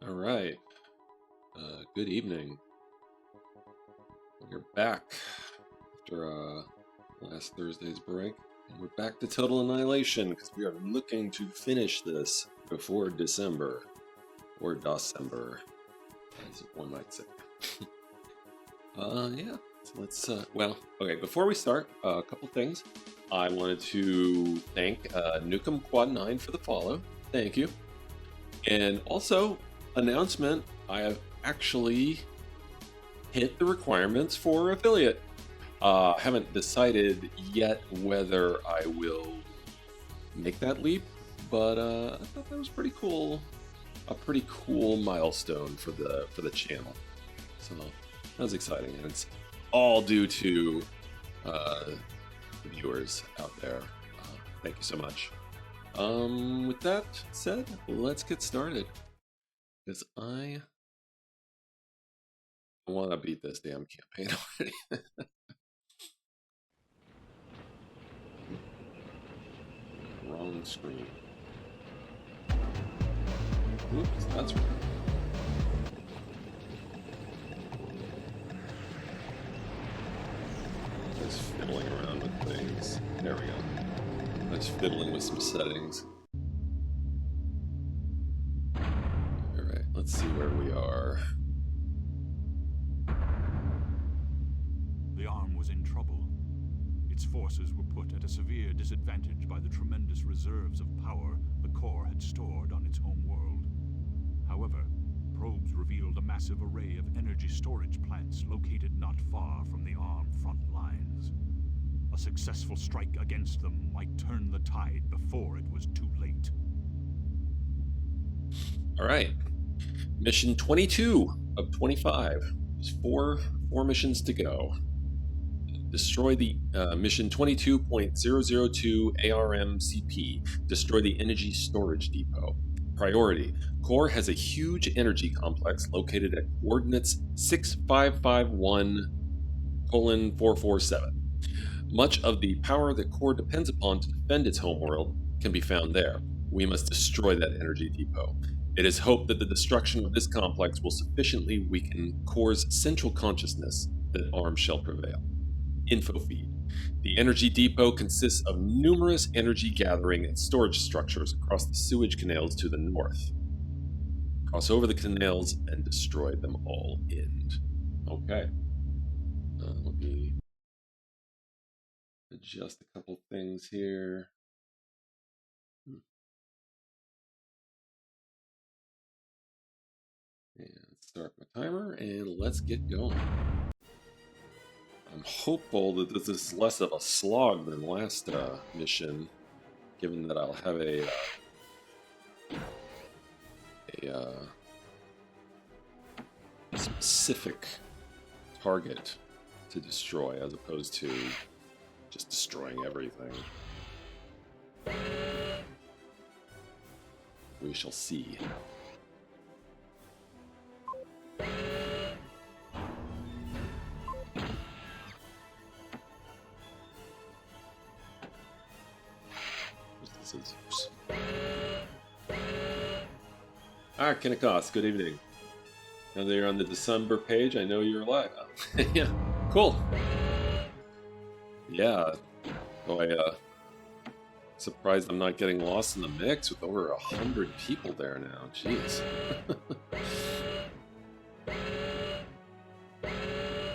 All right. Good evening. We're back after last Thursday's break, and we're back to Total Annihilation because we are looking to finish this before December or December, as one might say. Yeah. So let's. Well, okay. Before we start, a couple things. I wanted to thank Nukem Quad 9 for the follow. Thank you. And also, announcement, I have actually hit the requirements for affiliate. Haven't decided yet whether I will make that leap, but I thought that was pretty cool. A pretty cool milestone for the channel. So that was exciting, and it's all due to the viewers out there. Thank you so much. With that said, let's get started. Because I want to beat this damn campaign already. Wrong screen. Oops, that's right. Just fiddling around with things. There we go. Just fiddling with some settings. Alright, let's see where we are. The arm was in trouble. Its forces were put at a severe disadvantage by the tremendous reserves of power the core had stored on its home world. However, probes revealed a massive array of energy storage plants located not far from the arm front lines. A successful strike against them might turn the tide before it was too late. All right. Mission 22 of 25. There's four missions to go. Destroy the mission 22.002 ARMCP. Destroy the energy storage depot. Priority. Core has a huge energy complex located at coordinates 6551:447. Much of the power that Core depends upon to defend its homeworld can be found there. We must destroy that energy depot. It is hoped that the destruction of this complex will sufficiently weaken Core's central consciousness that arms shall prevail. Info feed. The energy depot consists of numerous energy gathering and storage structures across the sewage canals to the north. Cross over the canals and destroy them all. End. Okay. Let me adjust a couple things here. And start my timer, and let's get going. I'm hopeful that this is less of a slog than last mission, given that I'll have a specific target to destroy, as opposed to just destroying everything. We shall see. Kinnikos, good evening. Now that you're on the December page, I know you're alive. Yeah, cool. Yeah, surprised I'm not getting lost in the mix with over 100 people there now. Jeez.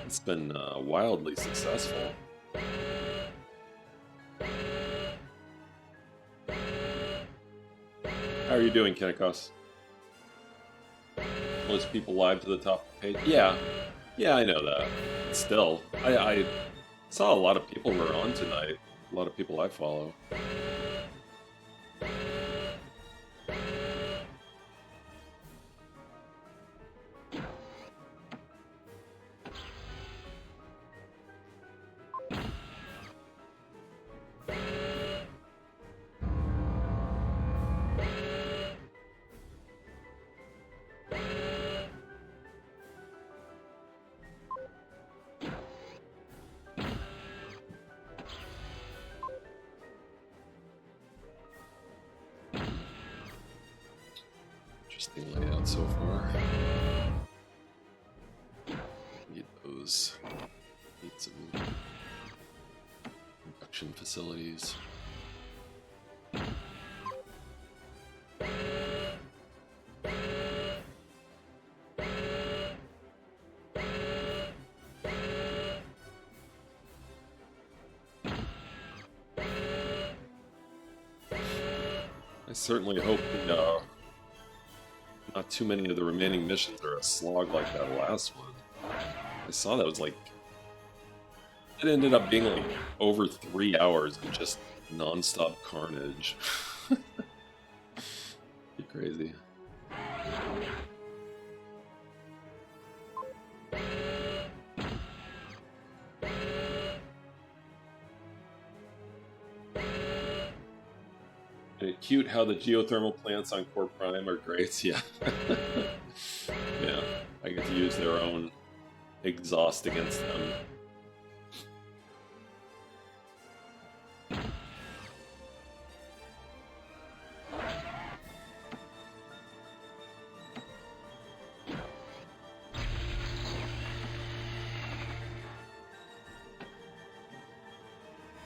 It's been wildly successful. How are you doing, Kinnikos? Most people live to the top of the page. Yeah, I know that. Still, I saw a lot of people were on tonight. A lot of people I follow. out so far. Need those. Need some production facilities. I certainly hope that not too many of the remaining missions are a slog like that last one. I saw that was like... It ended up being like over 3 hours of just non-stop carnage. Be crazy. And cute how the geothermal plants on Core Prime are great. Yeah. Yeah, I get to use their own exhaust against them.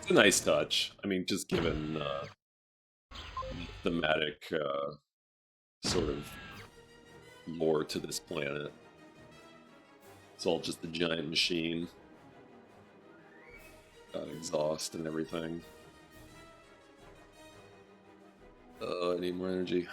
It's a nice touch. I mean, just given thematic sort of lore to this planet. It's all just a giant machine. Got exhaust and everything. I need more energy.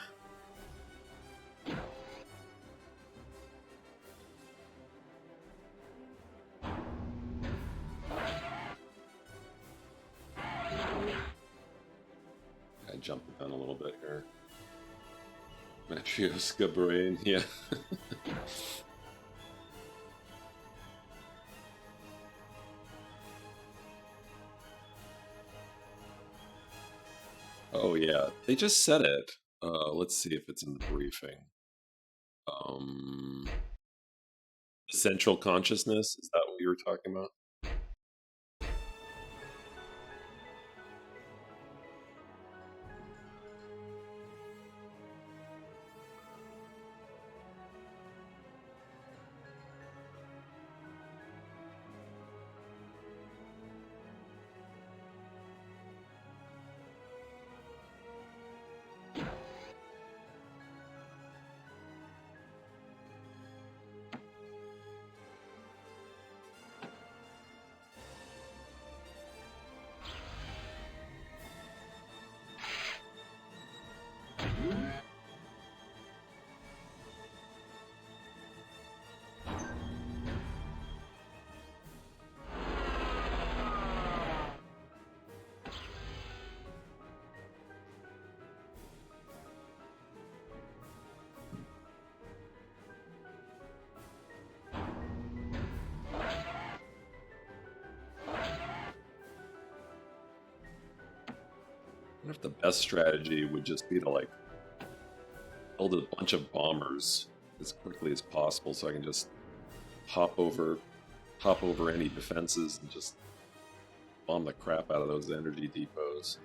I jumped the gun a little bit here. Matryoshka brain, yeah. Oh yeah, they just said it. Let's see if it's in the briefing. Central consciousness, is that what you were talking about? I wonder if the best strategy would just be to like build a bunch of bombers as quickly as possible, so I can just hop over any defenses and just bomb the crap out of those energy depots.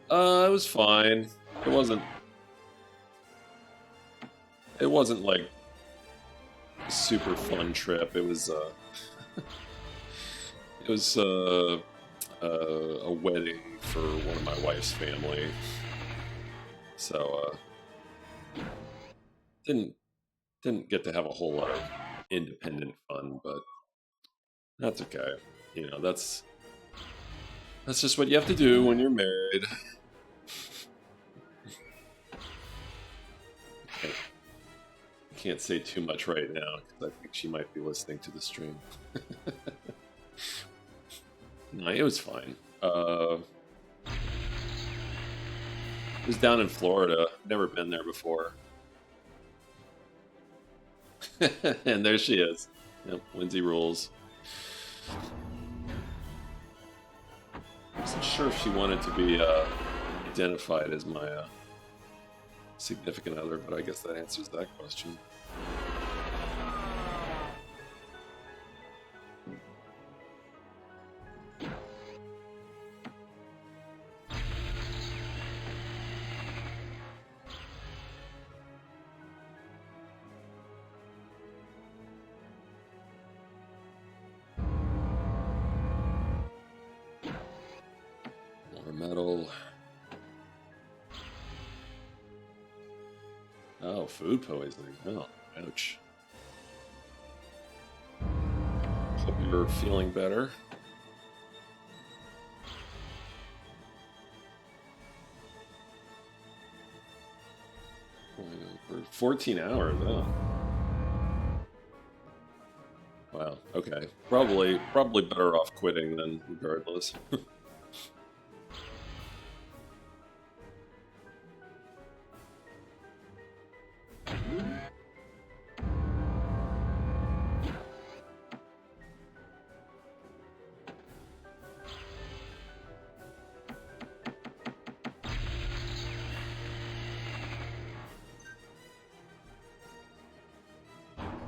It was fine. It wasn't like a super fun trip. It was a wedding for one of my wife's family. So didn't Didn't get to have a whole lot of independent fun, but that's okay. You know, that's just what you have to do when you're married. I can't say too much right now because I think she might be listening to the stream. No, it was fine. It was down in Florida. Never been there before. And there she is. Yep, Lindsay rules. I wasn't sure if she wanted to be identified as my significant other, but I guess that answers that question. Metal. Oh, food poisoning. Oh, ouch. Hope you're feeling better. 14 hours, oh. Wow, okay. Probably better off quitting then, regardless.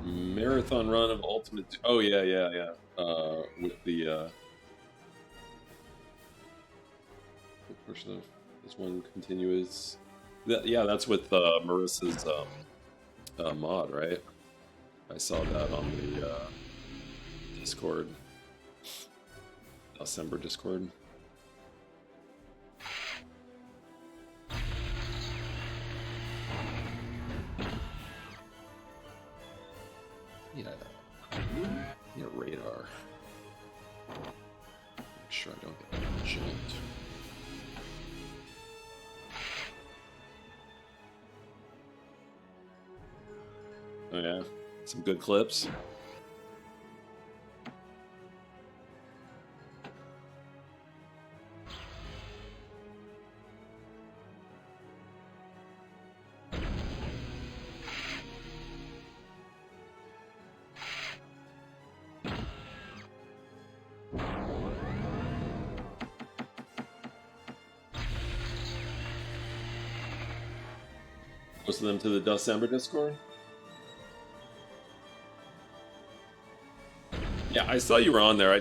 Marathon run of Ultimate. Oh yeah. With the portion of this one continuous. Yeah, that's with Marissa's mod, right? I saw that on the Discord, December Discord. Yeah, radar. Make sure I don't get jumped. Oh yeah, some good clips. Most of them to the December Discord. Yeah, I saw you were on there.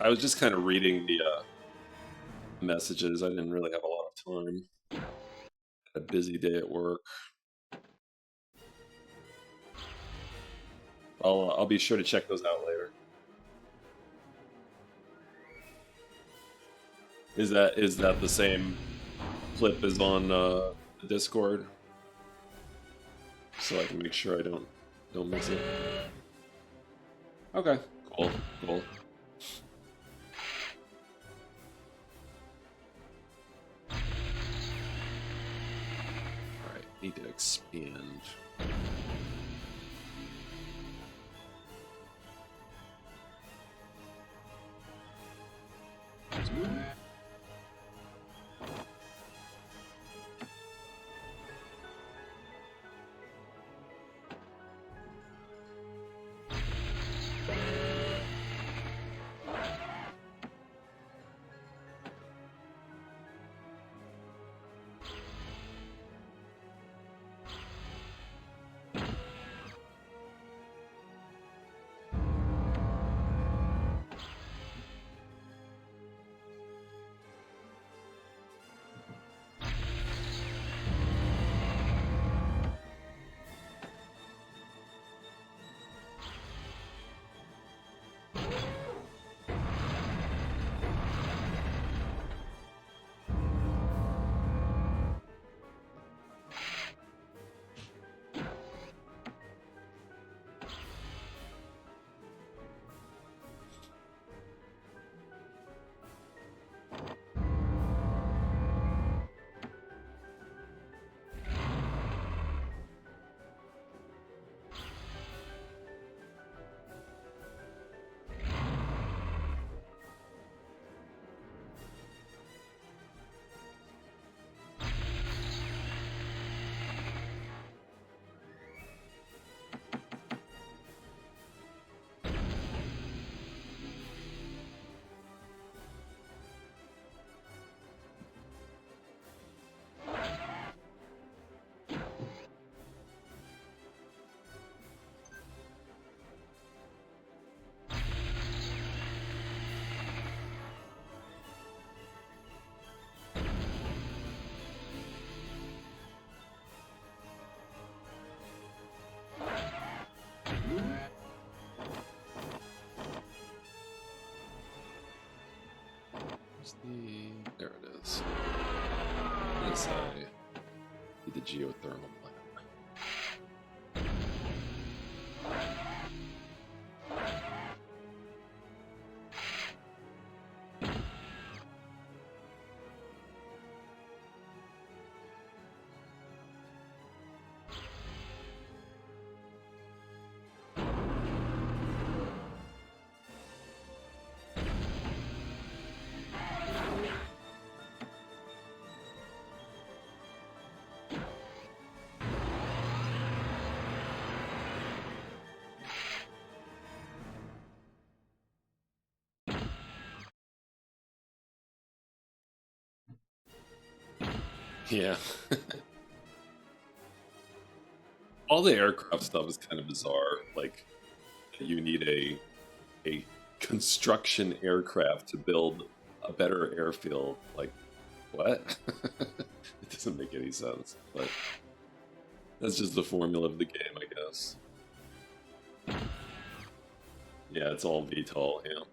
I was just kind of reading the messages. I didn't really have a lot of time. Had a busy day at work. I'll be sure to check those out later. Is that the same clip as on the Discord? So I can make sure I don't miss it. Okay, cool. Alright, need to expand. There it is. Yes, I need the geothermal plant. Yeah. All the aircraft stuff is kind of bizarre. Like, you need a construction aircraft to build a better airfield. Like, what? It doesn't make any sense, but that's just the formula of the game, I guess. Yeah, it's all VTOL, yeah.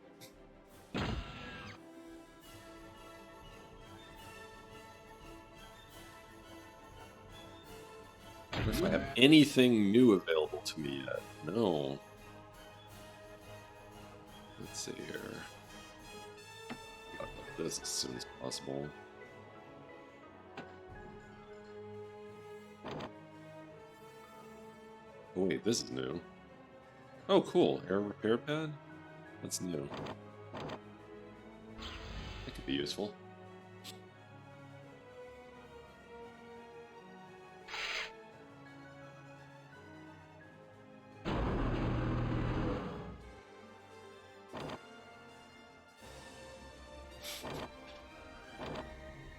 I wonder if I have anything new available to me yet. No. Let's see here. Talk about this as soon as possible. Oh wait, this is new. Oh cool, air repair pad? That's new. That could be useful.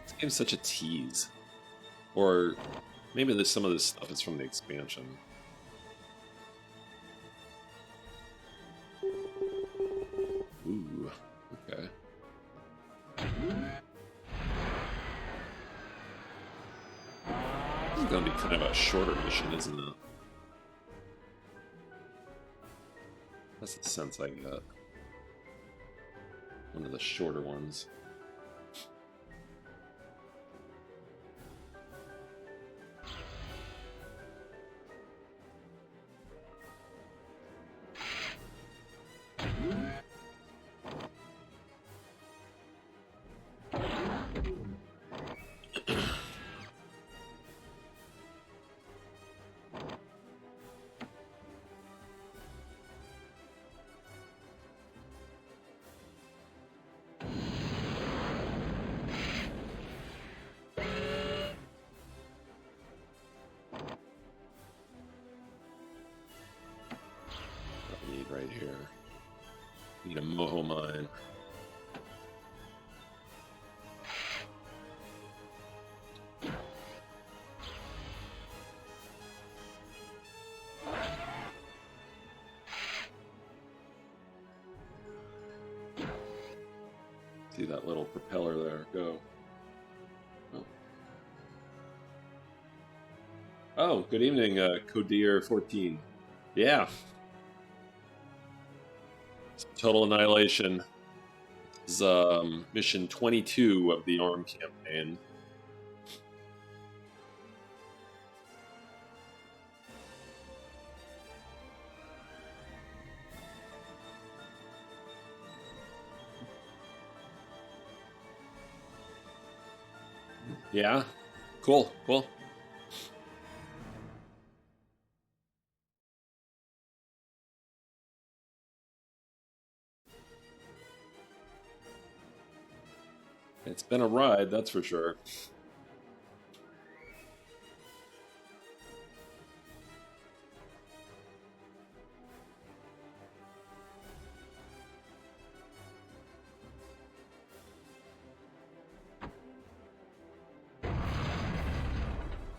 This game's such a tease. Or maybe some of this stuff is from the expansion. Ooh, okay. This is gonna be kind of a shorter mission, isn't it? That's the sense I got. One of the shorter ones. Right here. Need a moho mine. See that little propeller there? Go. Oh, good evening, Codir14. Yeah. Total Annihilation is mission 22 of the ARM campaign. Yeah, cool. It's been a ride, that's for sure.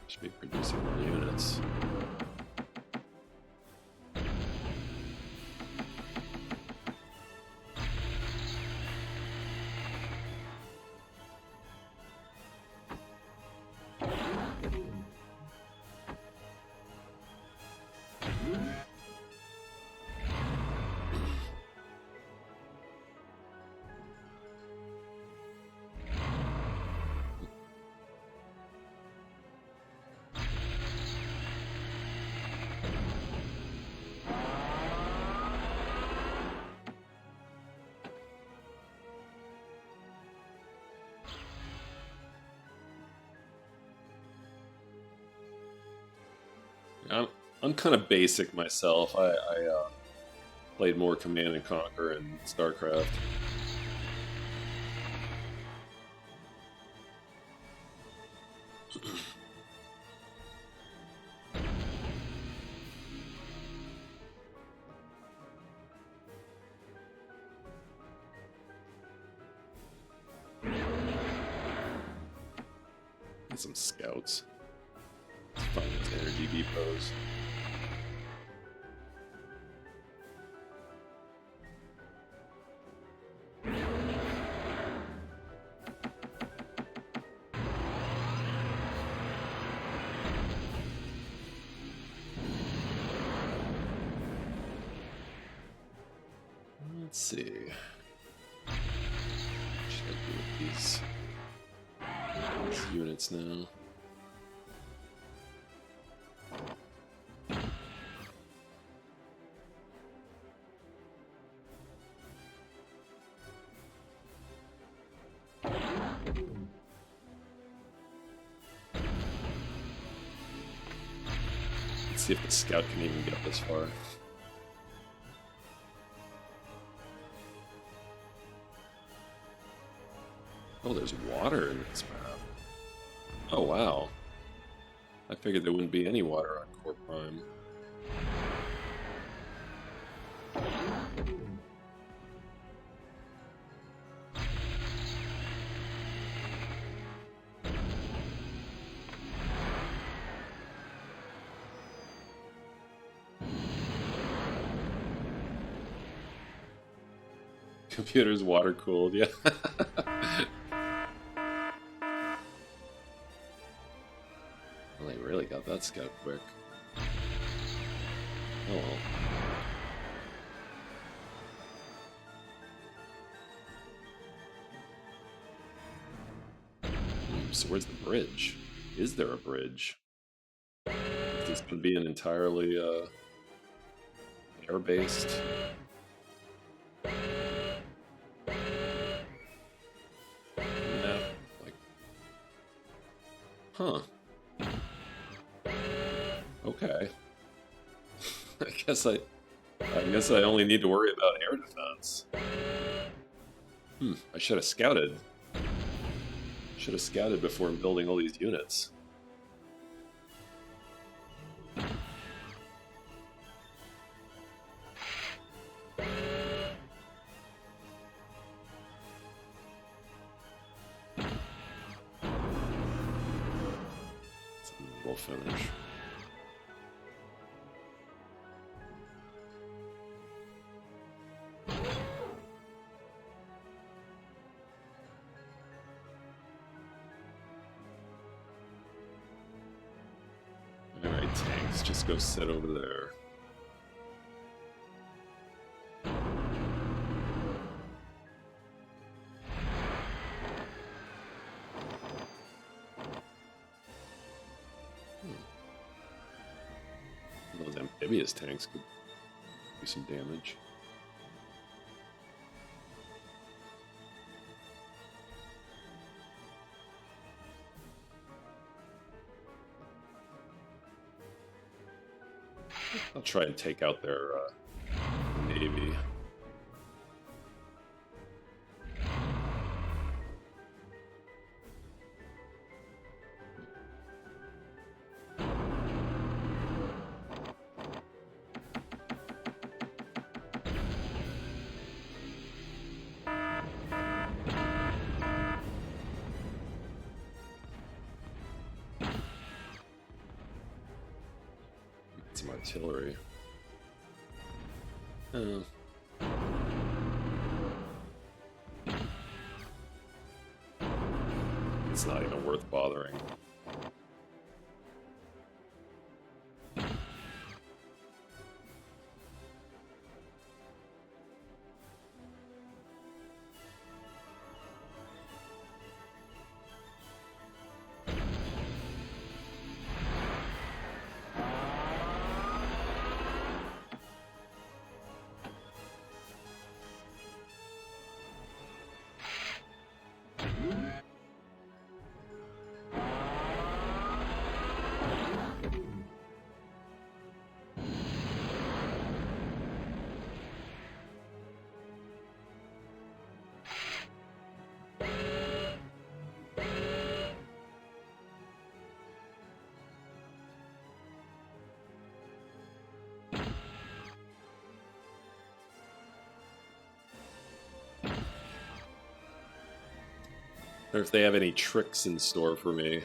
Should be producing more units. I'm kind of basic myself. I played more Command and Conquer and StarCraft. And some scouts. Let's find those energy depots. Let's see. What should I do with these units now? Let's see if the scout can even get this far. Oh, there's water in this map. Oh, wow. I figured there wouldn't be any water on Core Prime. Computer's water cooled, yeah. Well, they really got that scout quick. Oh well. So where's the bridge? Is there a bridge? Is this going to be an entirely air-based? No, like, huh? Okay. I guess I only need to worry about air defense. I should have scouted. Should have scouted before building all these units. We'll finish. Alright, tanks, just go sit over there. Those amphibious tanks could do some damage. I'll try and take out their navy. Some artillery. Oh. It's not even worth bothering. Or if they have any tricks in store for me.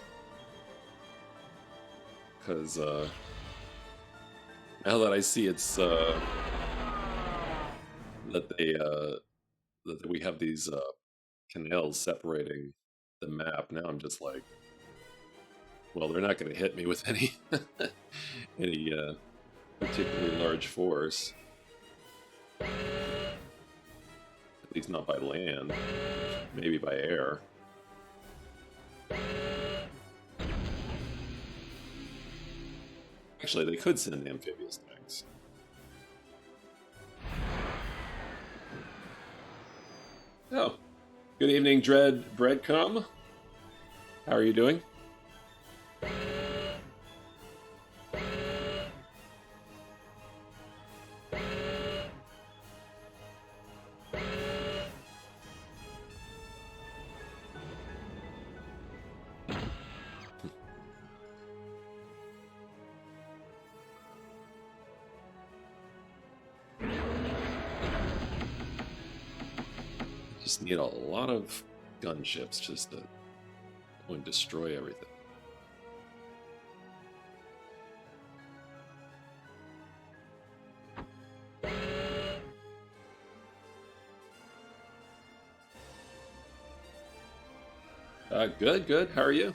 Because, now that I see it's, that we have these, canals separating the map, now I'm just like, well, they're not going to hit me with any, any, particularly large force. At least not by land. Maybe by air. Actually, they could send amphibious tanks. Oh. Good evening, Dread Breadcrumb. How are you doing? Just need a lot of gunships just to go and destroy everything. Good, good. How are you?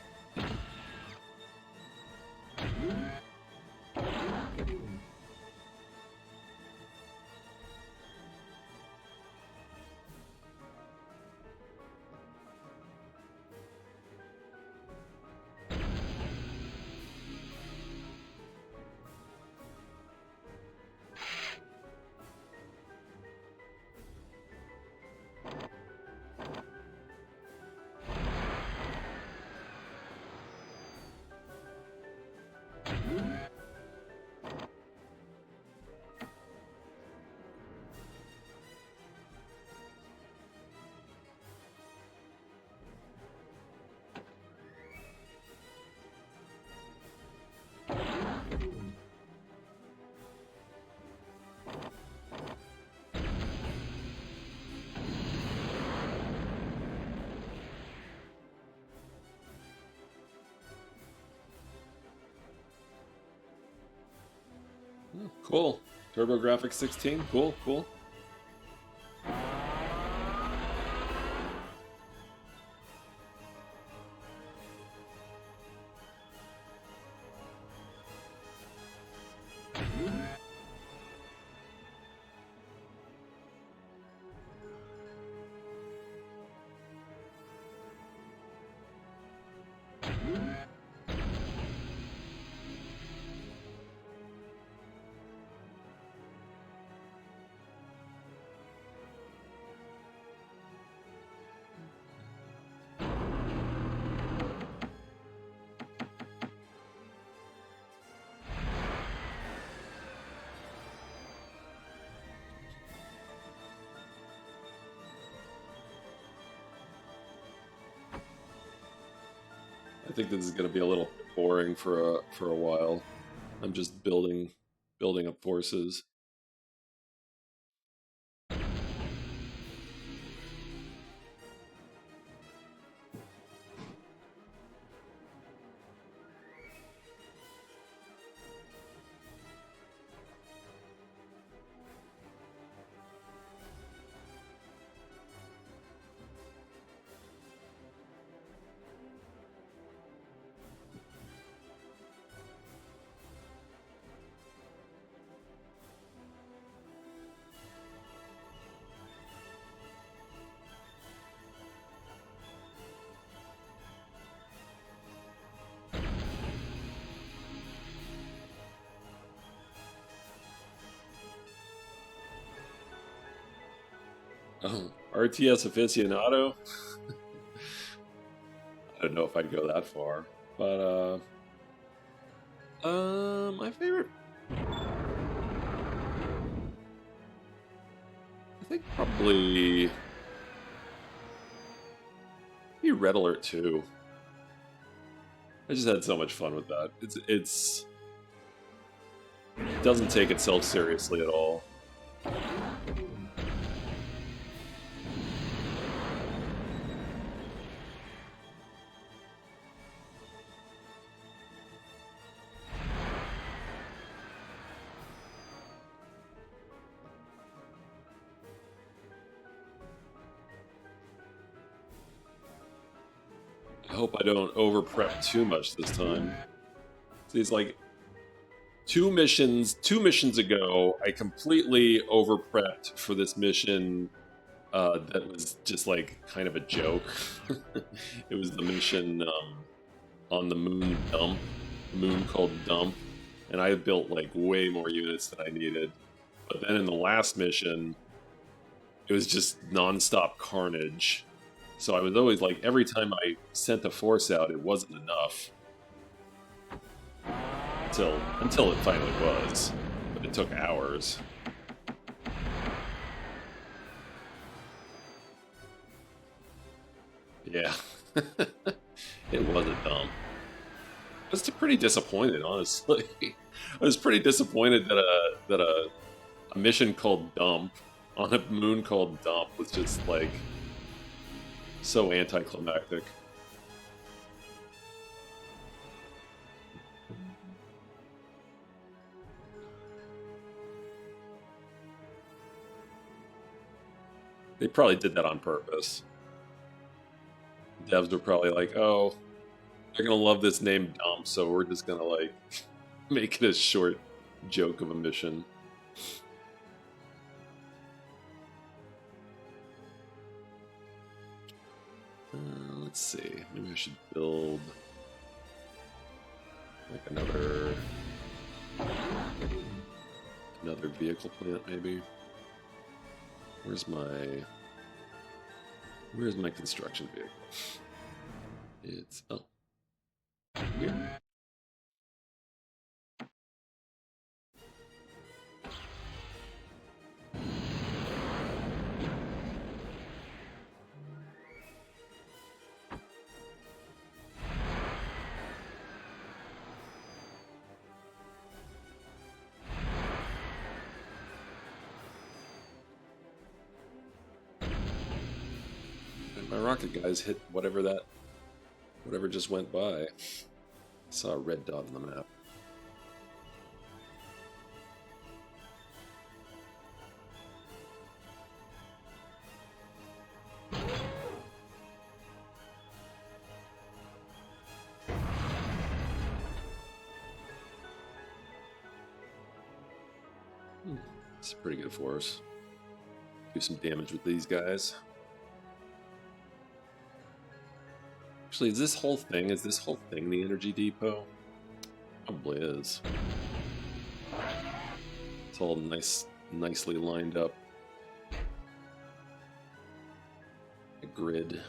Cool. TurboGrafx 16. Cool, cool. I think this is going to be a little boring for a while. I'm just building up forces. Oh, RTS aficionado? I don't know if I'd go that far, but my favorite, I think probably be Red Alert 2. I just had so much fun with that. It doesn't take itself seriously at all. I hope I don't over prep too much this time. It's like two missions ago, I completely over prepped for this mission that was just like kind of a joke. It was the mission on the moon dump, moon called Dump, and I built like way more units than I needed. But then in the last mission, it was just non-stop carnage. So I was always like, every time I sent a force out, it wasn't enough. Until it finally was. But it took hours. Yeah. It wasn't dumb. I was pretty disappointed, honestly. I was pretty disappointed that a mission called Dump on a moon called Dump was just like so anticlimactic. They probably did that on purpose. Devs were probably like, oh, they're gonna love this name Dump, so we're just gonna like make it a short joke of a mission. Let's see. Maybe I should build like another vehicle plant. Maybe. Where's my construction vehicle? It's here. My rocket guys hit whatever just went by. I saw a red dot on the map. It's pretty good for us. Do some damage with these guys. Actually, is this whole thing the energy depot? Probably is. It's all nicely lined up. A grid.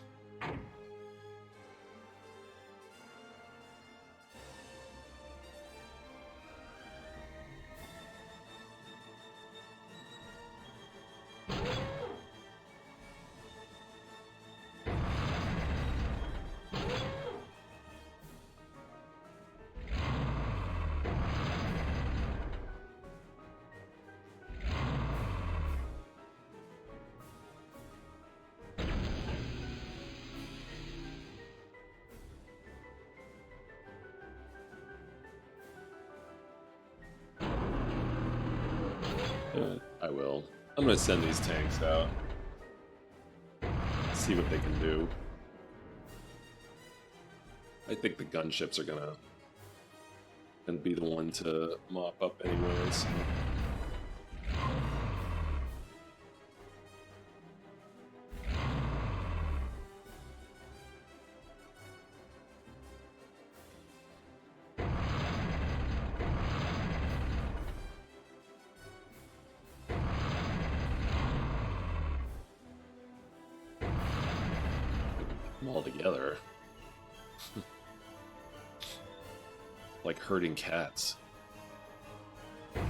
I will. I'm gonna send these tanks out. See what they can do. I think the gunships are gonna be the one to mop up anyways. All together. Like herding cats. Can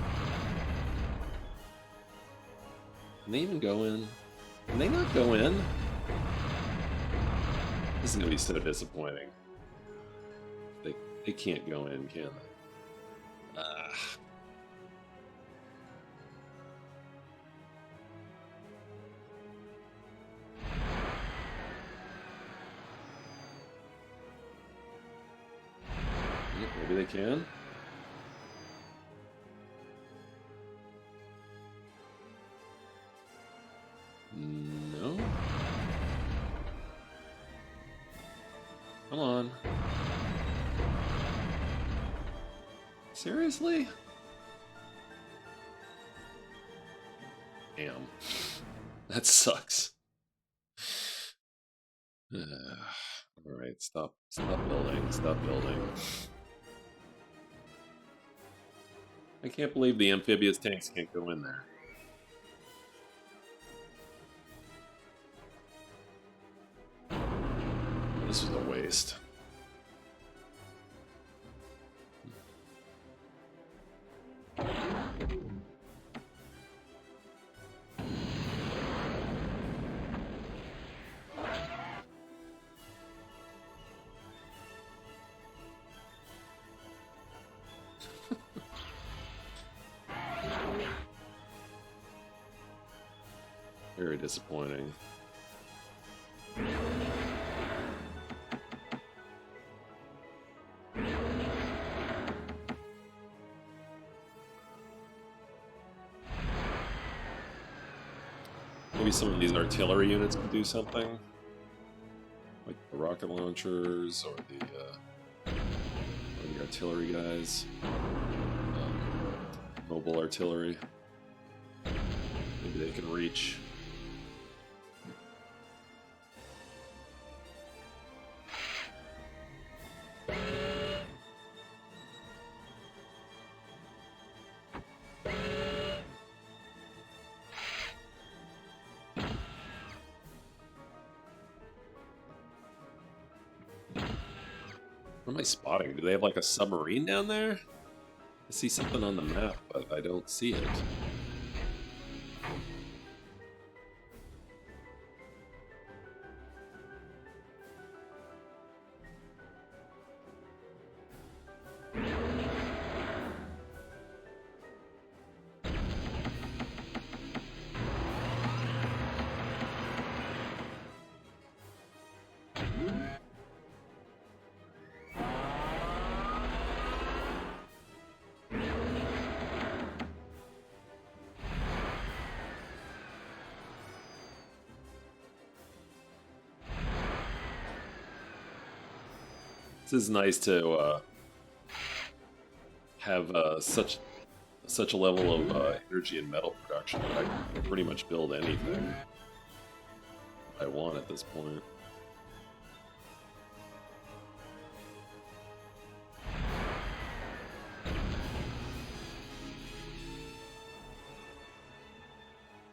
they even go in? Can they not go in? This is gonna be so disappointing. They can't go in, can they? Maybe they can. No. Come on. Seriously? Damn. That sucks. Alright, stop building, stop building. I can't believe the amphibious tanks can't go in there. This was a waste. Very disappointing. Maybe some of these artillery units can do something, like the rocket launchers or the artillery guys, mobile artillery. Maybe they can reach. What am I spotting? Do they have like a submarine down there? I see something on the map, but I don't see it. This is nice to have such a level of energy and metal production that I can pretty much build anything I want at this point.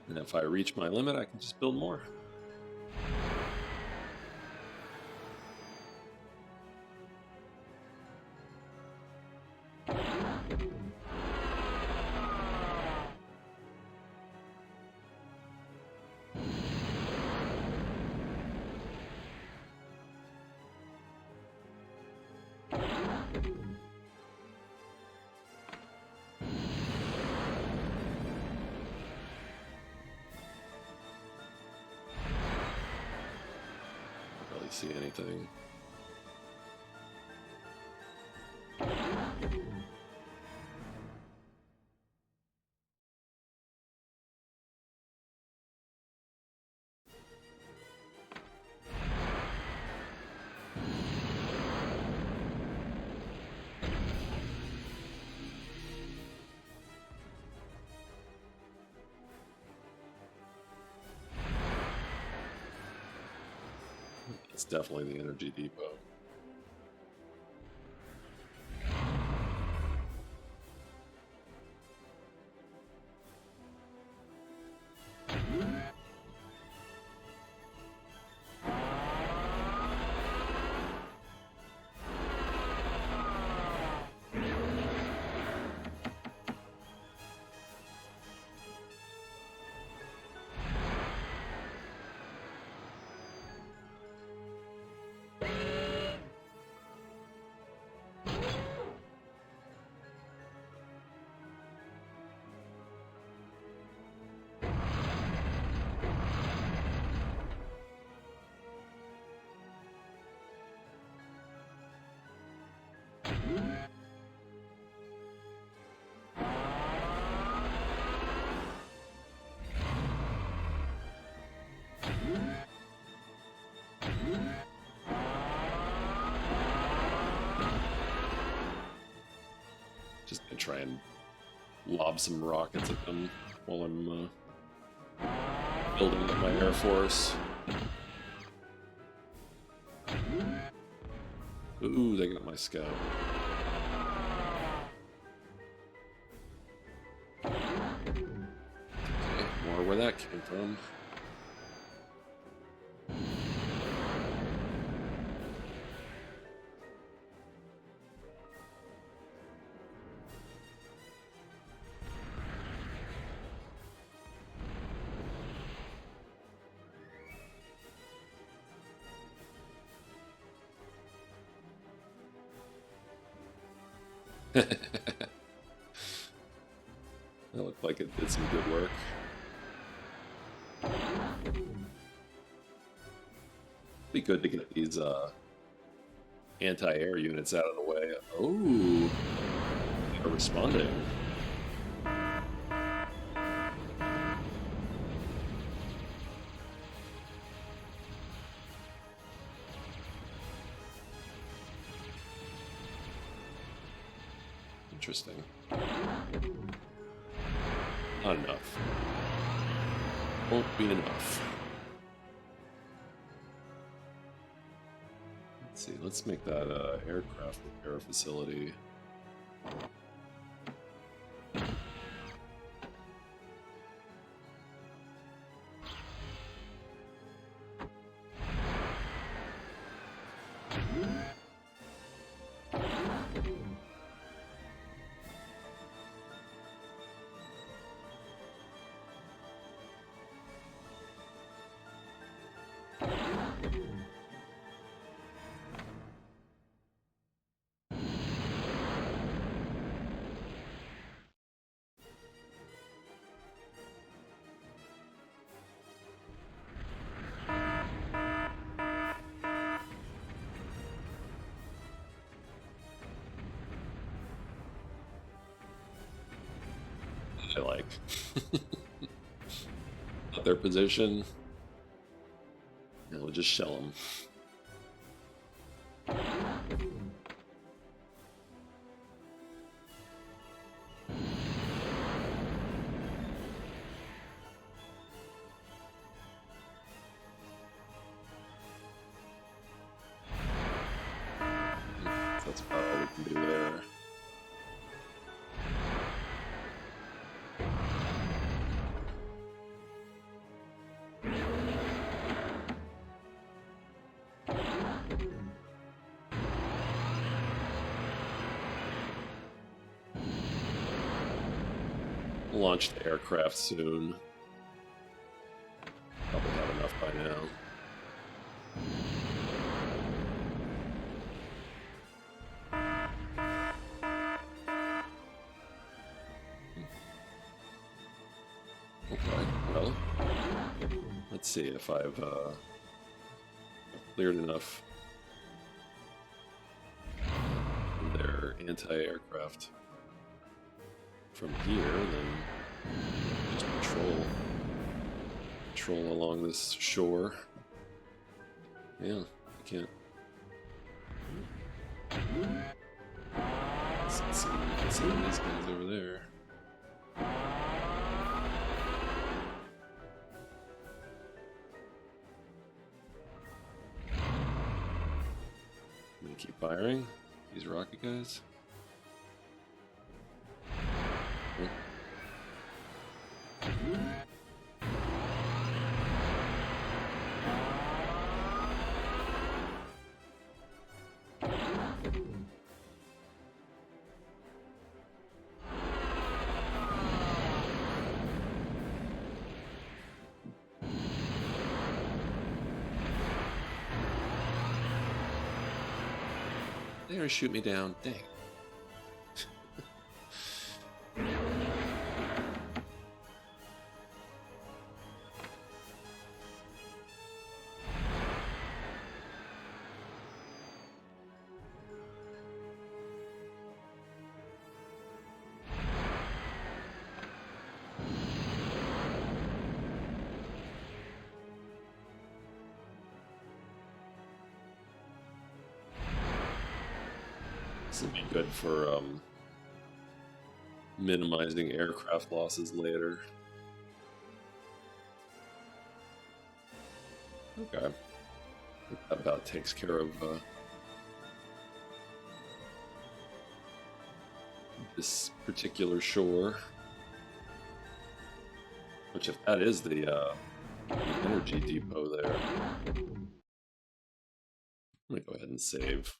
And if I reach my limit, I can just build more. See anything. It's definitely the energy depot. try and lob some rockets at them while I'm building up my Air Force. Ooh, they got my scout. Okay, more where that came from. That looked like it did some good work. Be good to get these anti-air units out of the way. Oh, they're responding. Interesting. Not enough. Won't be enough. Let's see, let's make that aircraft repair facility. I like their position. And we'll just shell them. That's about all we can do there. Launch the aircraft soon. Probably have enough by now. Okay, well, let's see if I've cleared enough of their anti-aircraft from here, then just patrol along this shore. Yeah, I can't. Let's see these guys over there. I'm gonna keep firing these rocket guys. They're gonna shoot me down. Dang. This would be good for minimizing aircraft losses later. Okay. I think that about takes care of this particular shore. Which, if that is the energy depot there, I'm gonna go ahead and save.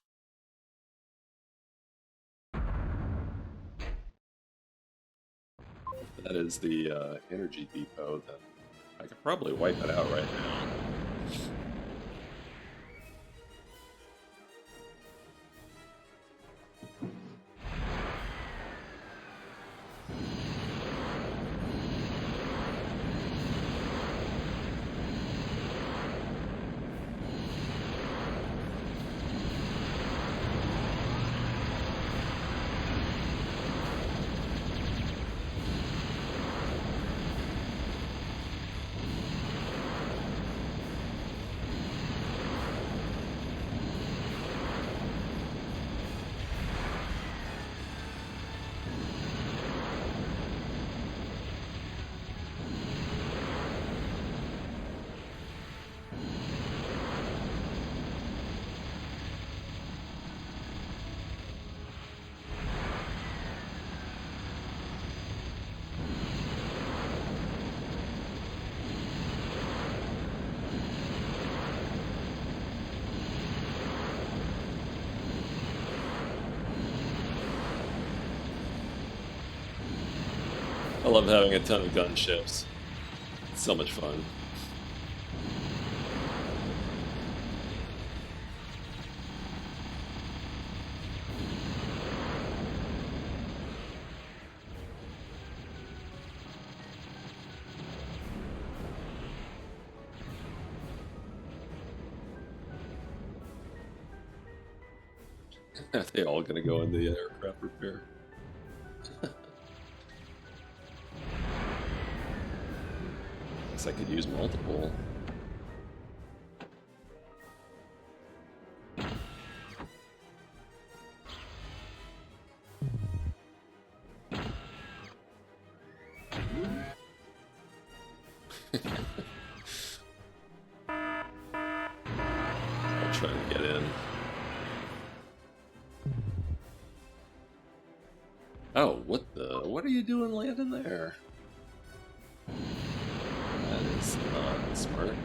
If that is the energy depot, then I could probably wipe it out right now. I love having a ton of gunships. It's so much fun. Are they all gonna go in the aircraft repair? Guess I could use multiple. I'll try to get in. Oh, what are you doing landing there? That is not smart.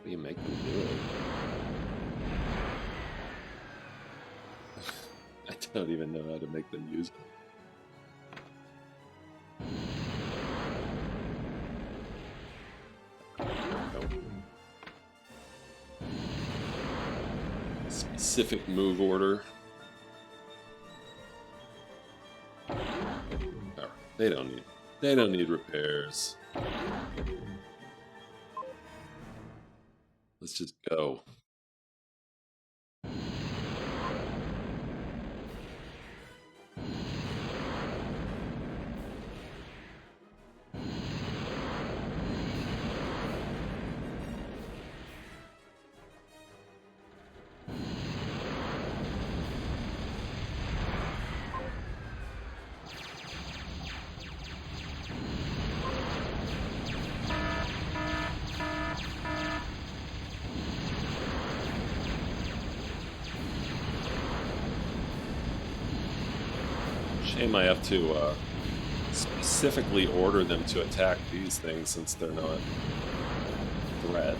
You make them do it. I don't even know how to make them use it. Specific move order. Alright, they don't need repairs. Let's just go. Shame I have to specifically order them to attack these things since they're not a threat.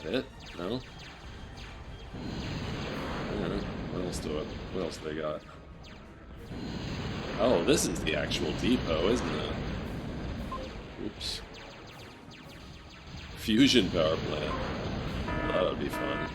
that it? No? Alright, what else do it? What else they got? Oh, this is the actual depot, isn't it? Oops. Fusion power plant. Well, that would be fun.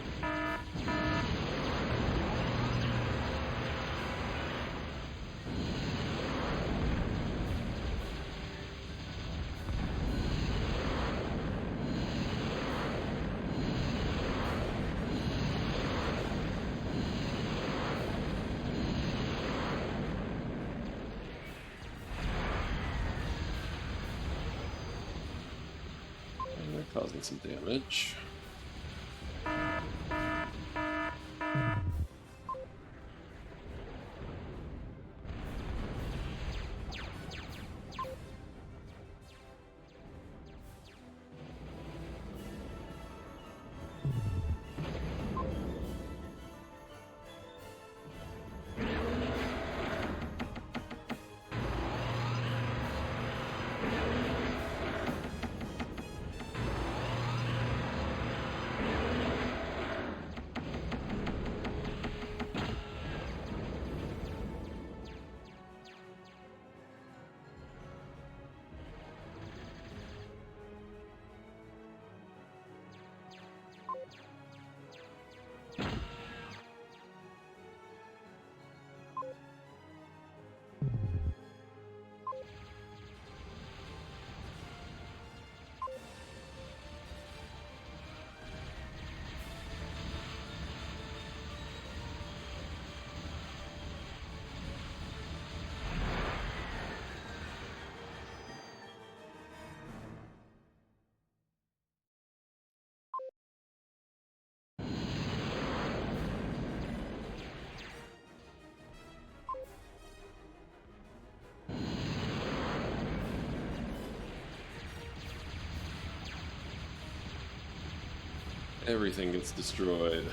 Causing some damage. Everything gets destroyed.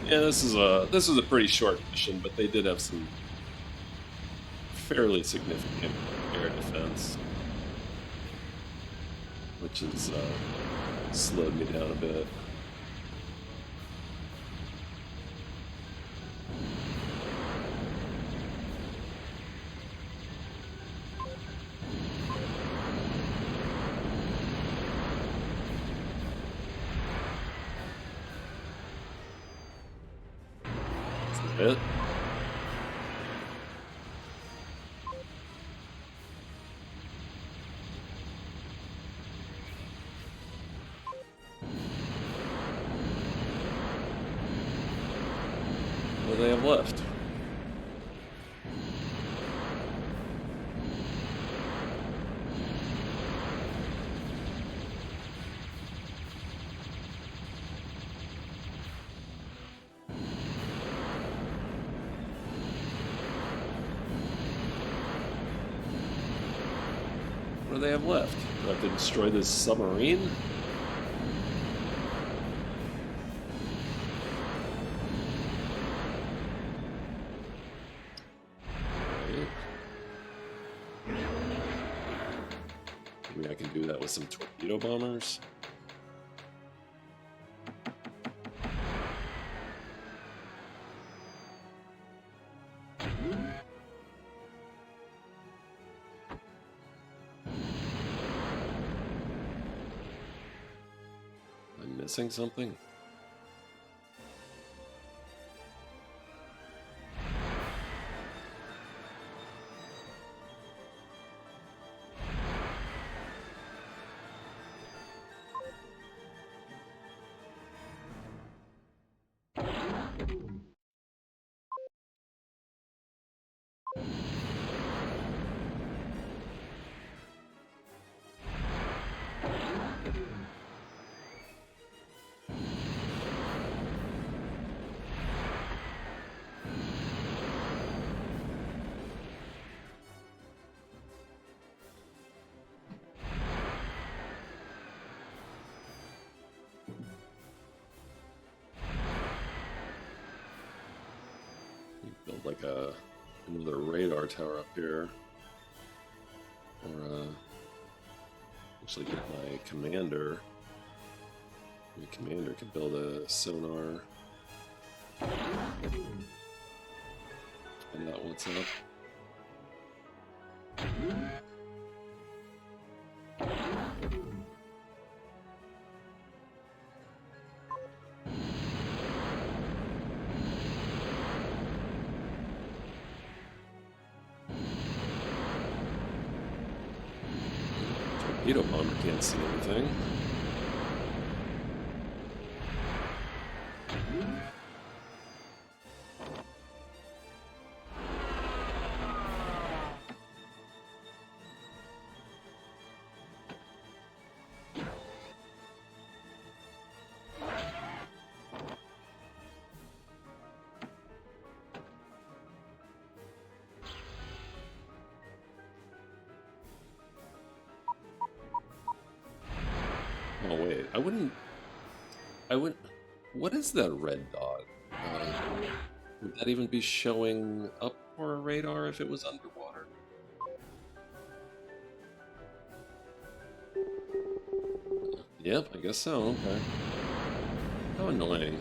Yeah, this is a pretty short mission, but they did have some fairly significant air defense, which has slowed me down a bit. It. What do they have left? What do they have left? Do I have to destroy this submarine? Maybe I can do that with some torpedo bombers. missing something? Build like another radar tower up here, or actually get my commander. My commander can build a sonar. Find out what's up. Torpedo bomber can't see anything. Oh wait, I wouldn't. What is that red dot? Would that even be showing up for a radar if it was underwater? Yep, I guess so. Okay. How annoying.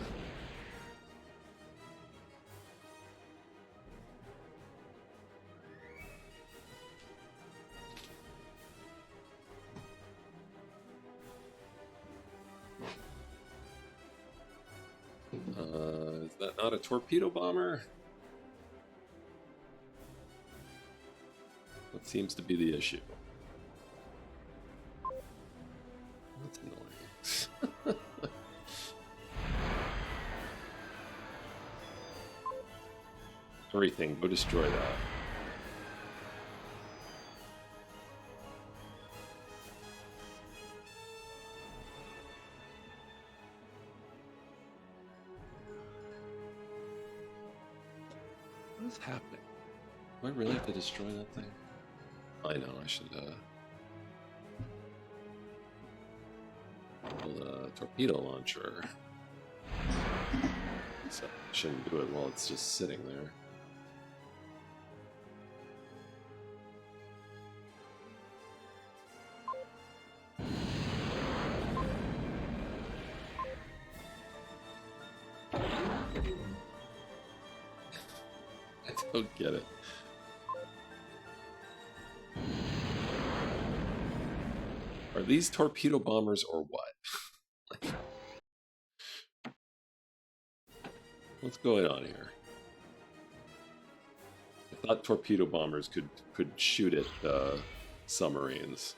Is that not a torpedo bomber? What seems to be the issue? That's annoying. Everything, go destroy that. What is happening? Do I really have to destroy that thing? I know, I should build a torpedo launcher. So I shouldn't do it while it's just sitting there. I don't get it. Are these torpedo bombers or what? What's going on here? I thought torpedo bombers could shoot at submarines.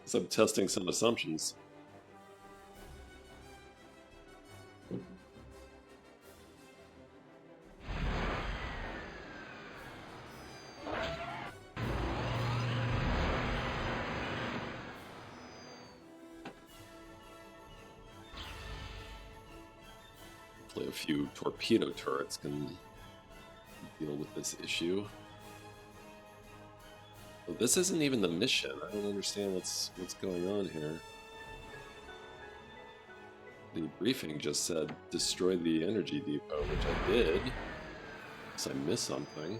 So I'm testing some assumptions. Hopefully a few torpedo turrets can deal with this issue. Well, this isn't even the mission. I don't understand what's going on here. The briefing just said destroy the energy depot, which I did. Unless I missed something.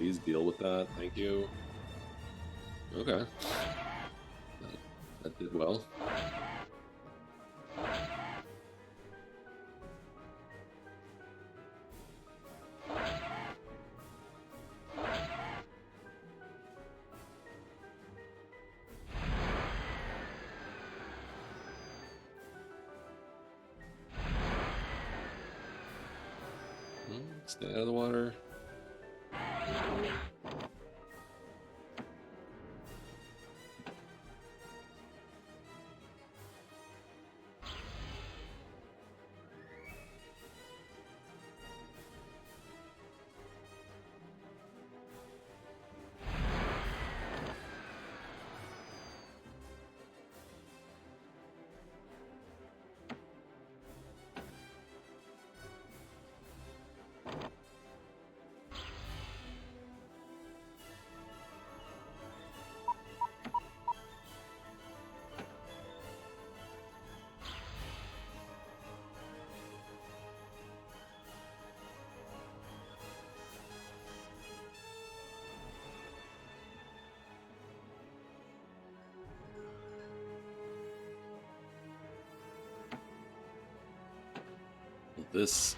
Please deal with that. Thank you. Okay. That did well. Stay out of the water.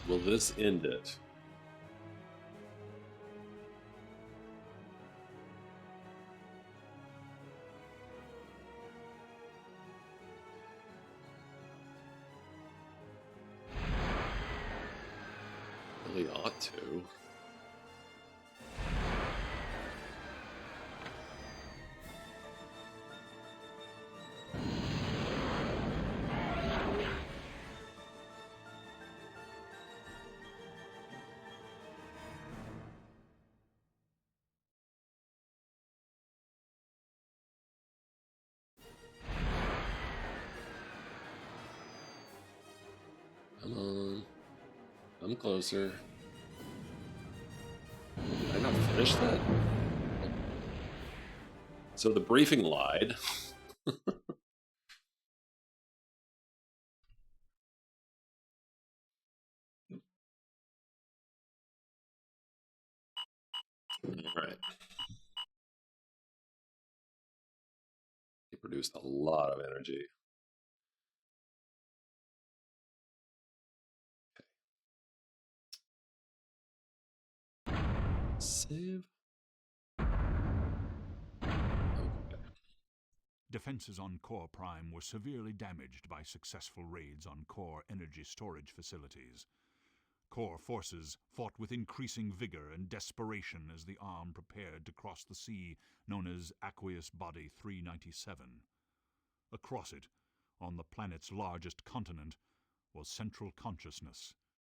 Will this end it? Really ought to. Come on. I'm closer. Did I not finish that? So the briefing lied. Alright. He produced a lot of energy. Save. Okay. Defenses on Core Prime were severely damaged by successful raids on Core energy storage facilities. Core forces fought with increasing vigor and desperation as the arm prepared to cross the sea known as Aqueous Body 397. Across it, on the planet's largest continent, was Central Consciousness,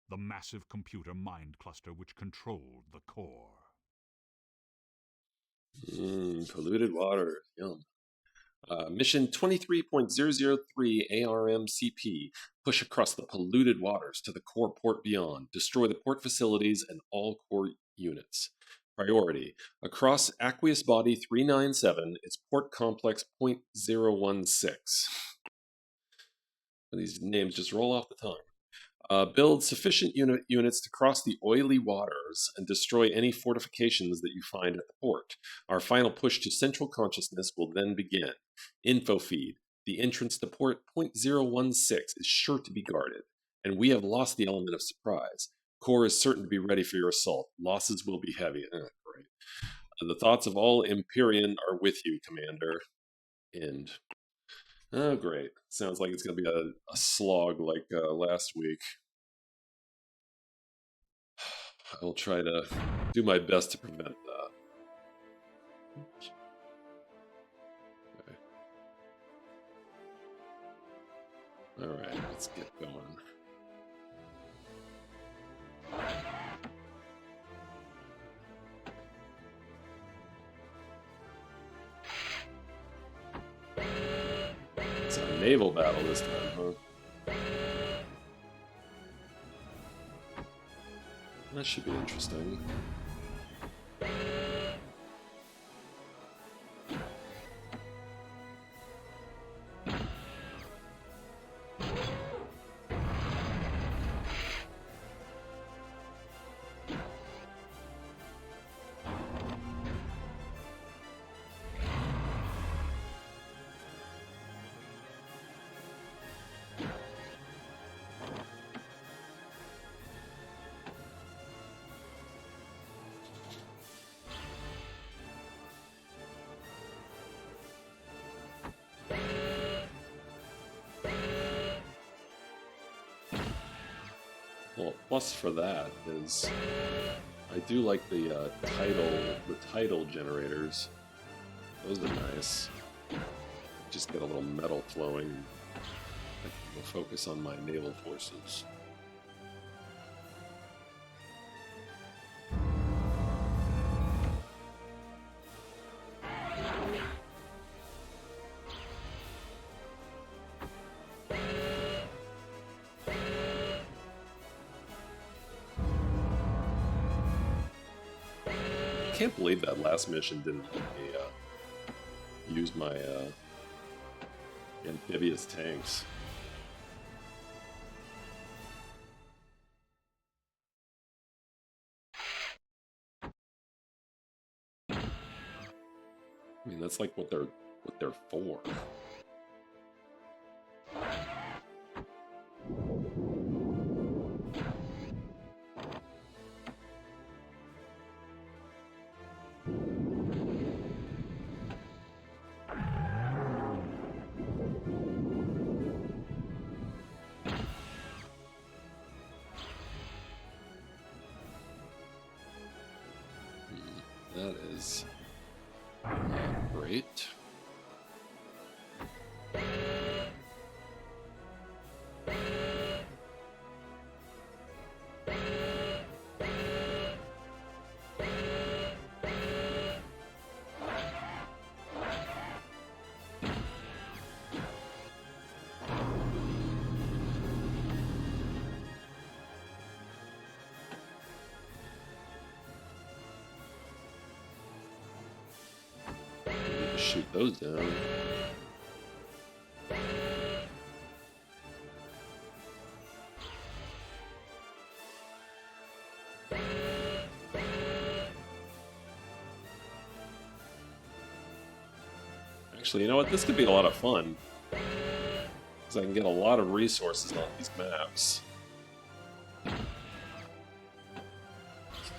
the massive computer mind cluster which controlled the Core. Polluted water. Yum. Mission 23.003 ARMCP. Push across the polluted waters to the Core port beyond. Destroy the port facilities and all Core units. Priority. Across Aqueous Body 397 is Port Complex .016. These names just roll off the tongue. Build sufficient units to cross the oily waters and destroy any fortifications that you find at the port. Our final push to Central Consciousness will then begin. Info feed. The entrance to port .016 is sure to be guarded, and we have lost the element of surprise. Core is certain to be ready for your assault. Losses will be heavy. Great. The thoughts of all Empyrean are with you, Commander. End. Oh, great. Sounds like it's going to be a slog like last week. I will try to do my best to prevent that. Okay. Alright, let's get going. It's a naval battle this time, huh? That should be interesting. Well, a plus for that is I do like the tidal generators. Those are nice. Just get a little metal flowing. I can focus on my naval forces. I can't believe that last mission didn't let me use my amphibious tanks. I mean, that's like what they're for. That is not great. Shoot those down. Actually, you know what? This could be a lot of fun. Because I can get a lot of resources on these maps.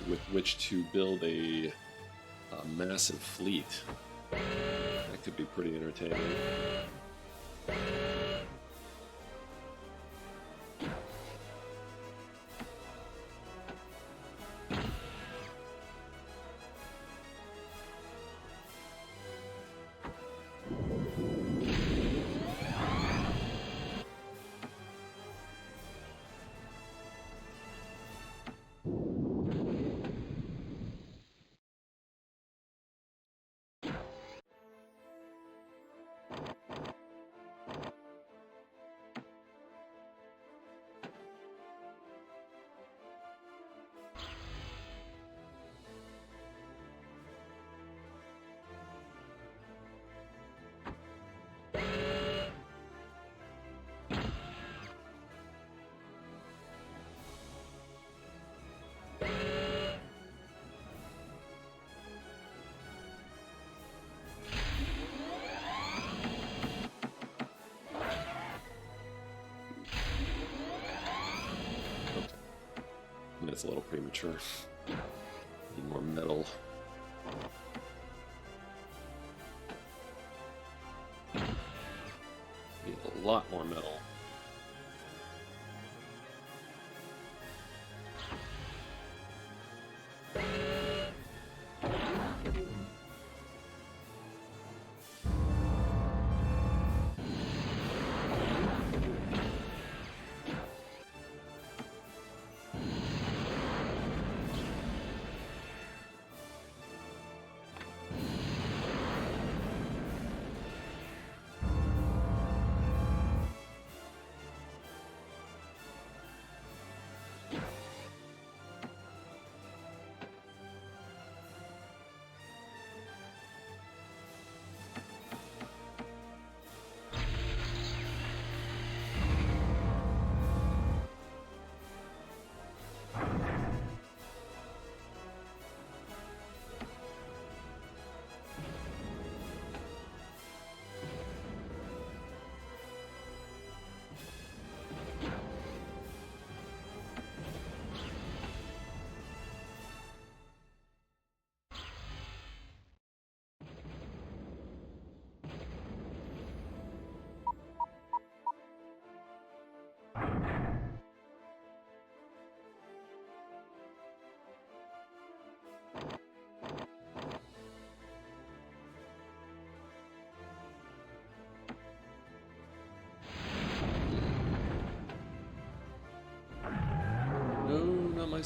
With which to build a massive fleet. That could be pretty entertaining. It's a little premature. Need more metal. Need a lot more metal.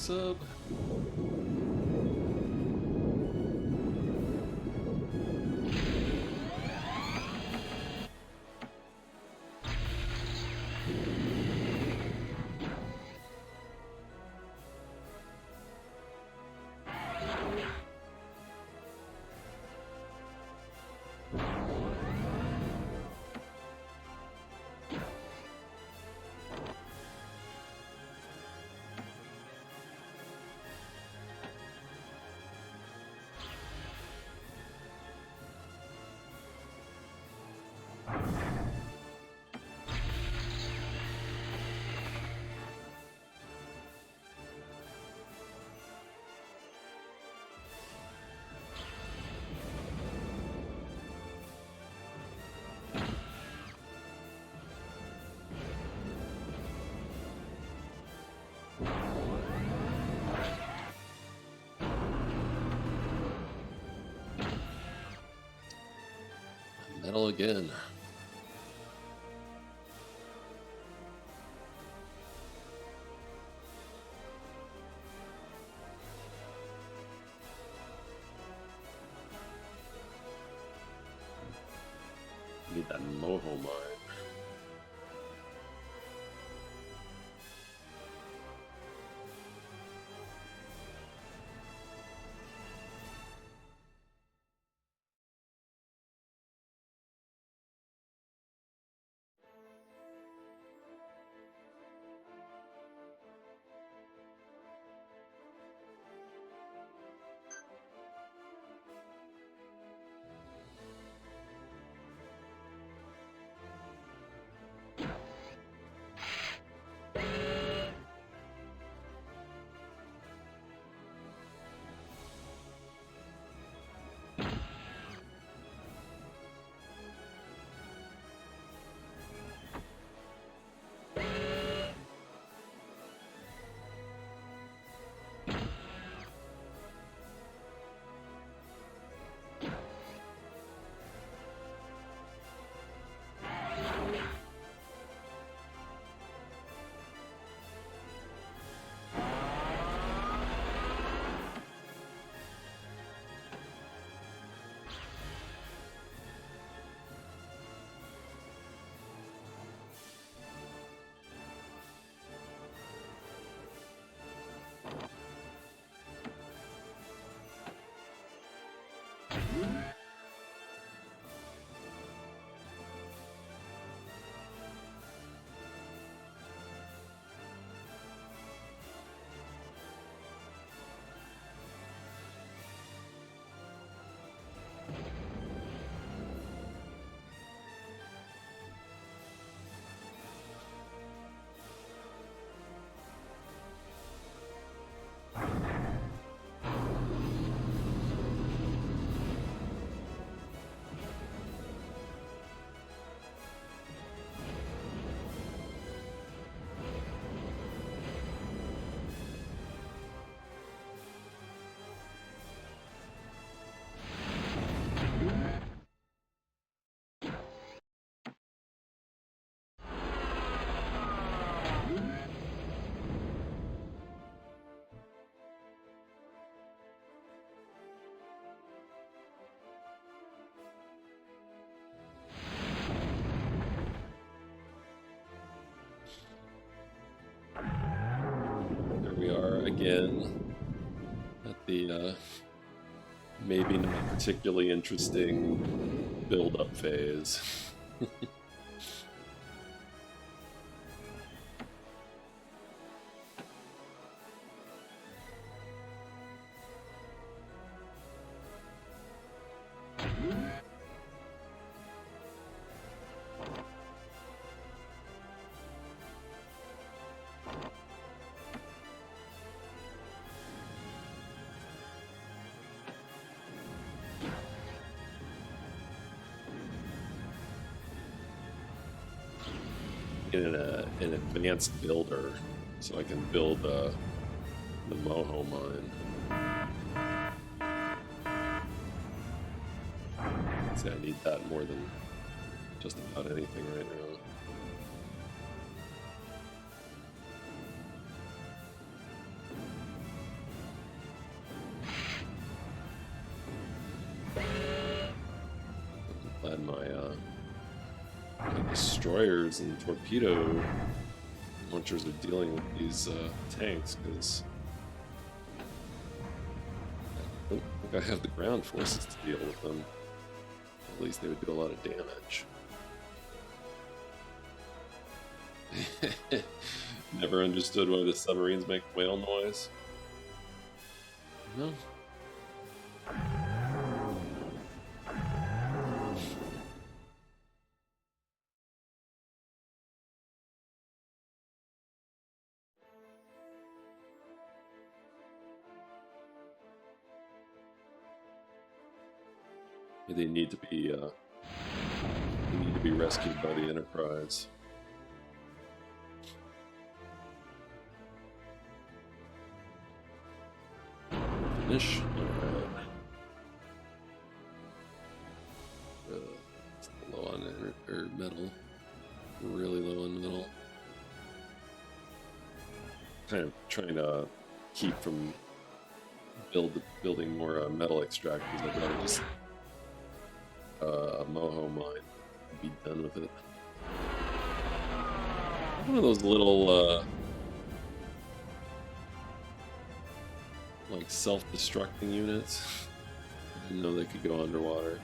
sub. Metal again. Need that moho mine. We are again at the maybe not particularly interesting build-up phase. An advanced builder, so I can build the moho mine. See, I need that more than just about anything right now. Glad my destroyers and torpedo launchers are dealing with these tanks, because I don't think I have the ground forces to deal with them. At least they would do a lot of damage. Never understood why the submarines make whale noise. No. They need to be rescued by the Enterprise. Finish. Alright. It's low on metal. Really low on metal. Kind of trying to keep from building more metal extractors. I'd rather just a moho mine and be done with it. One of those little like self-destructing units. I didn't know they could go underwater.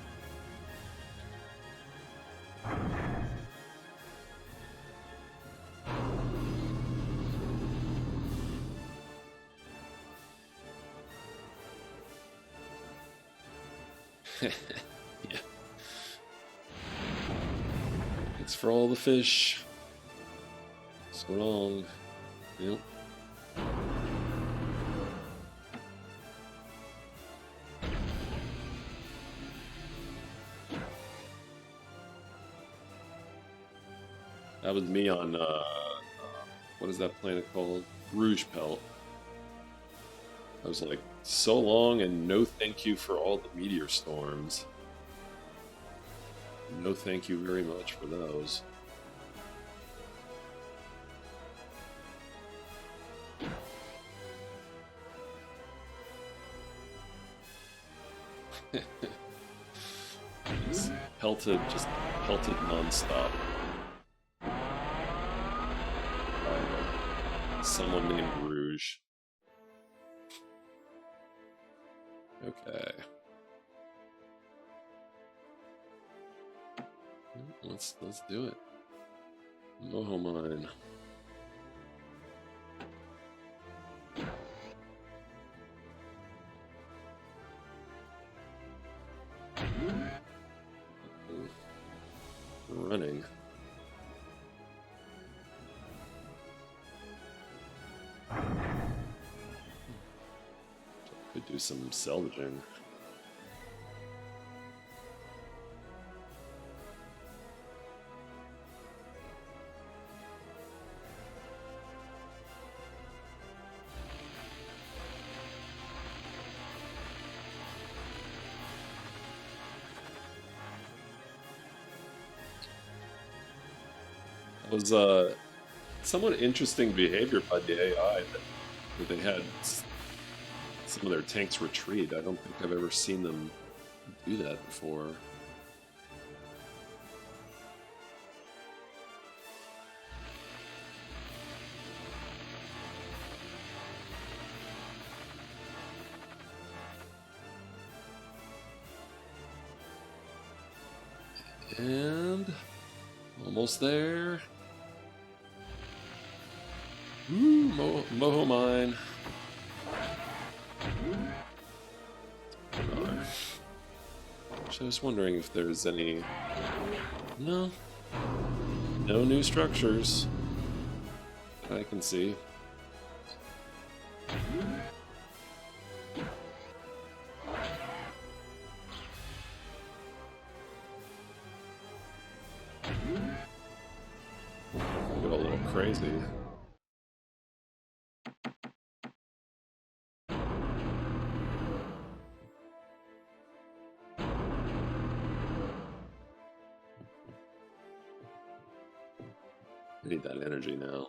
Yeah. It's for all the fish. So long. Yep. That was me on, what is that planet called? Rouge Pelt. I was like, so long and no thank you for all the meteor storms. No thank you very much for those. Just pelted non-stop. Someone named Rouge. Okay. Let's do it. Moho mine. Running. Could do some salvaging. It was somewhat interesting behavior by the AI that they had some of their tanks retreat. I don't think I've ever seen them do that before. And almost there. Woo, Moho mine. I was wondering if there's any... No new structures that I can see. Get a little crazy. I need that energy now.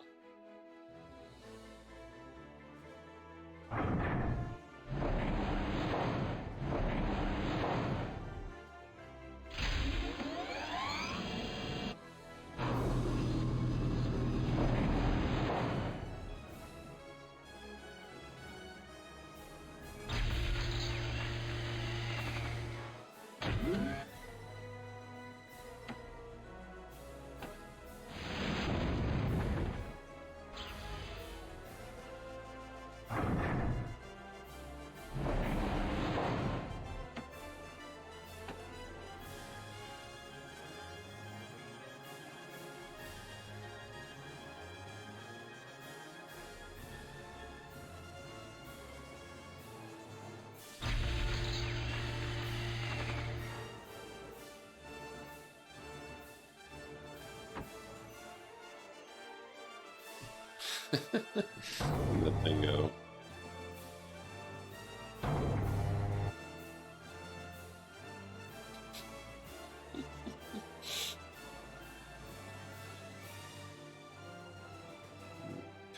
Let that thing go.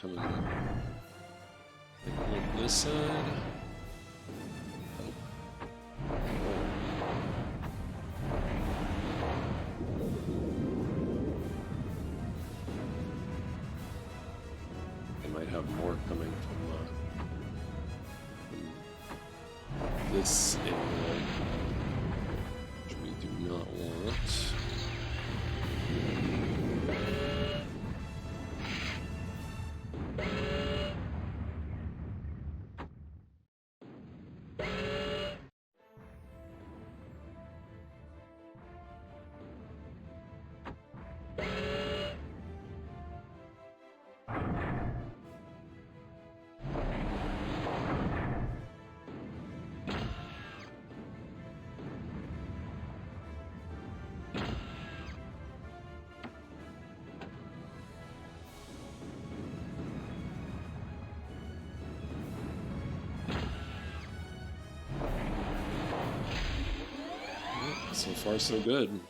Coming on this side. They might have more coming from this area, which we do not want. So far, so good.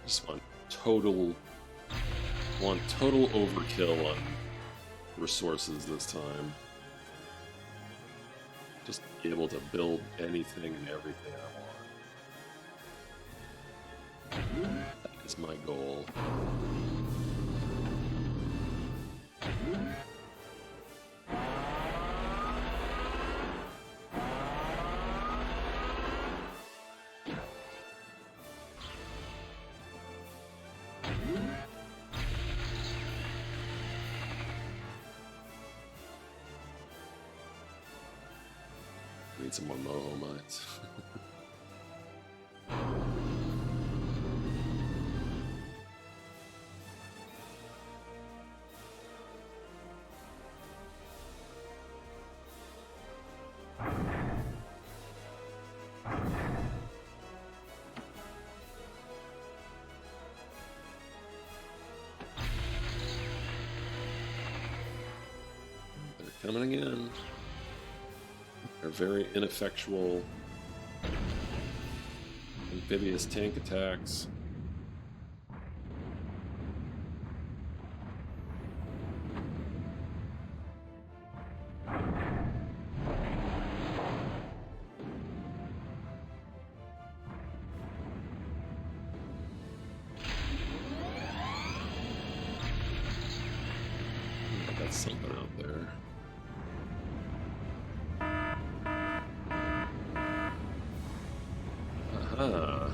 Just want total overkill on resources this time. Just be able to build anything and everything I want. That is my goal. Need some more moho mines. They're coming again. They're very ineffectual amphibious tank attacks. something out there. Aha.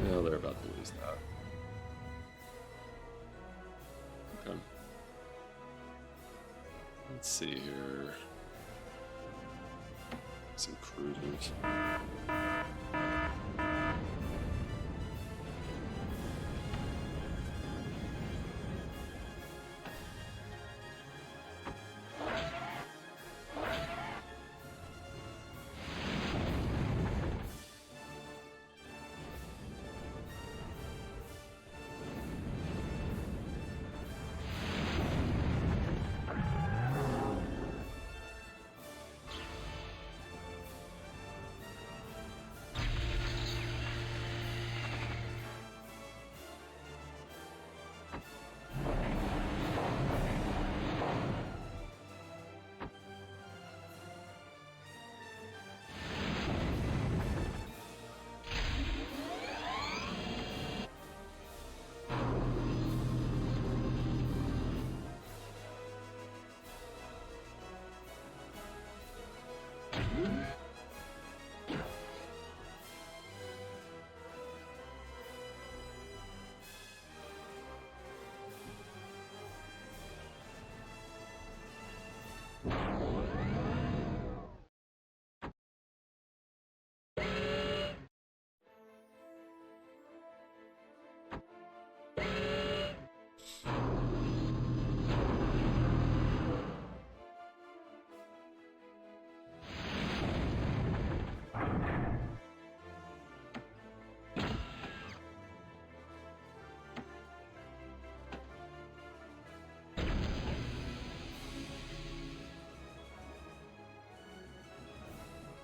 Well, they're about to lose that. Okay. Let's see here. Some cruisers.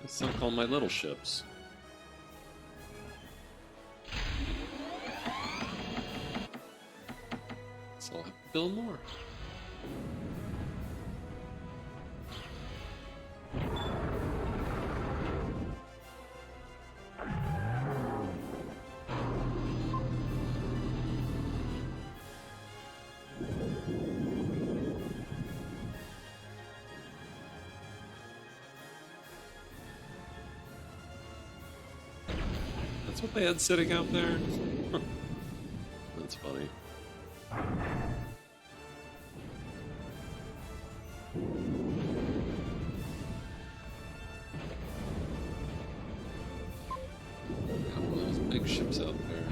I sunk all my little ships. So I'll have to build more. That's what they had sitting out there? That's funny. Got one of those big ships out there.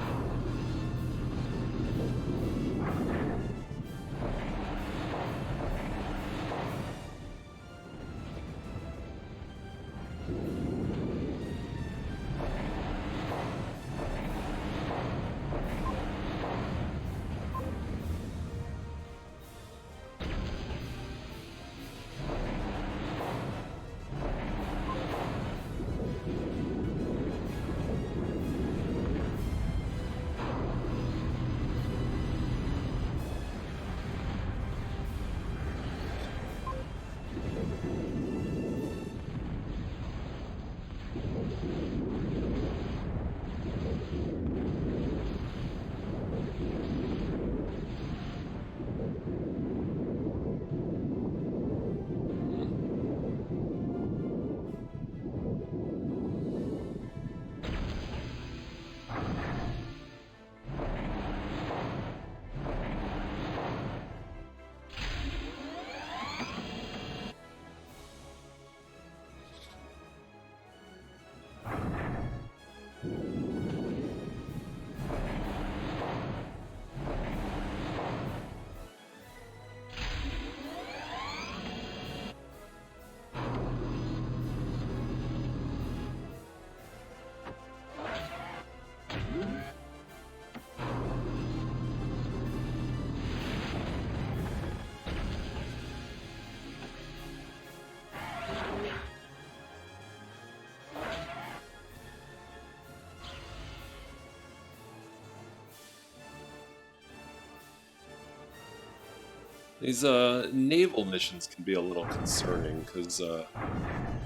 These naval missions can be a little concerning because,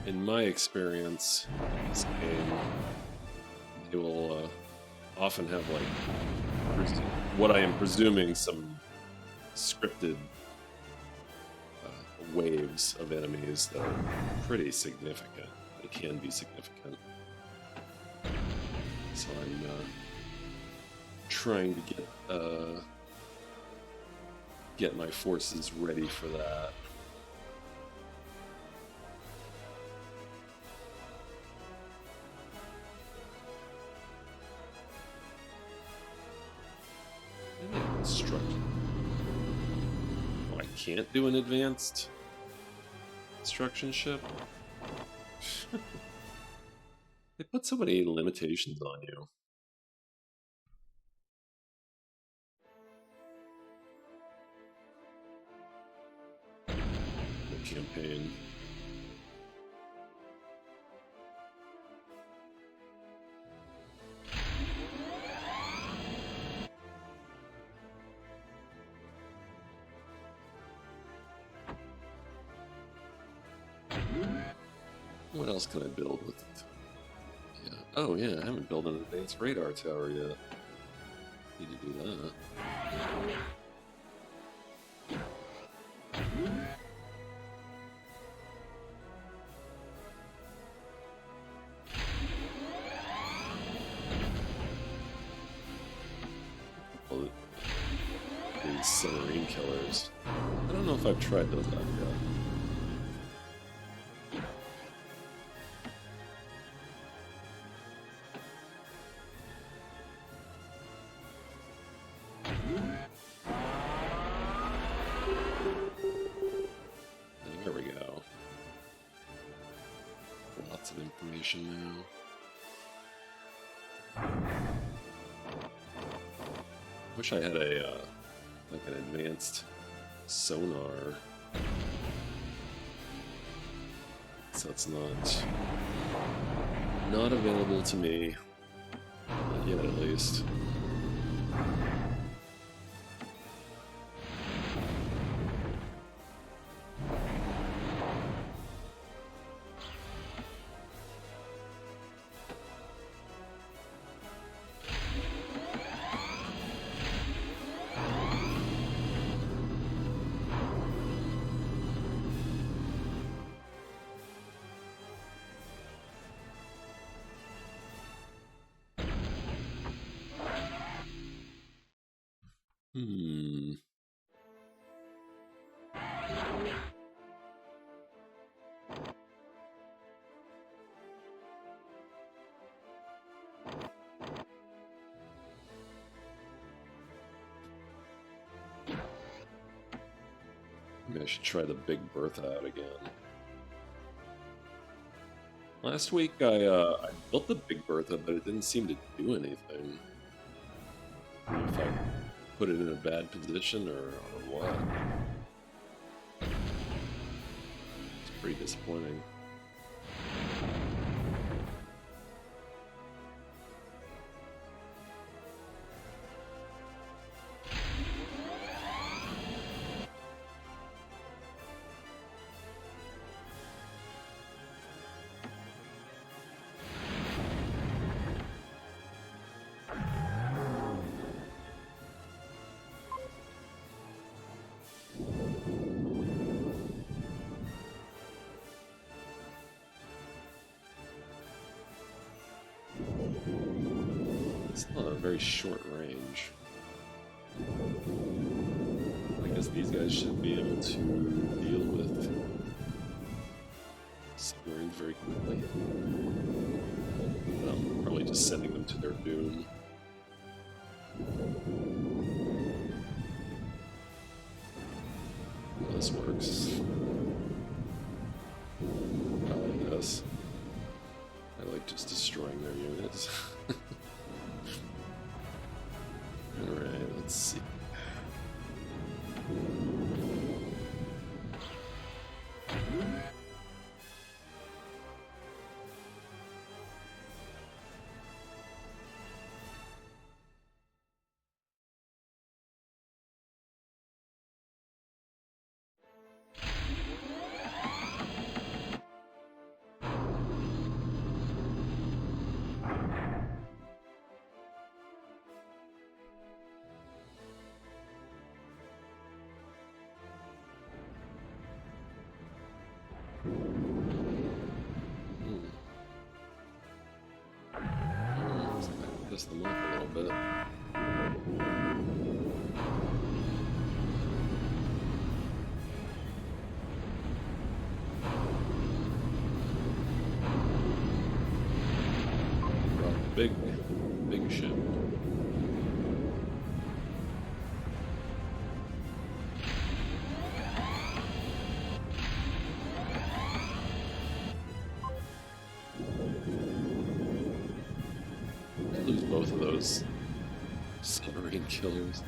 in my experience in this game, it will often have like what I am presuming some scripted waves of enemies that are pretty significant. They can be significant. So I'm trying to get my forces ready for that. Oh, I can't do an advanced construction ship? They put so many limitations on you. The campaign. What else can I build with it? Yeah. Oh yeah, I haven't built an advanced radar tower yet. Need to do that. Well, these submarine killers. I don't know if I've tried those out yet. There we go. Lots of information now. Wish I had a like an advanced sonar. So it's not available to me. Not yet, at least. Maybe I should try the Big Bertha out again. Last week I built the Big Bertha, but it didn't seem to do anything. I don't know if I put it in a bad position or what. It's pretty disappointing. It's not a very short range. I guess these guys should be able to deal with submarines very quickly. But I'm probably just sending them to their doom. This works. Probably does. I like just destroying their units. Alright, let's see. piss them off a little bit. Big ship. Lose both of those submarine killers.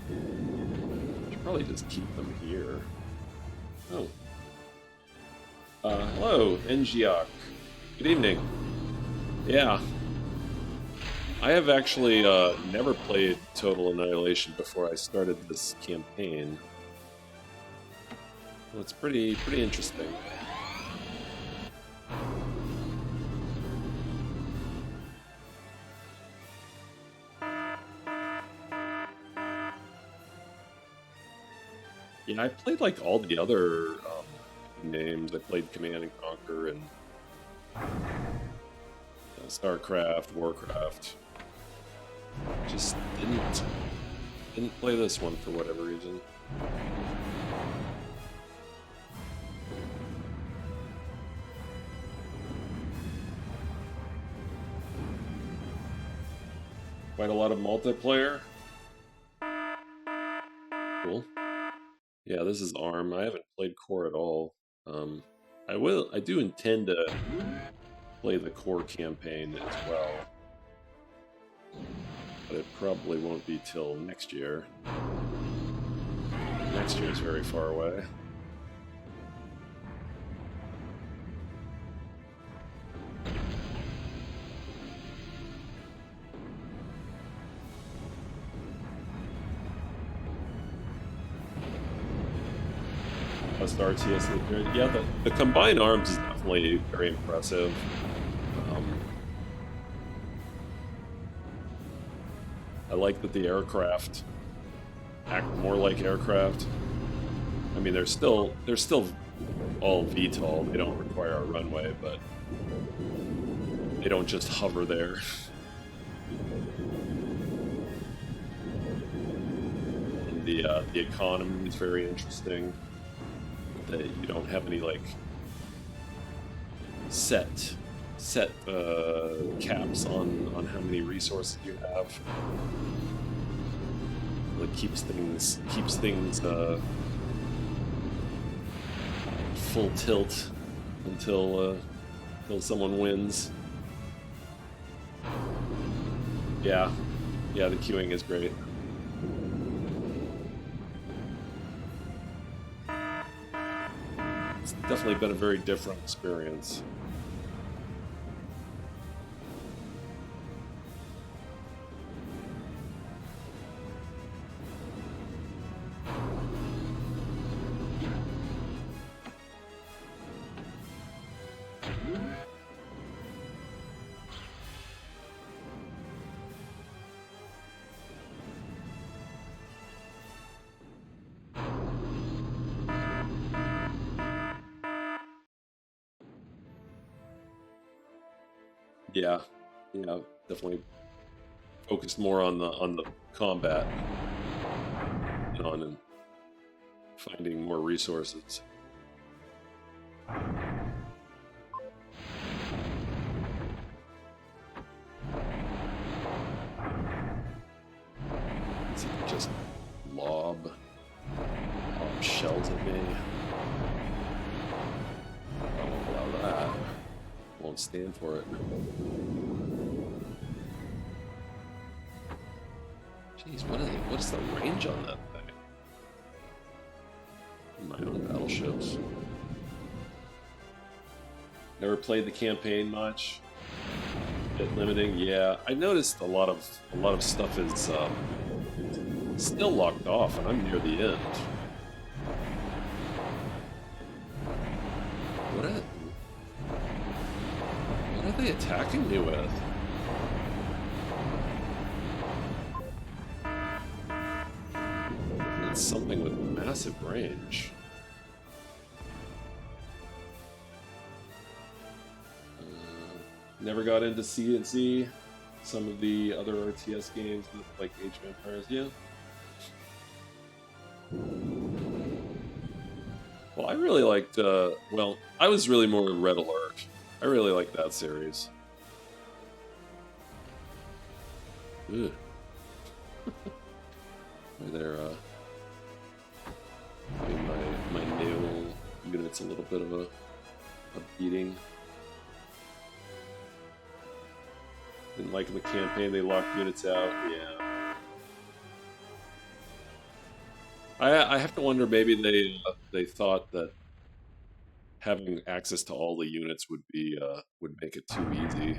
Should probably just keep them here. Oh. Hello, Ngiok. Good evening. Yeah. I have actually never played Total Annihilation before I started this campaign. Well, it's pretty interesting. Yeah, I played like all the other names. I played Command and Conquer and StarCraft, Warcraft. Just didn't play this one for whatever reason. Quite a lot of multiplayer. Cool. Yeah, this is ARM. I haven't played Core at all. I do intend to play the Core campaign as well. But it probably won't be till next year. Next year is very far away. The RTS, yeah, the combined arms is definitely very impressive. I like that the aircraft act more like aircraft. I mean, they're still all VTOL. They don't require a runway, but they don't just hover there. And the economy is very interesting. That you don't have any like set caps on how many resources you have. It keeps things full tilt until someone wins. Yeah, the queuing is great. It's definitely been a very different experience. Yeah, definitely focused more on the combat and on finding more resources. Is he just lob shells at me? I won't allow that. Won't stand for it. Jeez, what is the range on that thing? My own battleships. Never played the campaign much. Bit limiting, yeah. I noticed a lot of stuff is still locked off, and I'm near the end. What are they attacking me with? It's something with massive range. Never got into CNC some of the other RTS games, like Age of Empires. Yeah. Well, I really liked. Well, I was really more Red Alert. I really liked that series. Ugh. There, my naval unit's a little bit of a beating. Didn't like in the campaign they locked units out. Yeah. I have to wonder, maybe they thought that having access to all the units would make it too easy.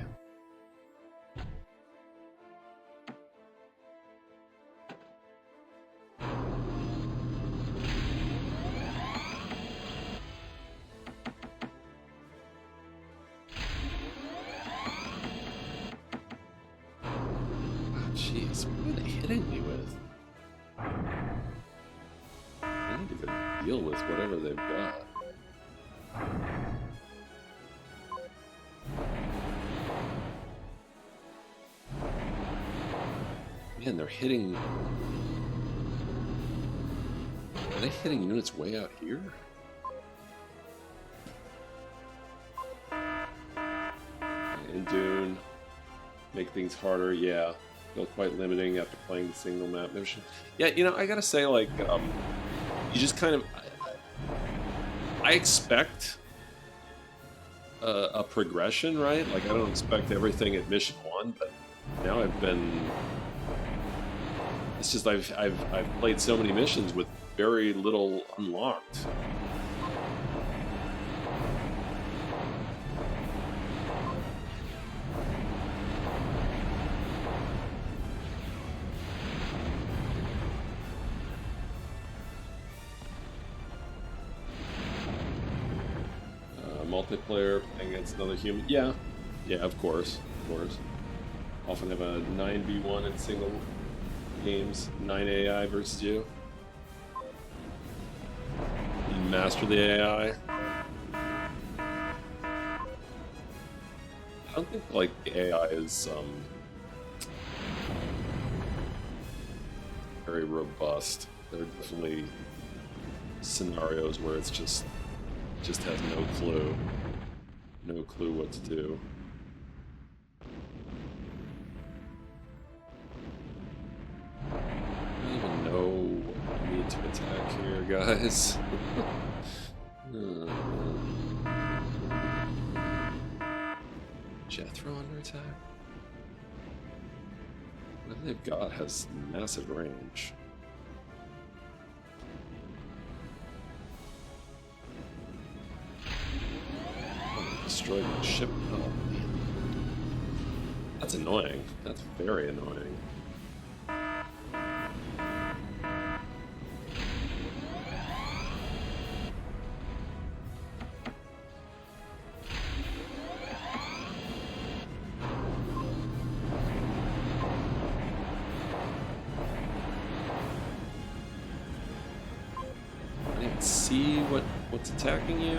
Jeez, what are they hitting me with? I need to go deal with whatever they've got. Man, they're hitting... Are they hitting units way out here? And Dune. Make things harder, yeah. Feel quite limiting after playing the single map mission. Yeah, you know, I gotta say, like, you just kind of... I expect a progression, right? Like, I don't expect everything at mission 1, but now I've been... It's just I've played so many missions with very little unlocked. Multiplayer playing against another human. Yeah, of course. Often have a 9v1 in single games, 9 AI versus you. You master the AI. I don't think like the AI is very robust. There are definitely scenarios where it's just has no clue what to do. I don't even know what I need to attack here, guys. Jethro under attack? What they've got has massive range. Destroyed my ship. Oh, man. That's annoying. That's very annoying. I didn't even see what's attacking you.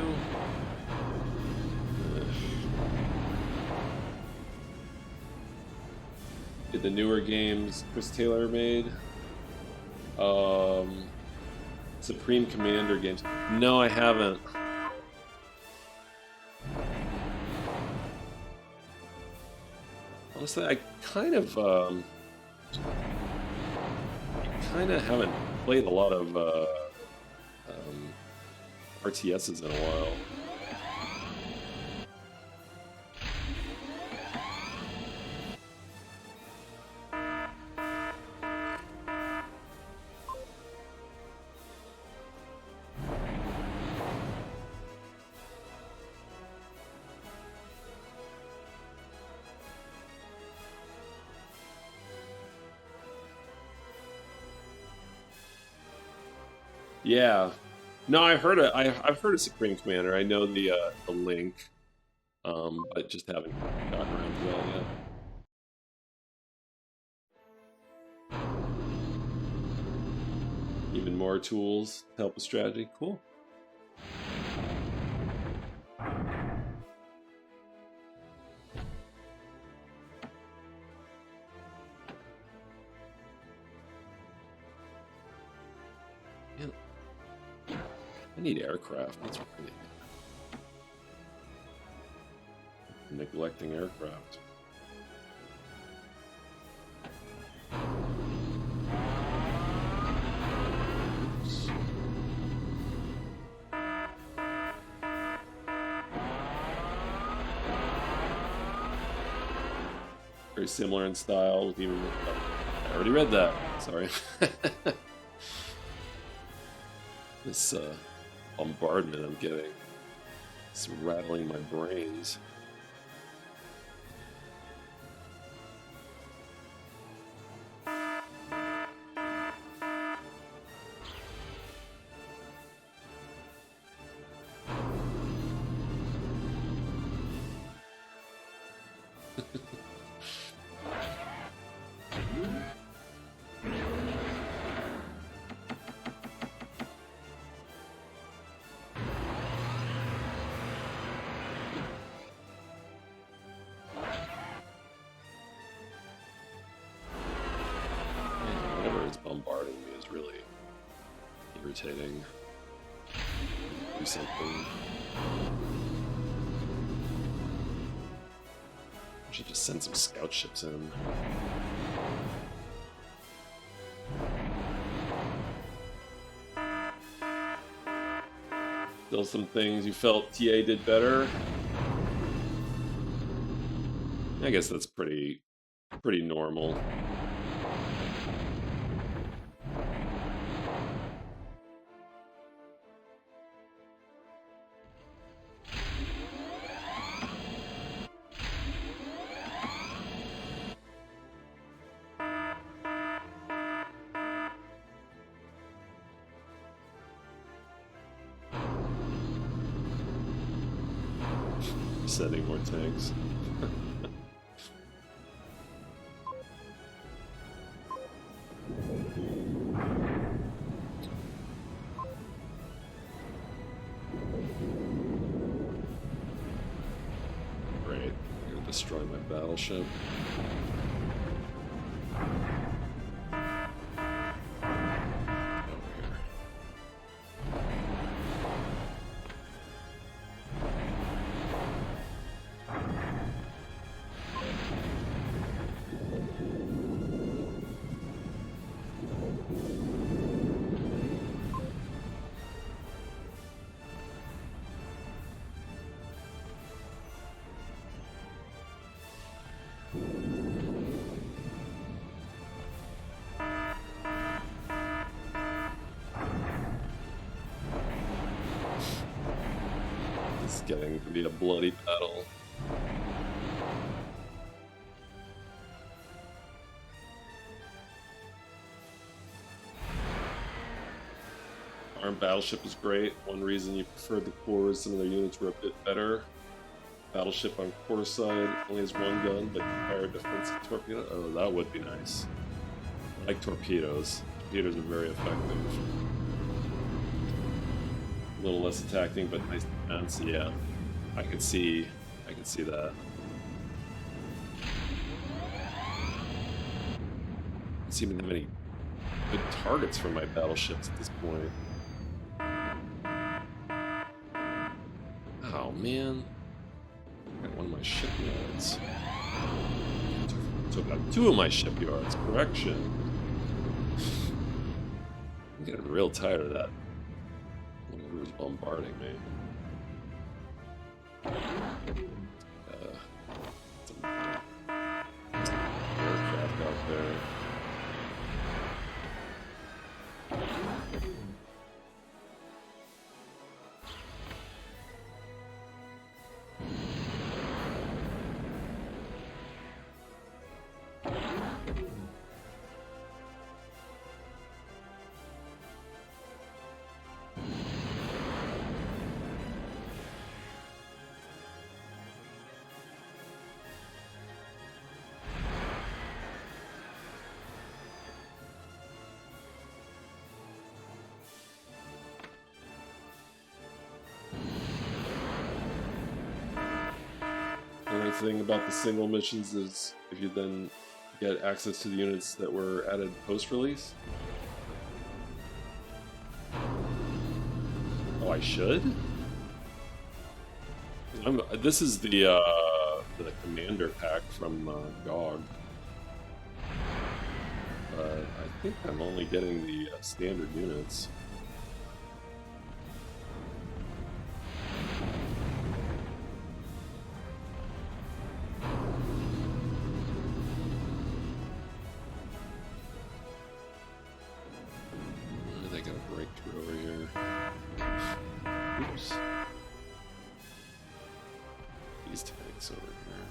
Did the newer games Chris Taylor made? Supreme Commander games. No, I haven't. Honestly, I kind of haven't played a lot of RTSs in a while. Yeah, no, I've heard of Supreme Commander. I know the link, but just haven't gotten around to that yet. Even more tools to help with strategy. Cool. I need aircraft. That's what I need. Neglecting aircraft. Very similar in style with even. I already read that. Sorry. This bombardment I'm getting. It's rattling my brains. Bombarding me is really irritating. Do something. I should just send some scout ships in. Still some things you felt TA did better. I guess that's pretty normal. Sending more tanks. Great. I'm gonna destroy my battleship. Getting to be a bloody battle. Armed battleship is great. One reason you preferred the core is some of their units were a bit better. Battleship on core side only has one gun, but fire defensive torpedo. Oh, that would be nice. I like torpedoes. Torpedoes are very effective. A little less attacking, but nice defense. Yeah, I could see that. I don't seem to have any good targets for my battleships at this point. Oh man, I got one of my shipyards. Took out two of my shipyards. Correction. I'm getting real tired of that. Who's bombarding me? Some aircraft out there. The nice thing about the single missions is if you then get access to the units that were added post-release. Oh, I should? This is the commander pack from GOG. I think I'm only getting the standard units. They got a breakthrough over here. Oops. These tanks over here.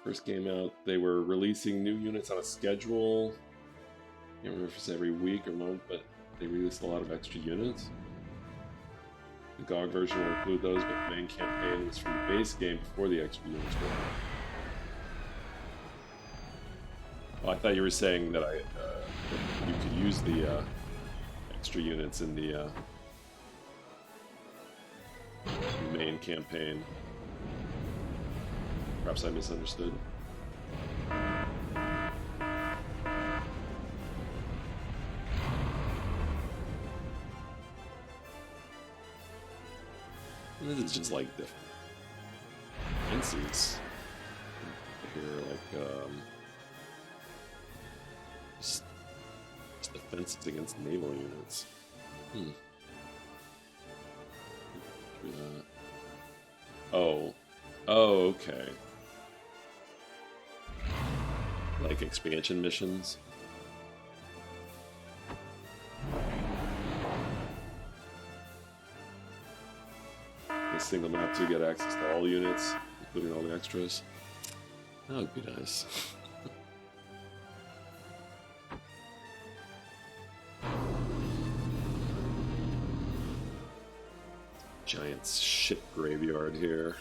First game out, they were releasing new units on a schedule. Can't remember if it's every week or month, but they released a lot of extra units. The GOG version will include those, but the main campaign is from the base game before the extra units were. Well, I thought you were saying that you could use the extra units in the main campaign. Perhaps I misunderstood. This is just like different fences here, like just defenses against naval units. Through that. Oh, okay. Like expansion missions. A single map to get access to all units, including all the extras. That would be nice. Giant ship graveyard here.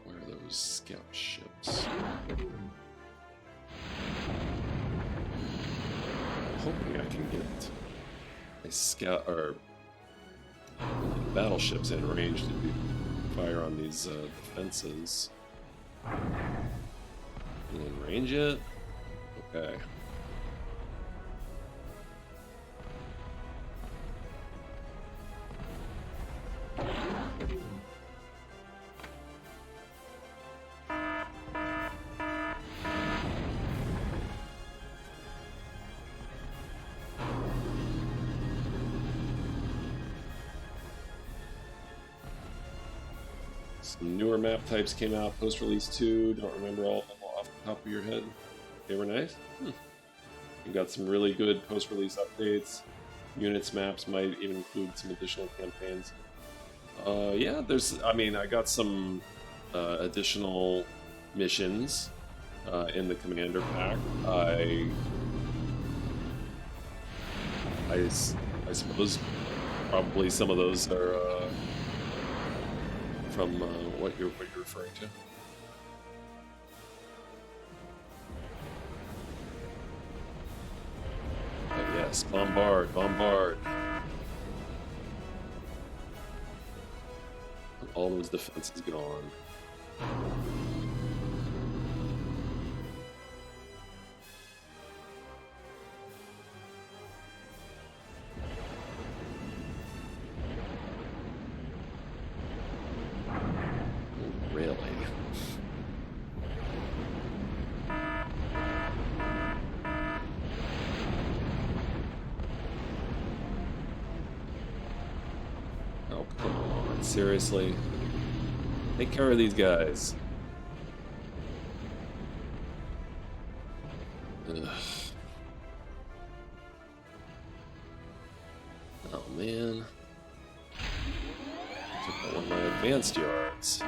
Where are those scout ships? I'm hoping I can get a scout or battleships in range to fire on these defenses. In range yet? Okay. Some newer map types came out post-release 2. Don't remember all of them off the top of your head. They were nice. You got some really good post-release updates. Units maps might even include some additional campaigns. Yeah, I got some additional missions in the Commander pack. I suppose probably some of those are from what you're referring to. But yes, bombard. All those defenses gone. Really? Oh, come on. Seriously? Take care of these guys. Ugh. Oh man. Took one of my advanced yards.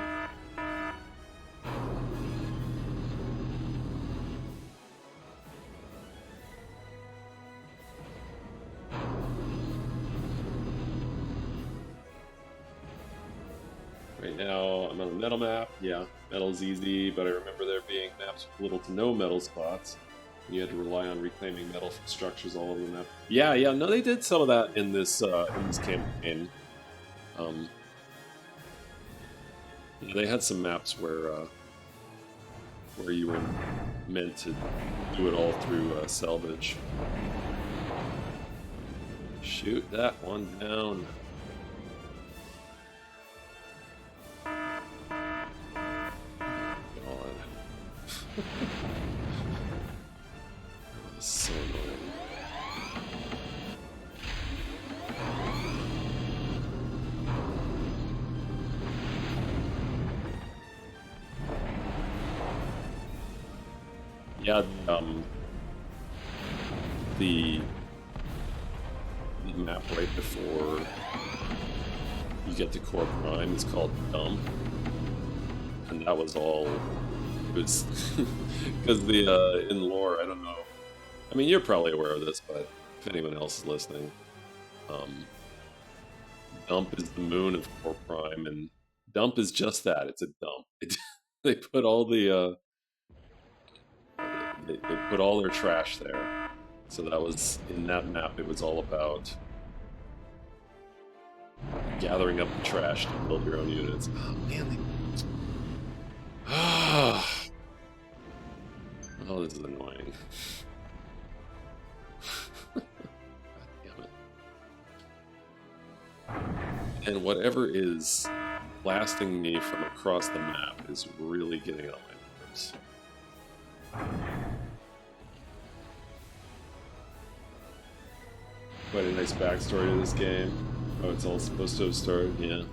Right now, I'm on a metal map. Yeah, metal's easy, but I remember there being maps with little to no metal spots. You had to rely on reclaiming metal from structures all over the map. Yeah, no, they did some of that in this campaign. They had some maps where you were meant to do it all through salvage. Shoot that one down. So annoying. Yeah, the map right before you get to Core Prime is called Dump, and that was all. It was because the in lore, I don't know. I mean, you're probably aware of this, but if anyone else is listening, Dump is the moon of Core Prime, and Dump is just that. It's a dump. They put all the they put all their trash there. So that was in that map. It was all about gathering up the trash to build your own units. Oh man, oh, this is annoying. And whatever is blasting me from across the map is really getting on my nerves. Quite a nice backstory to this game. Oh, it's all supposed to have started, yeah.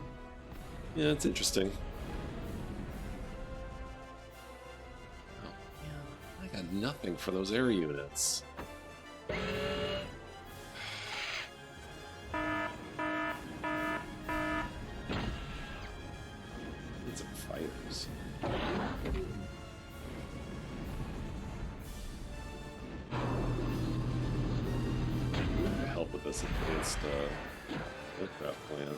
Yeah, it's interesting. Oh, man, I got nothing for those air units. Fighters. Help with this advanced aircraft plan.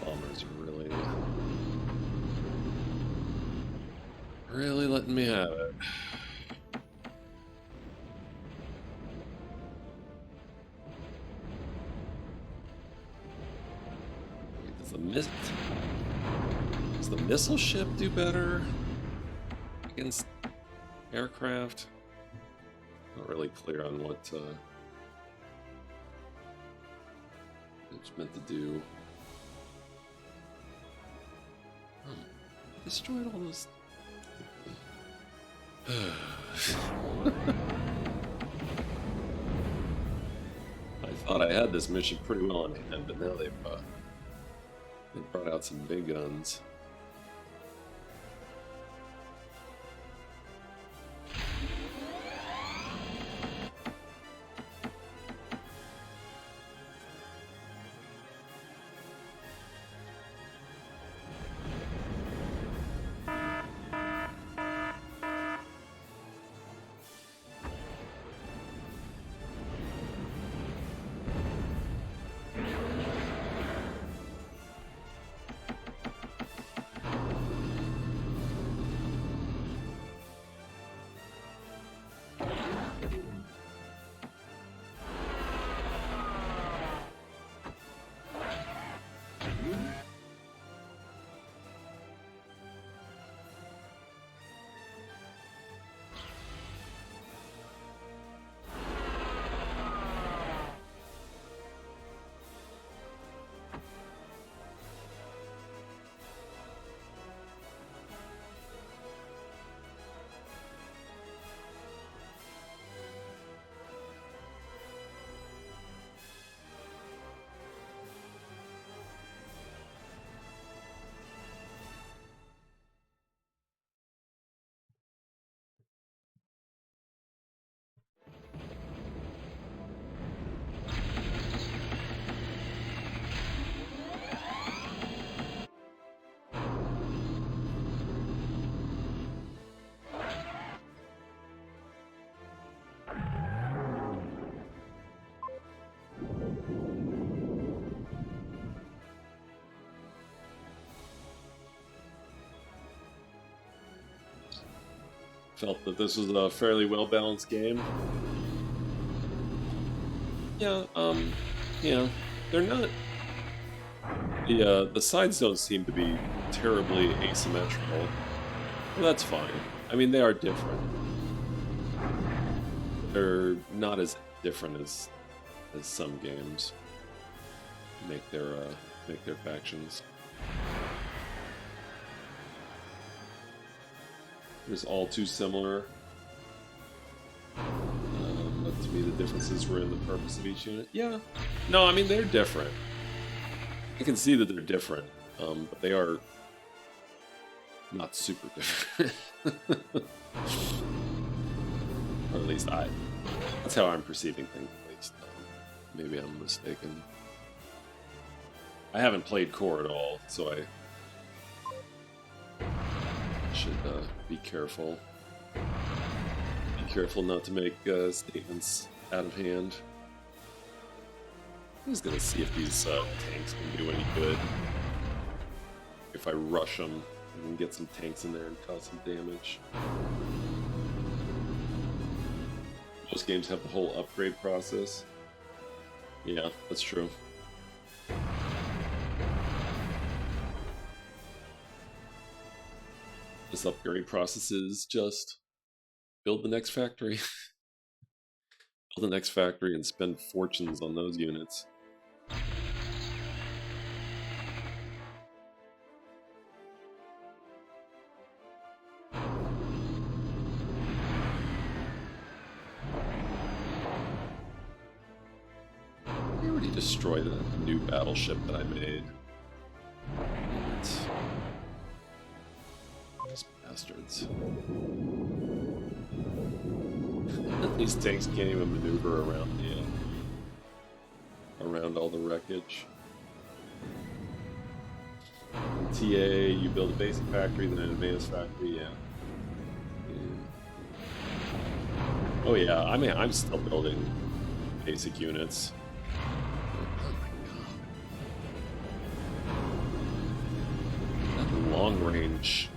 Bombers really letting me have it. Does the missile ship do better against aircraft? Not really clear on what it's meant to do. Destroyed all those. I thought I had this mission pretty well in hand, but now they've brought out some big guns. felt that this was a fairly well-balanced game. Yeah, they're not. The sides don't seem to be terribly asymmetrical. Well, that's fine. I mean, they are different. They're not as different as some games make their factions. It's all too similar. But to me, the differences were in the purpose of each unit. Yeah. No, I mean, they're different. I can see that they're different, but they are not super different. Or at least that's how I'm perceiving things, at least. Maybe I'm mistaken. I haven't played core at all, so I should be careful. Be careful not to make statements out of hand. I'm just gonna see if these tanks can do any good. If I rush them and get some tanks in there and cause some damage. Most games have the whole upgrade process. Yeah, that's true. This upgrade process is just build the next factory. Build the next factory and spend fortunes on those units. I already destroyed a new battleship that I made. These bastards. These tanks can't even maneuver around around all the wreckage. In TA, you build a basic factory, then an advanced factory. Yeah. Oh yeah, I mean, I'm still building basic units. Oh my god. That long range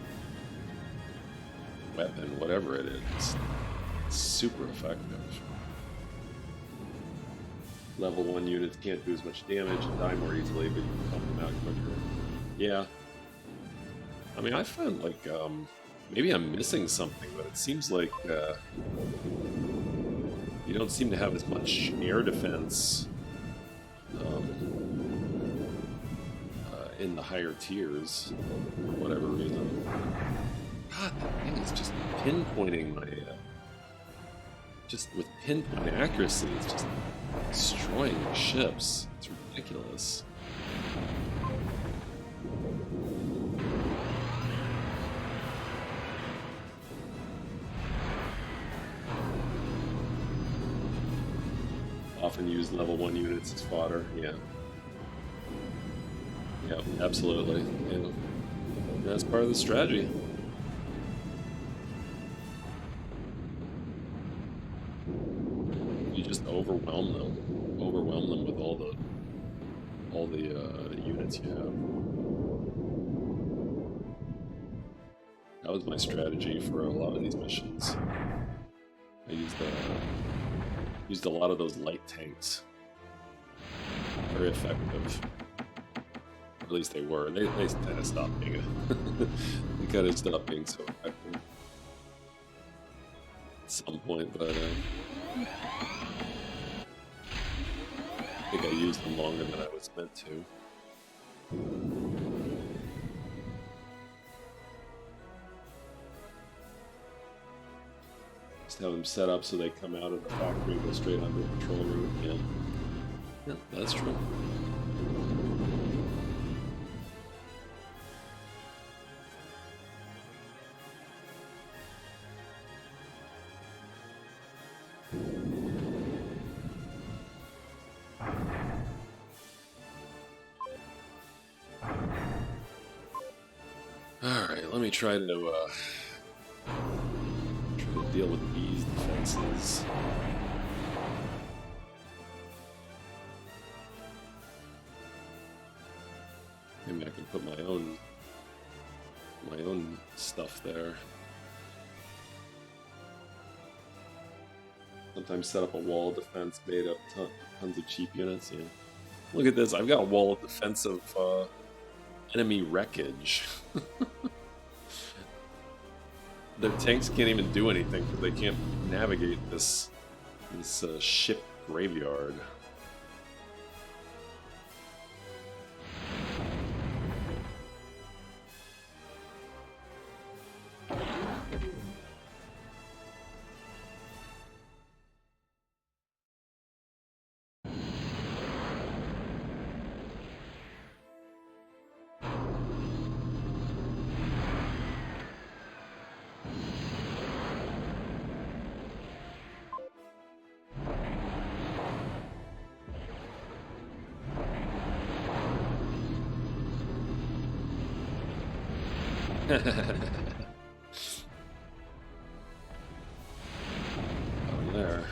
weapon, whatever it is, it's super effective. Level 1 units can't do as much damage and die more easily, but you can pump them out quicker. Yeah. I mean, I found, like, maybe I'm missing something, but it seems like, you don't seem to have as much air defense in the higher tiers, for whatever reason. God, that thing is just pinpointing my, just with pinpoint accuracy, it's just destroying my ships. It's ridiculous. Often use level 1 units as fodder, yeah. Yeah, absolutely. Yeah. That's part of the strategy. You just overwhelm them with all the units you have. That was my strategy for a lot of these missions. I used a lot of those light tanks. Very effective. At least they were. They kind of stopped being they kind of stopped being so effective at some point, but I think I used them longer than I was meant to. Just have them set up so they come out of the factory and go straight onto the control room. Yeah. Yeah, that's true. Alright, let me try to deal with these defenses. Maybe I can put my own stuff there. Sometimes set up a wall of defense made up tons of cheap units. Yeah. Look at this. I've got a wall of defense of enemy wreckage. The tanks can't even do anything because they can't navigate this ship graveyard. Oh, there.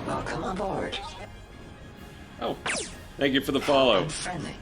Welcome aboard. Oh, thank you for the follow. Friendly.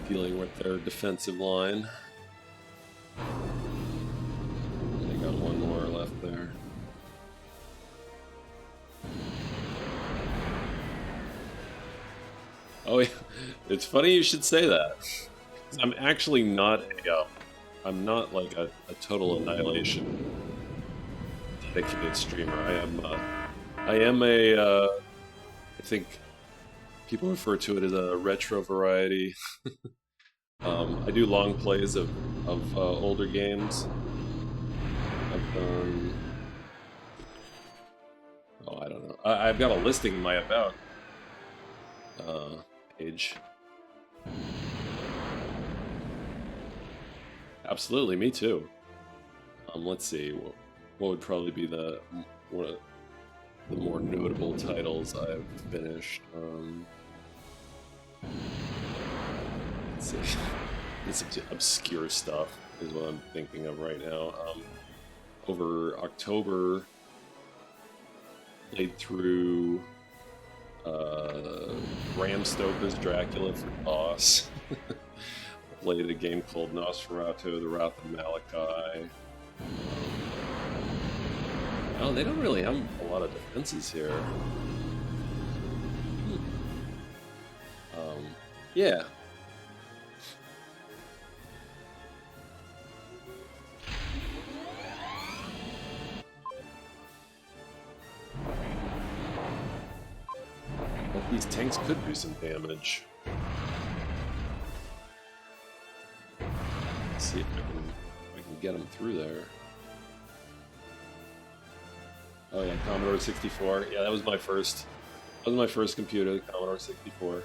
Dealing with their defensive line. They got one more left there. Oh, yeah. It's funny you should say that. I'm actually not I'm not like a total Annihilation dedicated streamer. I think people refer to it as a retro variety. I do long plays of older games. I've done... Oh, I don't know. I've got a listing in my About page. Absolutely, me too. Let's see. What would probably be the more notable titles I've finished? Let's see. This obscure stuff is what I'm thinking of right now. Over October, played through Bram Stoker's Dracula for DOS. Played a game called Nosferatu, The Wrath of Malachi. Oh, they don't really have a lot of defenses here. Yeah. But these tanks could do some damage. Let's see if I can get them through there. Oh yeah, Commodore 64. Yeah, that was my first computer, the Commodore 64.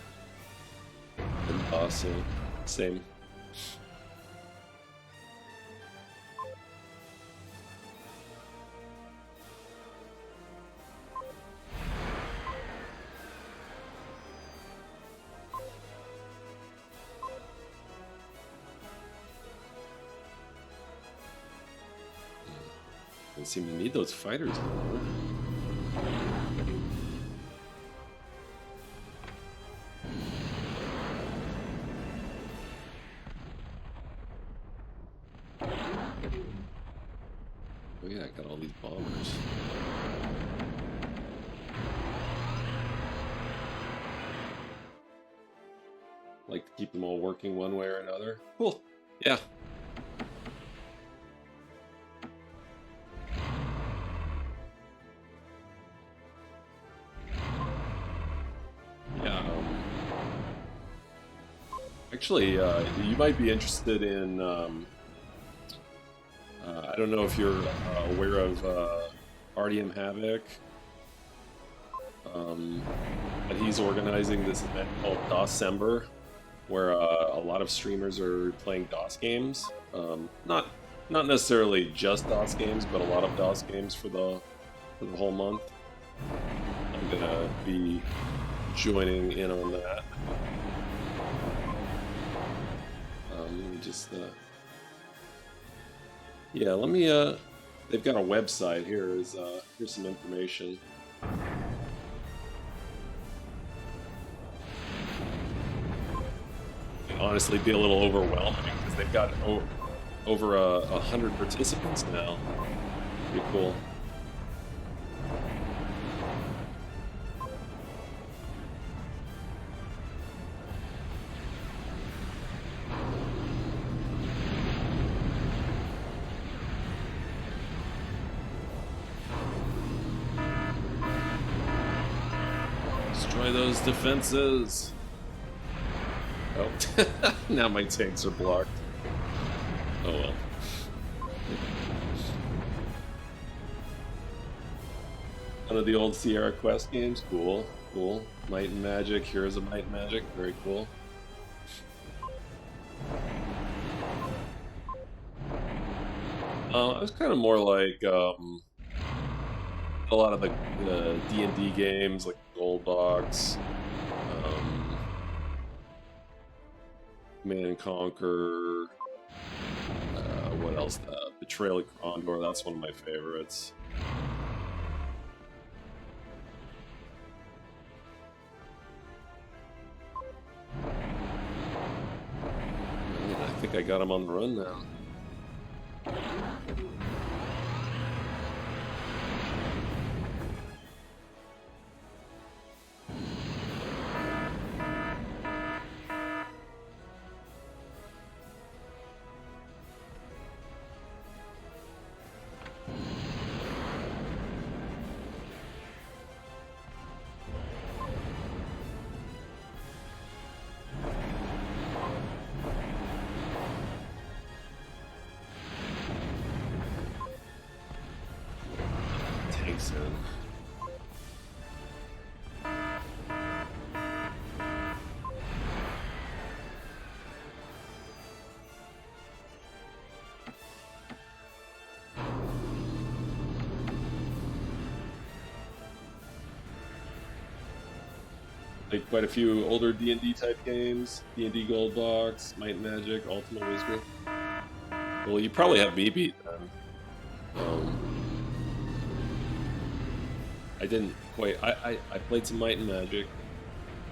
And awesome. Same. They seem to need those fighters anymore. Oh yeah, I got all these bombers. Like to keep them all working one way or another. Cool. Yeah. Actually, you might be interested in. I don't know if you're aware of RDM Havoc, but he's organizing this event called Doscember, where a lot of streamers are playing DOS games. Not necessarily just DOS games, but a lot of DOS games for the whole month. I'm gonna be joining in on that. Let me just yeah, let me they've got a website here. Here's some information. It'd honestly be a little overwhelming because they've got over 100 participants now. Pretty cool. Destroy those defenses. Oh, now my tanks are blocked. Oh well. One of the old Sierra Quest games. Cool, cool. Might and Magic, Heroes of Might and Magic. Very cool. It was kind of more like a lot of the D&D games, like Gold Box, Command and Conquer. What else? Betrayal of Condor. That's one of my favorites. I think I got him on the run now. Takes in. Like quite a few older D&D type games. D&D Gold Box, Might and Magic, Ultimate Wizard. Well, you probably have me beat then. I didn't quite. I played some Might and Magic.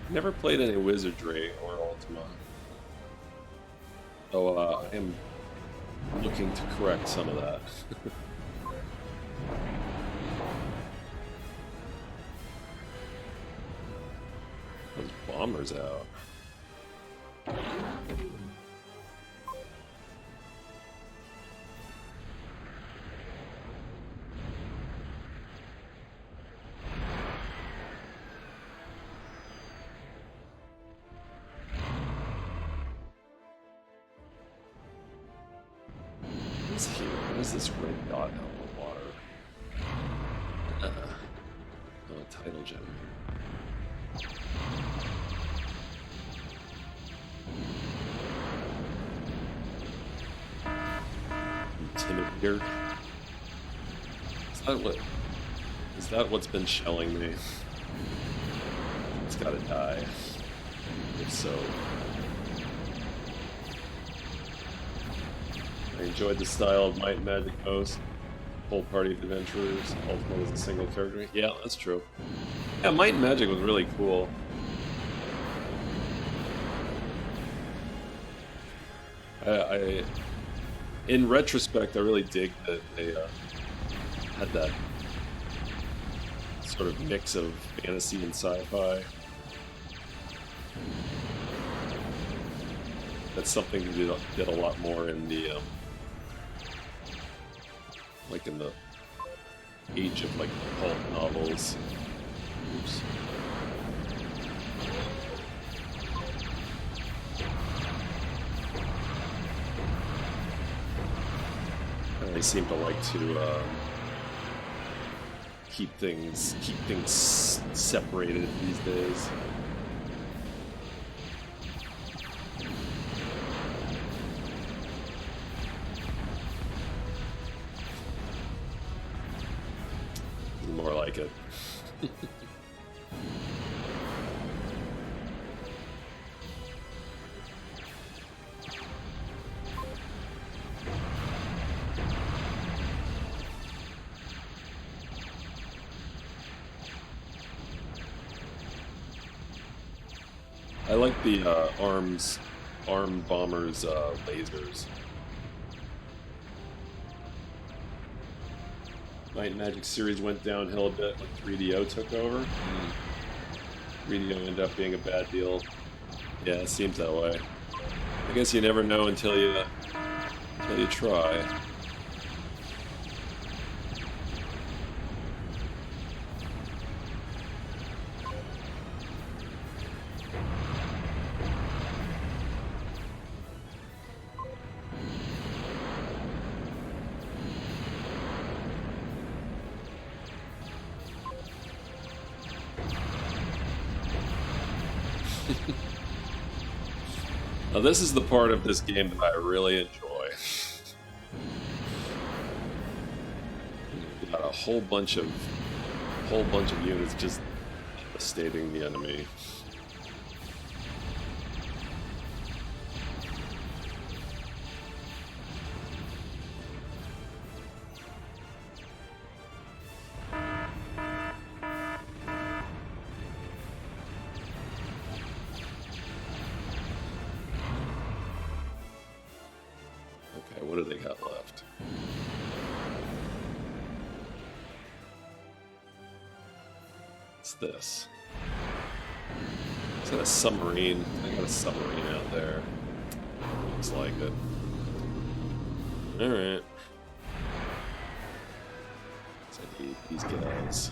Never played any Wizardry or Ultima. So I am looking to correct some of that. Those bombers out. What's here? What is this red dot out in the water? Oh, a tidal generator. Intimidator. Is that what's been shelling me? It's gotta die. If so. I enjoyed the style of Might and Magic most. Whole party of adventurers. Ultimate was a single character. Yeah, that's true. Yeah, Might and Magic was really cool. In retrospect, I really dig that they had that sort of mix of fantasy and sci-fi. That's something they did a lot more in the like in the age of like pulp novels. Oops. They seem to like to keep things separated these days. More like it. I like the arm bombers lasers. Might Magic series went downhill a bit when 3DO took over. 3DO ended up being a bad deal. Yeah, it seems that way. I guess you never know until you try. Now this is the part of this game that I really enjoy. We've got a whole bunch of units just devastating the enemy. What do they got left? What's this? Is that a submarine? They got a submarine out there. Looks like it. Alright. So I need these guys.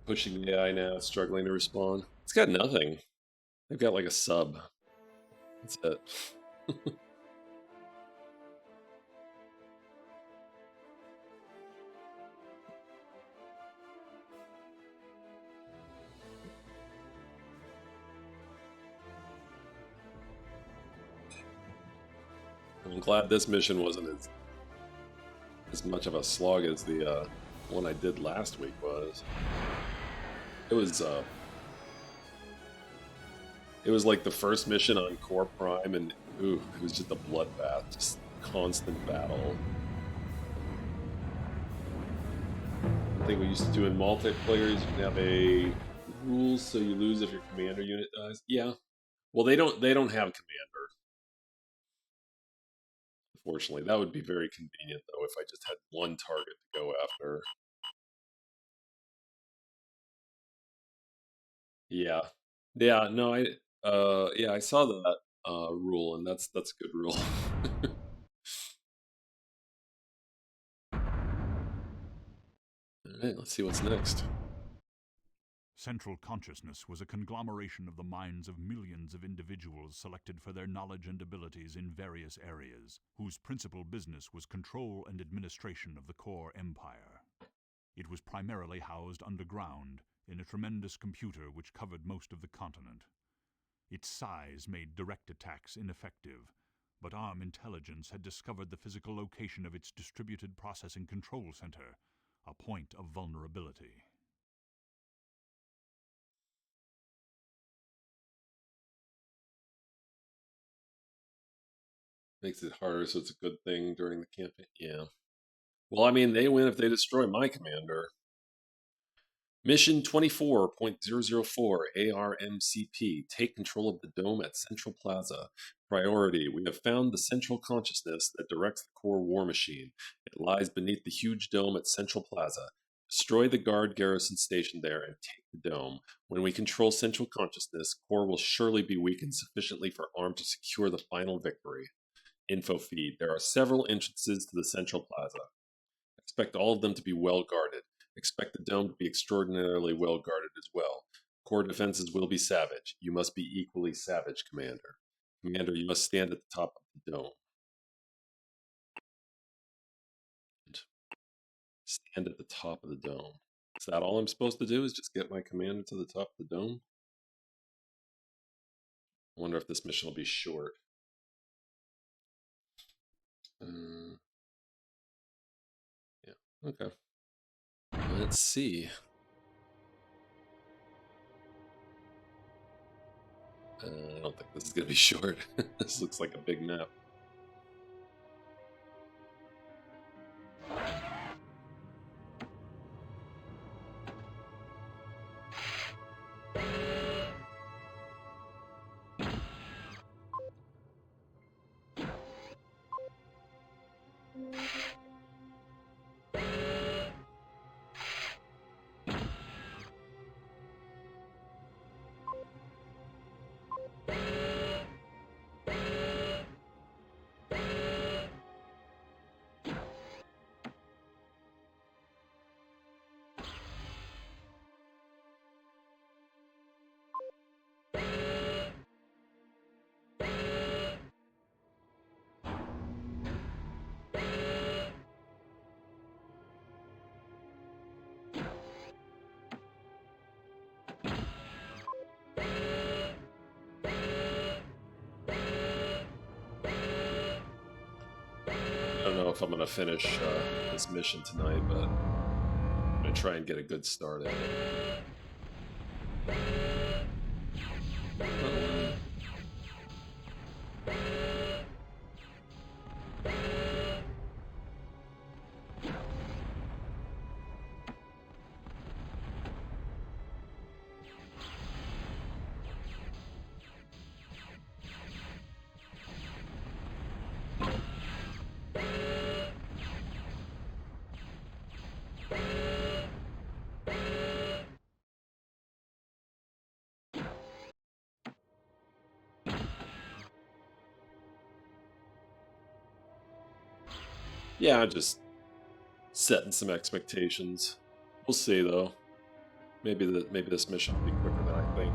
Pushing the AI now, struggling to respond. It's got nothing. They've got like a sub. That's it. I'm glad this mission wasn't as much of a slog as the one I did last week was. It was like the first mission on Core Prime, and ooh, it was just a bloodbath, just constant battle. I think we used to do in multiplayer is you can have a rule so you lose if your commander unit dies. Yeah, well they don't have commander. Unfortunately, that would be very convenient though if I just had one target to go after. Yeah. Yeah, no, yeah, I saw that rule, and that's a good rule. Alright, let's see what's next. Central consciousness was a conglomeration of the minds of millions of individuals selected for their knowledge and abilities in various areas, whose principal business was control and administration of the core empire. It was primarily housed underground in a tremendous computer which covered most of the continent. Its size made direct attacks ineffective, but ARM intelligence had discovered the physical location of its distributed processing control center, a point of vulnerability. Makes it harder, so it's a good thing during the campaign. Yeah. Well, I mean, they win if they destroy my commander. Mission 24.004 ARMCP. Take control of the dome at Central Plaza. Priority. We have found the central consciousness that directs the core war machine. It lies beneath the huge dome at Central Plaza. Destroy the guard garrison station there and take the dome. When we control central consciousness, core will surely be weakened sufficiently for ARM to secure the final victory. Info feed. There are several entrances to the Central Plaza. Expect all of them to be well guarded. Expect the dome to be extraordinarily well guarded as well. Core defenses will be savage. You must be equally savage, Commander. Commander, you must stand at the top of the dome. Stand at the top of the dome. Is that all I'm supposed to do, is just get my commander to the top of the dome? I wonder if this mission will be short. Yeah, okay. Let's see. I don't think this is going to be short. This looks like a big map. I don't know if I'm going to finish this mission tonight, but I'm going to try and get a good start at it. Yeah, I'm just setting some expectations. We'll see, though. Maybe this mission will be quicker than I think.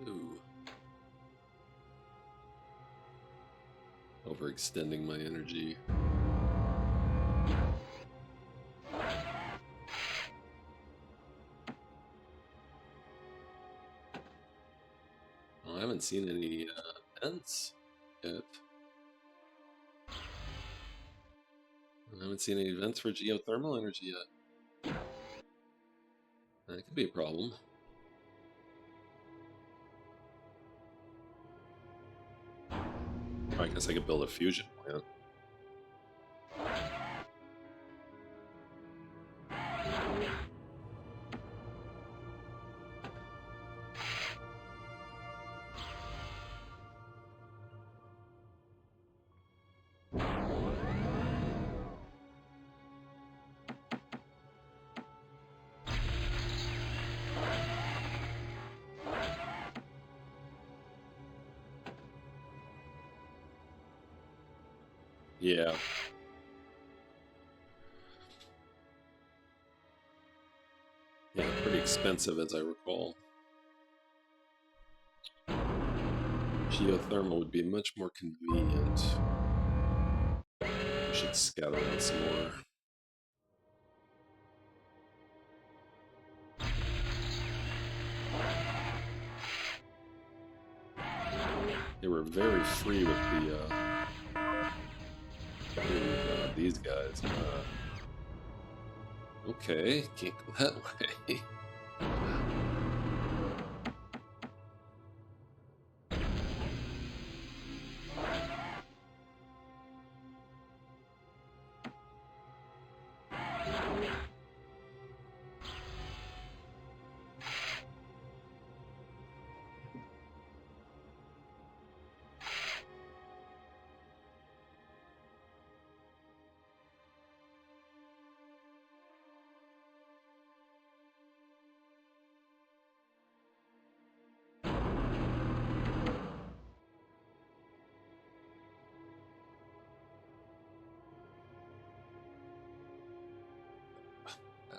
Ooh. Overextending my energy. Well, I haven't seen any vents yet. I haven't seen any events for geothermal energy yet. That could be a problem. I guess I could build a fusion plant. Yeah. Yeah, pretty expensive as I recall. Geothermal would be much more convenient. We should scout around some more. They were very free with these guys. Okay, can't go that way.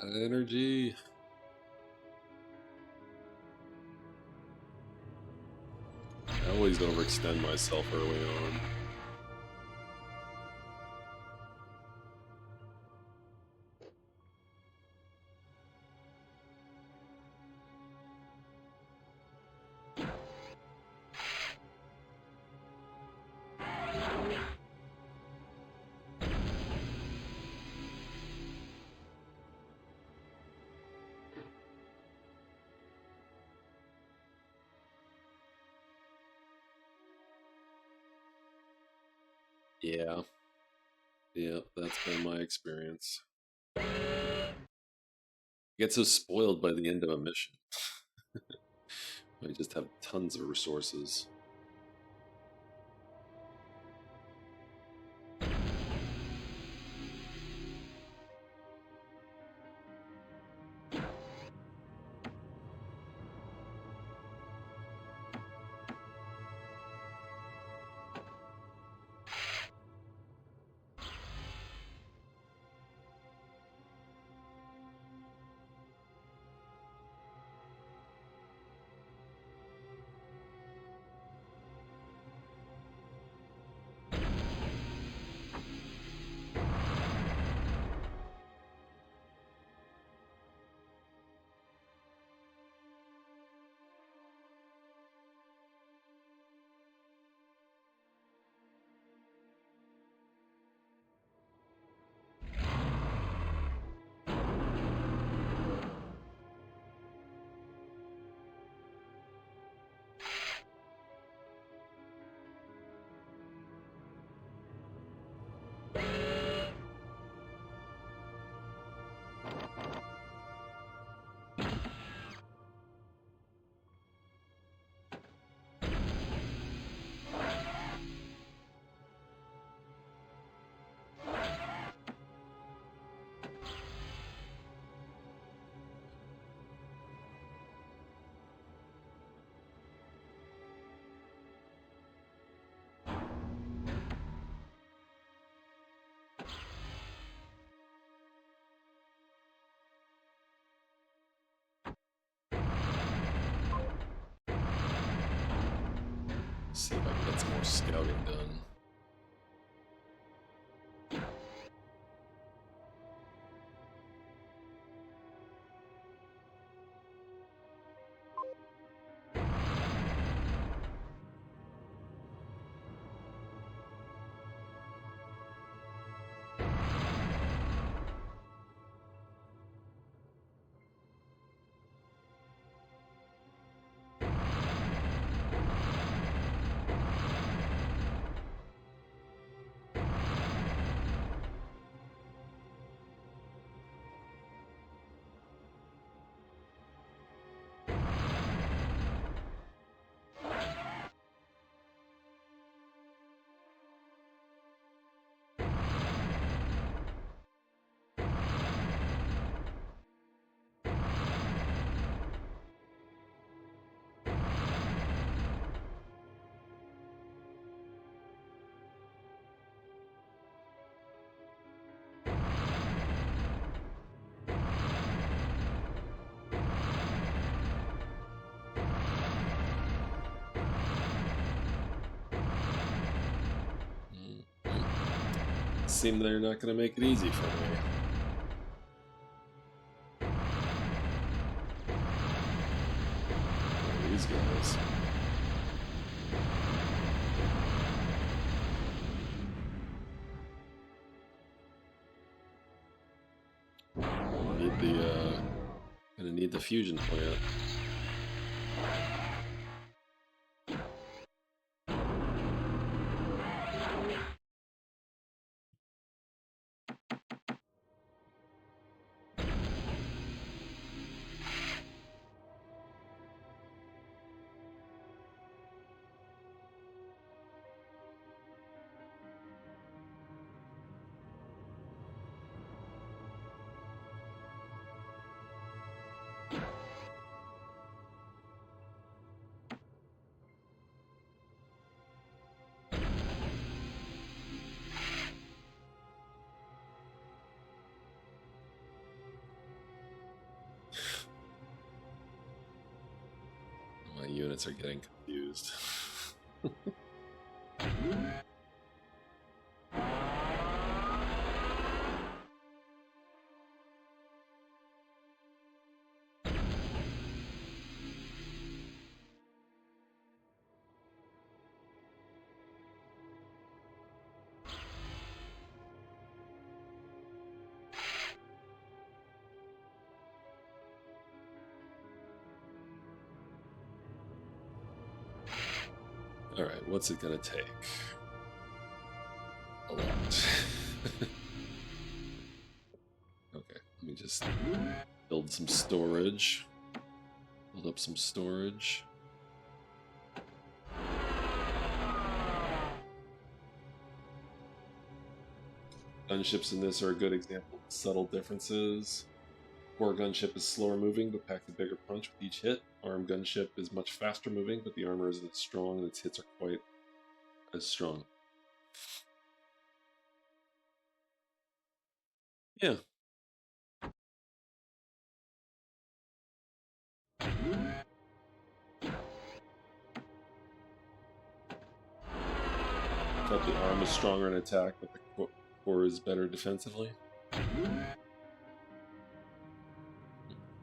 Energy. I always overextend myself early on. Yeah. Yeah, that's been my experience. I get so spoiled by the end of a mission. I just have tons of resources. See if I can get some more scouting done. seem they're not going to make it easy for me. These guys. Gonna need the fusion plant. My units are getting confused. Alright, what's it gonna take? A lot. Okay, let me just build some storage. Build up some storage. Gunships in this are a good example of subtle differences. Core gunship is slower moving, but packs a bigger punch with each hit. Armed gunship is much faster moving, but the armor isn't as strong, and its hits are quite as strong. Yeah. Thought the arm is stronger in attack, but the core is better defensively.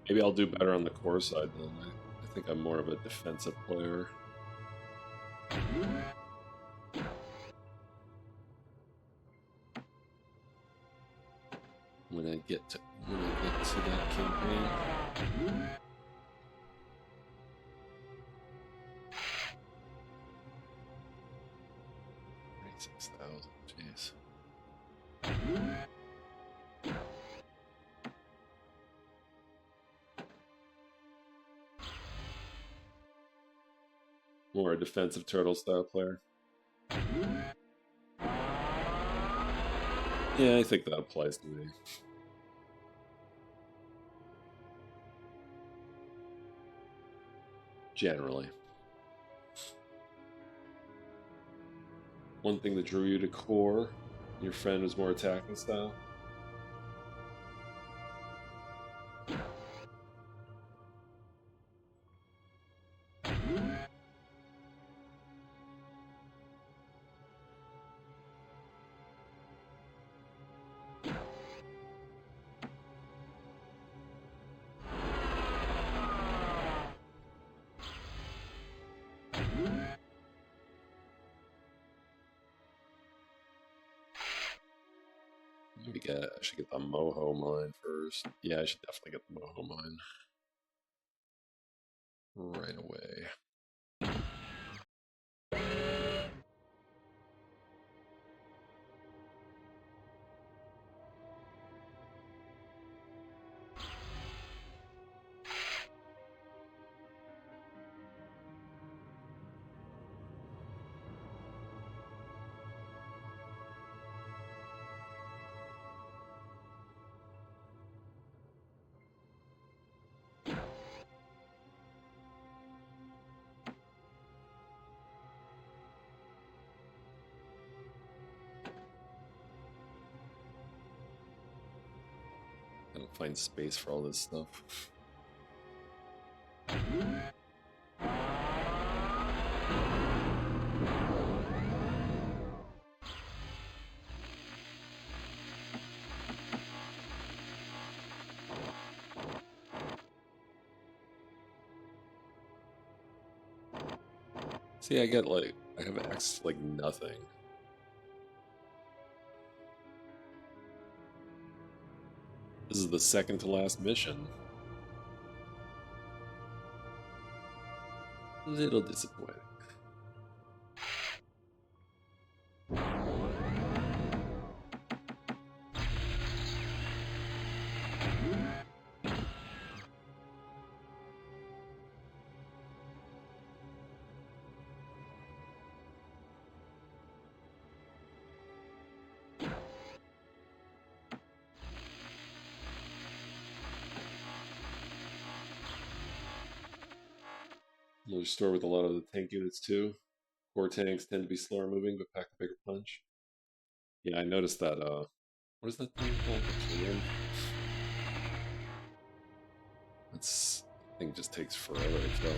Maybe I'll do better on the core side then. I think I'm more of a defensive player. When I get to that campaign. 6,000, jeez. More a defensive turtle style player. Yeah, I think that applies to me. Generally. One thing that drew you to core, your friend was more attacking style. I should get the Moho mine first. Yeah, I should definitely get the Moho mine right away. Find space for all this stuff. See, I get like I have access to like nothing. This is the second to last mission. A little disappointing. Another store with a lot of the tank units too. Core tanks tend to be slower moving but pack a bigger punch. Yeah, I noticed that. What is that thing called? The can? That's thing just takes forever to kill.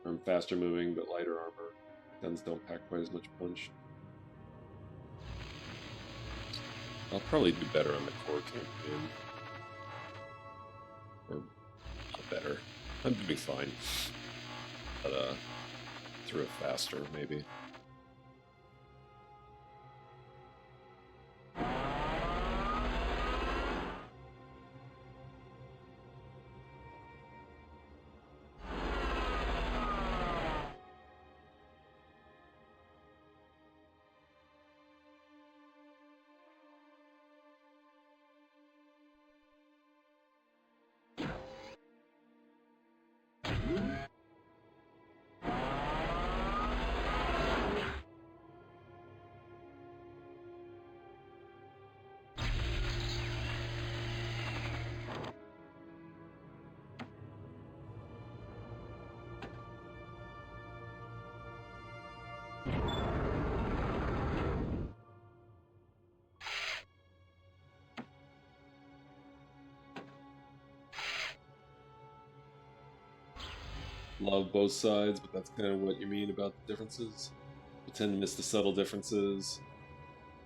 Arm faster moving but lighter armor. Guns don't pack quite as much punch. I'll probably do better on the core campaign. Or not better. I'm doing fine. But through it faster, maybe. Love both sides, but that's kind of what you mean about the differences. I tend to miss the subtle differences.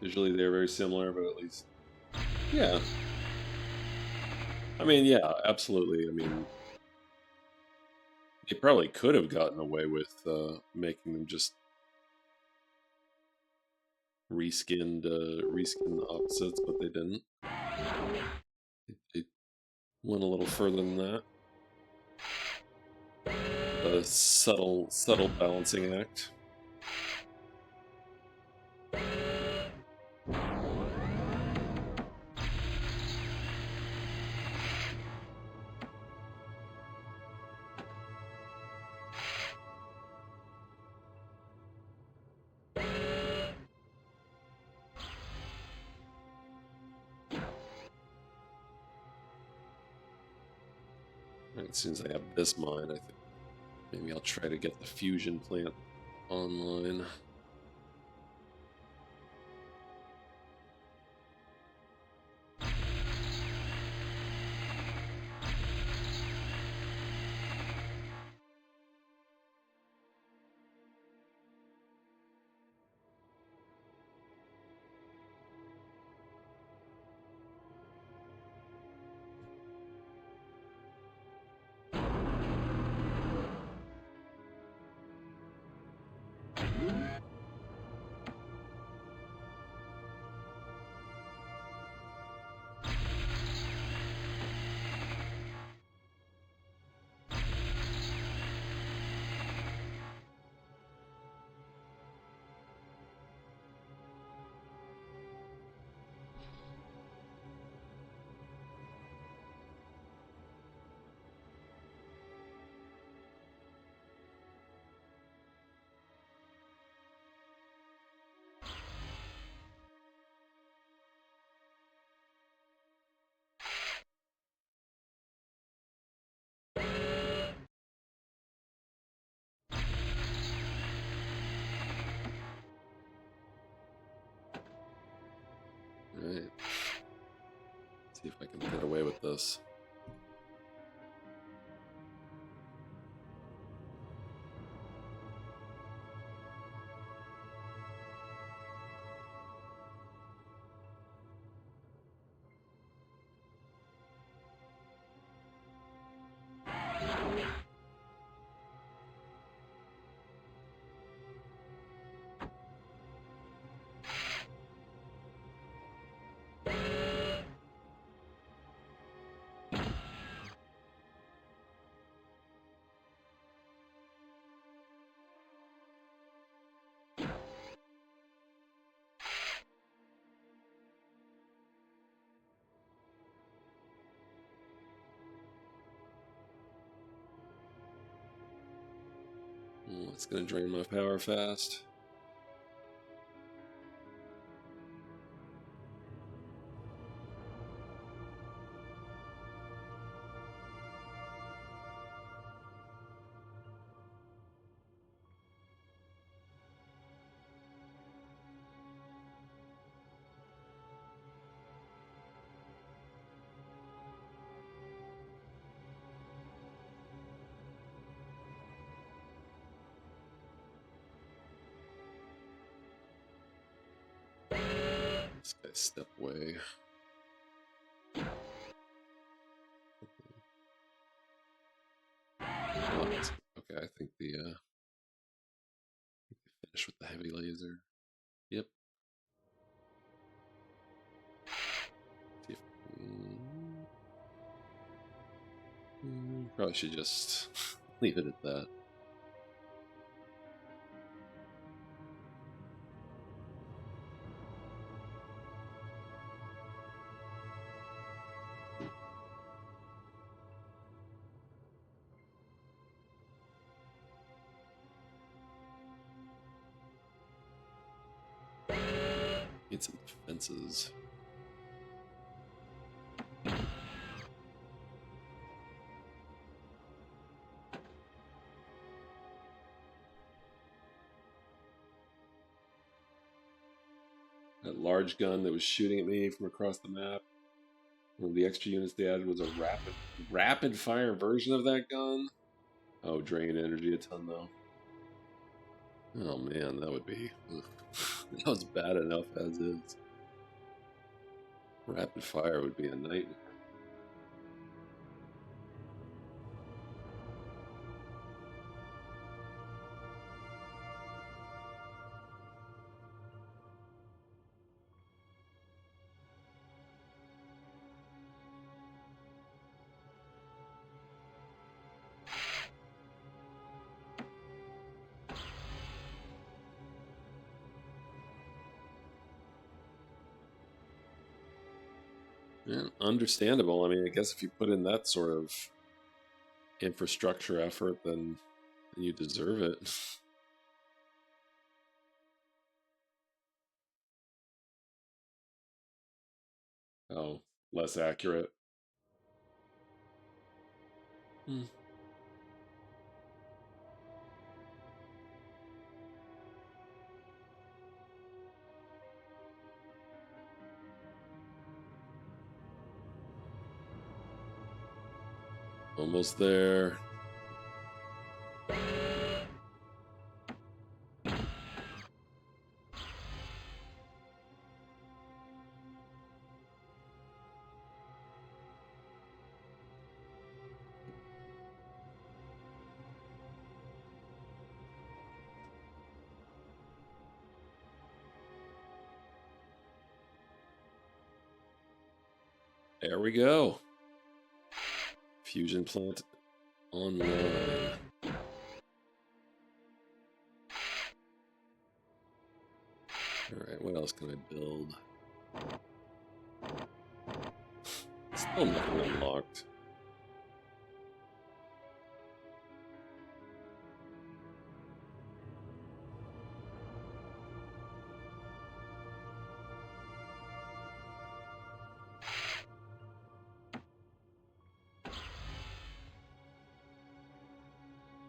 Visually, they're very similar, but at least, yeah. I mean, yeah, absolutely. I mean, they probably could have gotten away with making them just reskinned the opposites, but they didn't. They went a little further than that. A subtle balancing act. As soon as I have this mine, I think maybe I'll try to get the fusion plant online. Alright. See if I can get away with this. Oh, it's gonna drain my power fast. This guy step away. Okay, I think the finish with the heavy laser. Yep. See if, probably should just leave it at that. Need some defenses. That large gun that was shooting at me from across the map. One of the extra units they added was a rapid fire version of that gun. Oh, drain energy a ton though. Oh man, that would be that was bad enough as is. Rapid fire would be a nightmare. Yeah, understandable. I mean, I guess if you put in that sort of infrastructure effort, then you deserve it. Oh, less accurate. Hmm. Almost there. There we go. Fusion plant online. Alright, what else can I build? Still nothing unlocked.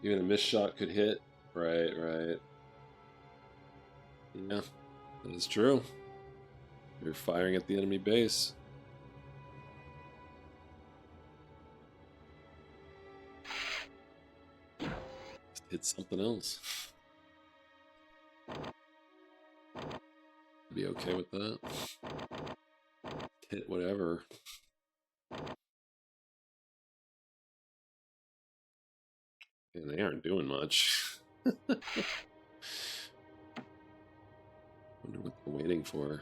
Even a missed shot could hit. Right, right. Yeah, that is true. You're firing at the enemy base. Just hit something else. Be okay with that. Hit whatever. And they aren't doing much. Wonder what they're waiting for.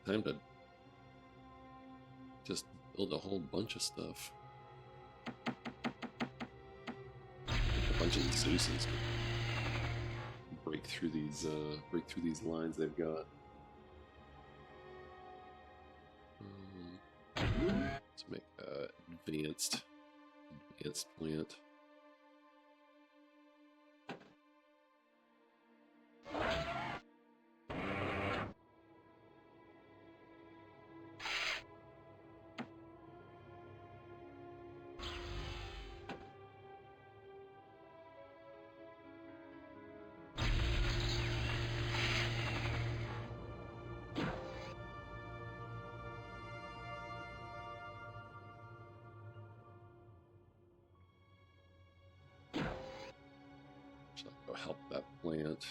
Time to just build a whole bunch of stuff. a bunch of Zeuses could break through these lines they've got. Let's make advanced plant. Go help that plant.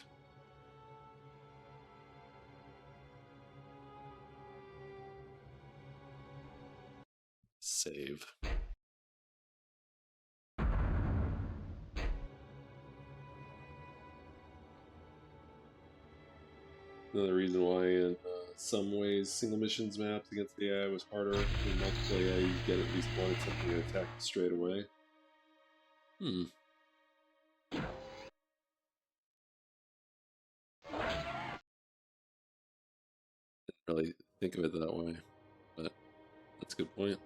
Save. Another reason why in some ways single missions maps against the AI was harder. In multiple AI you get at least one except you're attacked straight away. Didn't really think of it that way, but that's a good point.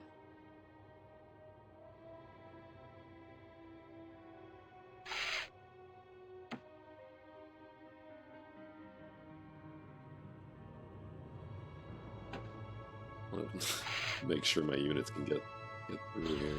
Make sure my units can get through here.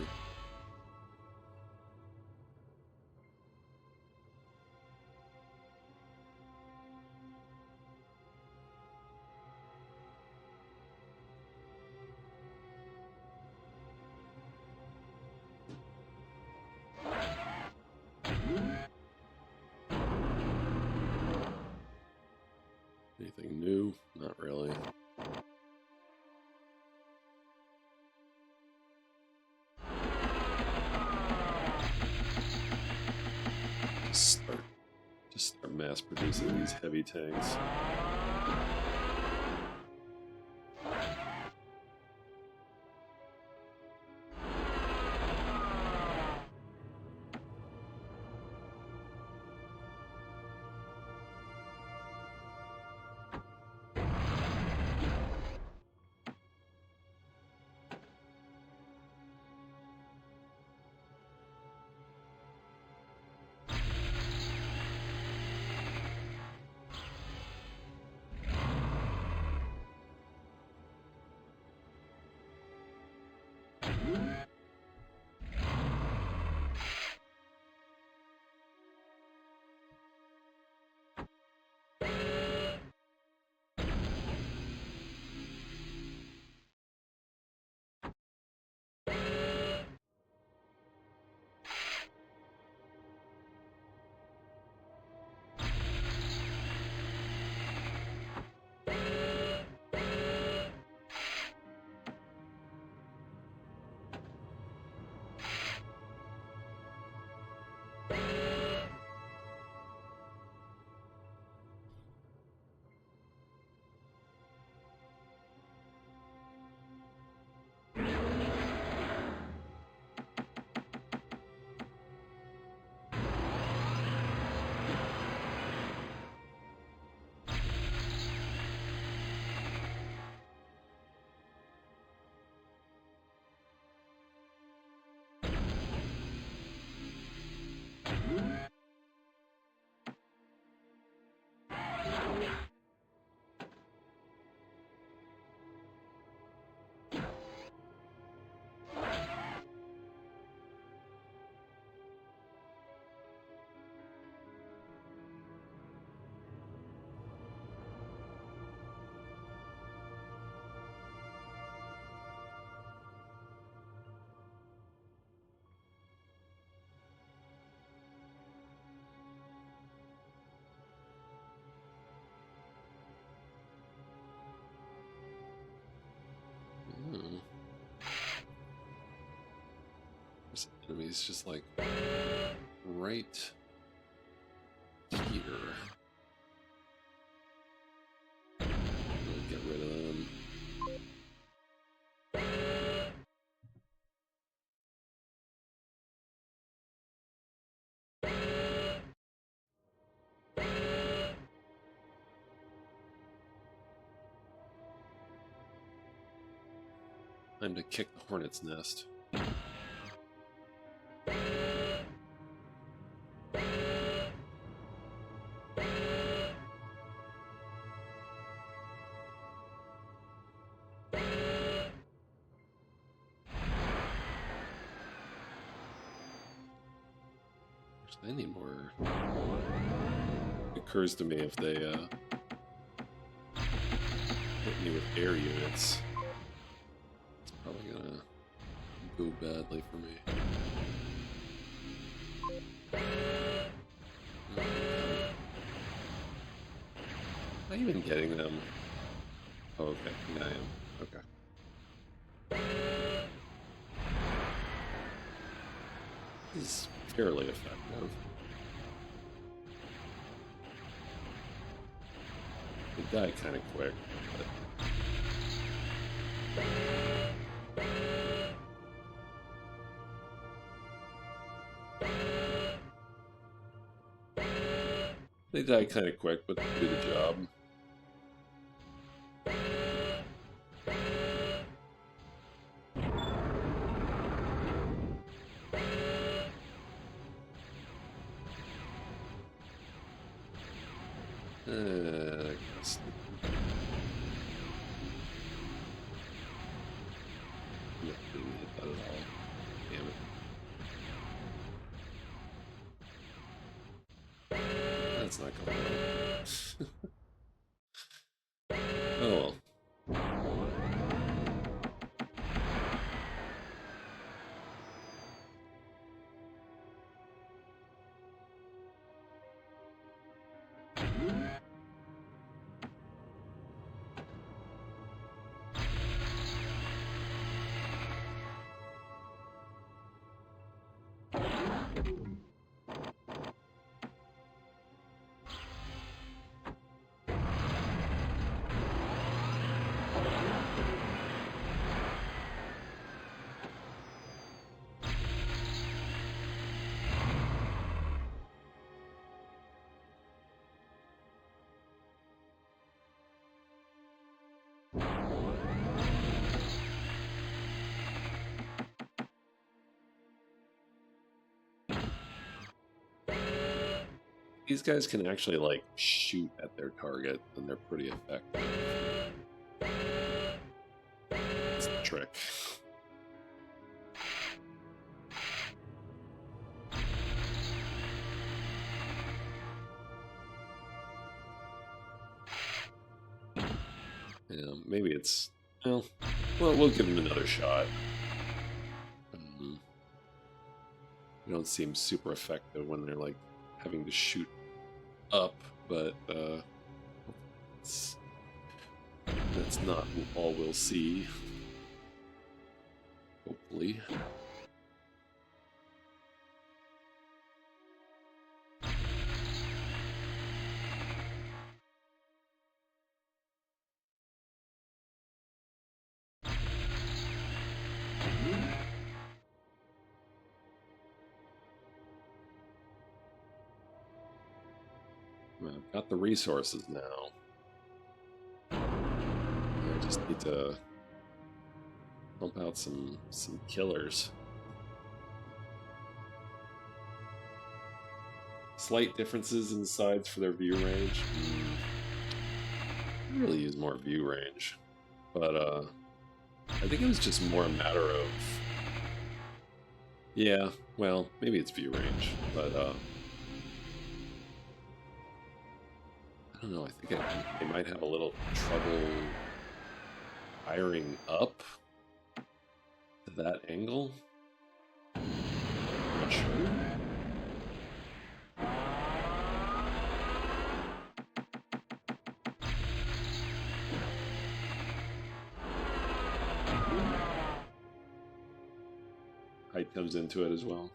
Anything new? Not really. Just start mass producing these heavy tanks. There's enemies just like right here. We'll get rid of them. Time to kick the hornet's nest. I need more. It occurs to me if they hit me with air units, it's probably gonna go badly for me. Am I even getting them? Oh, okay. Yeah, I am. Okay. This is fairly effective. They die kind of quick, but... They die kind of quick, but they do the job. I guess. Yeah, didn't hit that at all. Damn it. That's not going well. Oh well. These guys can actually, like, shoot at their target, and they're pretty effective. It's a trick. Yeah, maybe it's... Well, we'll give them another shot. They don't seem super effective when they're, like, having to shoot up, but that's not all we'll see. Hopefully. I've got the resources now. I just need to pump out some killers. Slight differences in the sides for their view range. I really use more view range, but I think it was just more a matter of, yeah, well, maybe it's view range, but I don't know, I think they might have a little trouble firing up to that angle. I'm not sure. Height comes into it as well.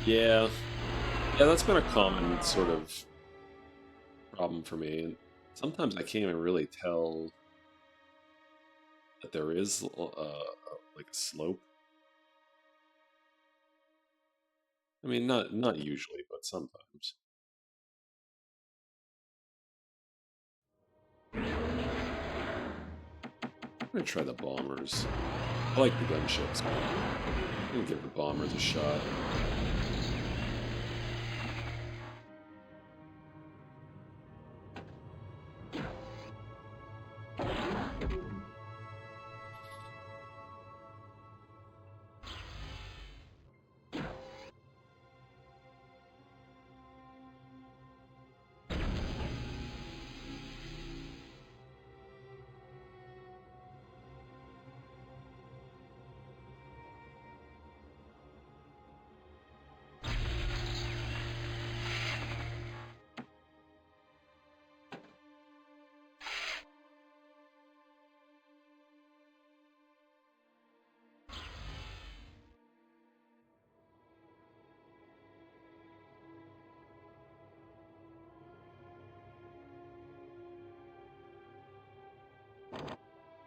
Yeah, yeah, that's been a common sort of problem for me. And sometimes I can't even really tell that there is like a slope. I mean, not usually, but sometimes. I'm gonna try the bombers. I like the gunships, but I'm gonna give the bombers a shot.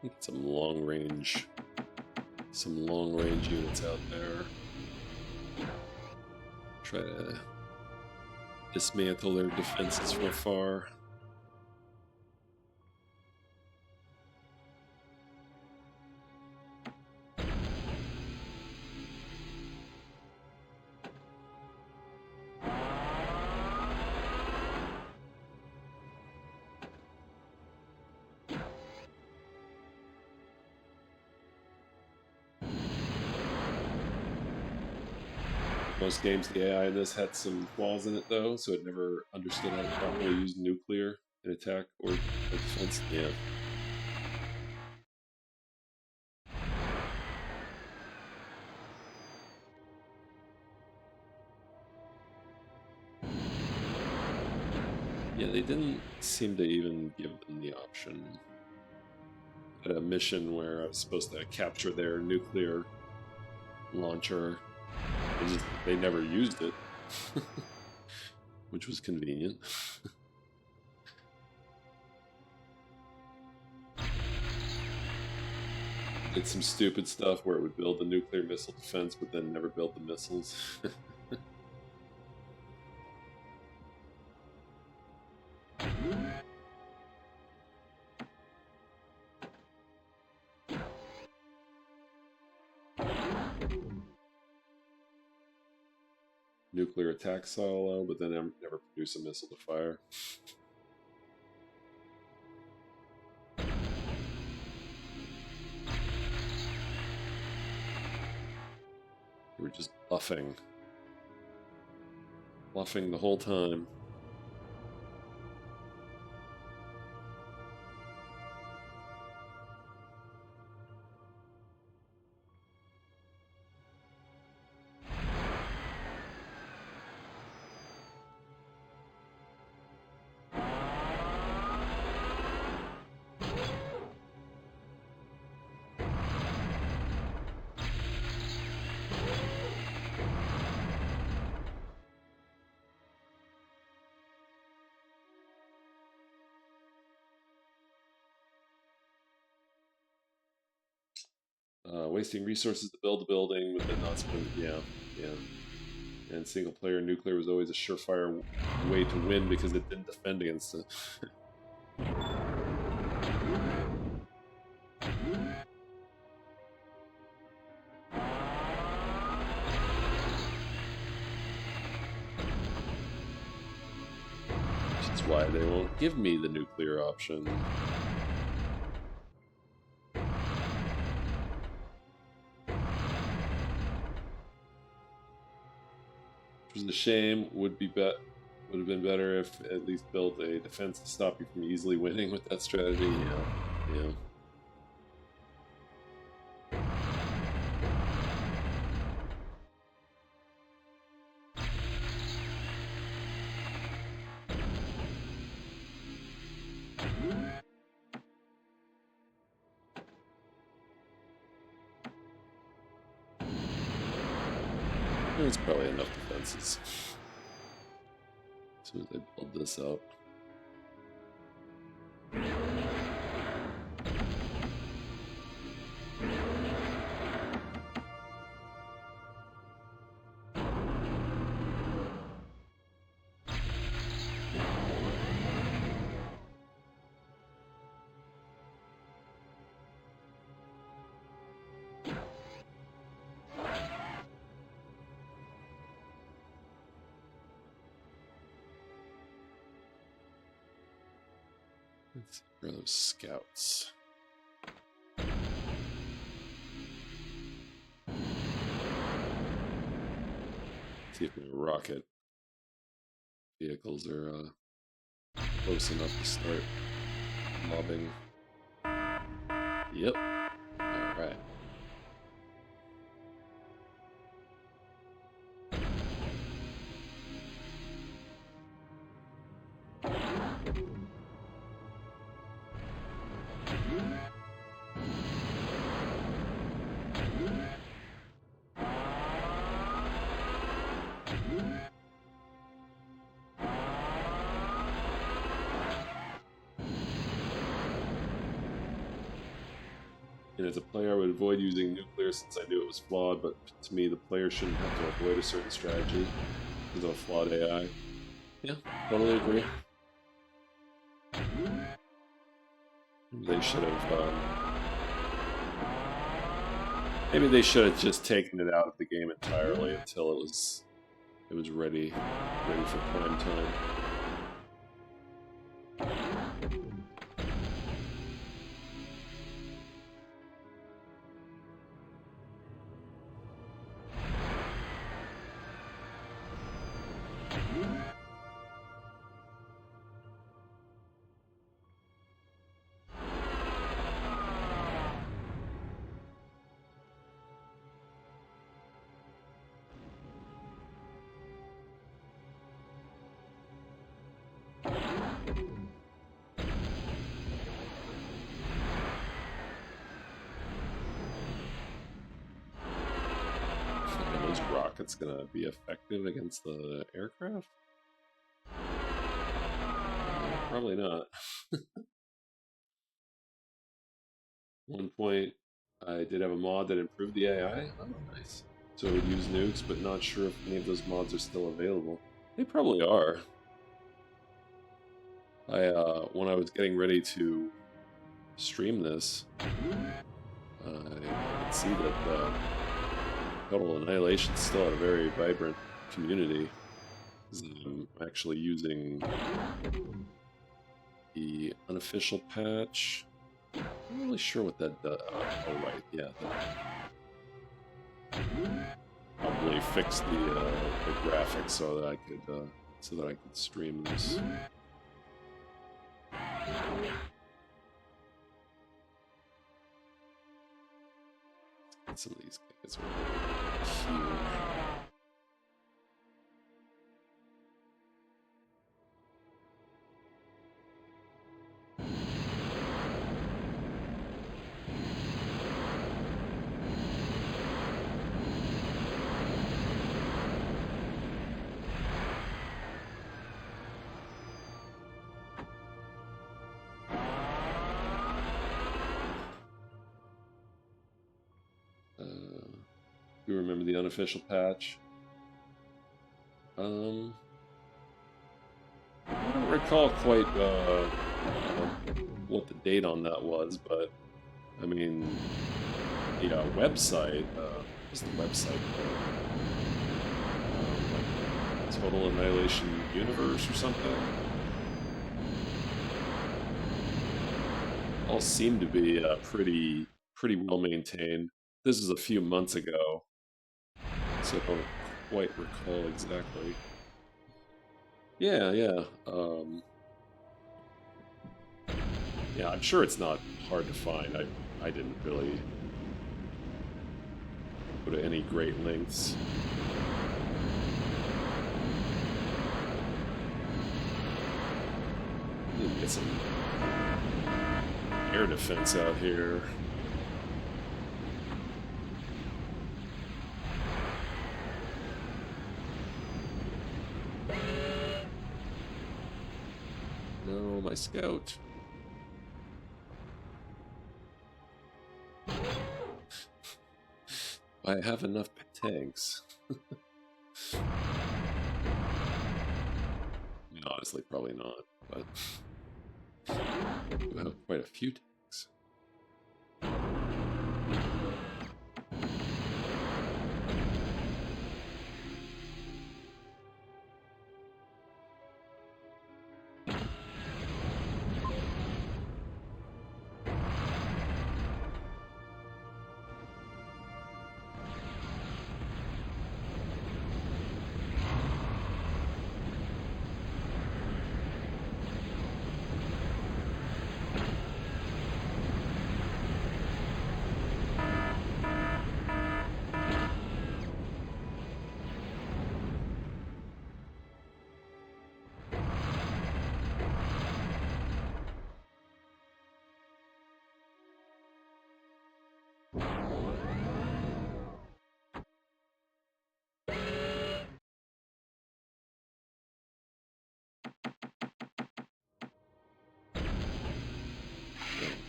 Get some long range units out there. Try to dismantle their defenses from afar. Most games, the AI in this had some flaws in it, though, so it never understood how to properly use nuclear in attack or defense. Yeah. Yeah, they didn't seem to even give them the option. At a mission where I was supposed to capture their nuclear launcher, they never used it, which was convenient. Did some stupid stuff where it would build the nuclear missile defense, but then never build the missiles. Nuclear attack silo, but then never produce a missile to fire. They were just bluffing the whole time. Wasting resources to build a building, but then not spend. Yeah, yeah. And single player nuclear was always a surefire way to win because it didn't defend against it. Which is why they won't give me the nuclear option. Which was a shame. Would have been better if at least built a defense to stop you from easily winning with that strategy. Yeah, yeah. There's probably enough defenses. As soon as I build this up. Let's see, where are those scouts? See if my rocket vehicles are close enough to start mobbing. Yep. Alright. And as a player, I would avoid using nuclear since I knew it was flawed, but to me, the player shouldn't have to avoid a certain strategy because of a flawed AI. Yeah, totally agree. They should have. Maybe they should have just taken it out of the game entirely until it was ready for prime time. Rocket's gonna be effective against the aircraft? Probably not. One point, I did have a mod that improved the AI. Oh, nice. So it would use nukes, but not sure if any of those mods are still available. They probably are. When I was getting ready to stream this, I could see that Total Annihilation still had a very vibrant community. I'm actually using the unofficial patch. I'm not really sure what that does. Oh, right, yeah. Probably fix the graphics so that I could stream this. Some of these guys are here. You remember the unofficial patch? I don't recall quite what the date on that was, but I mean, the website, what's the website called? Like Total Annihilation Universe or something? All seem to be pretty well maintained. This is a few months ago, so I don't quite recall exactly. Yeah. Yeah, I'm sure it's not hard to find. I didn't really go to any great lengths. Need to get some air defense out here. No, my scout. I have enough tanks. Honestly, probably not, but we have quite a few tanks.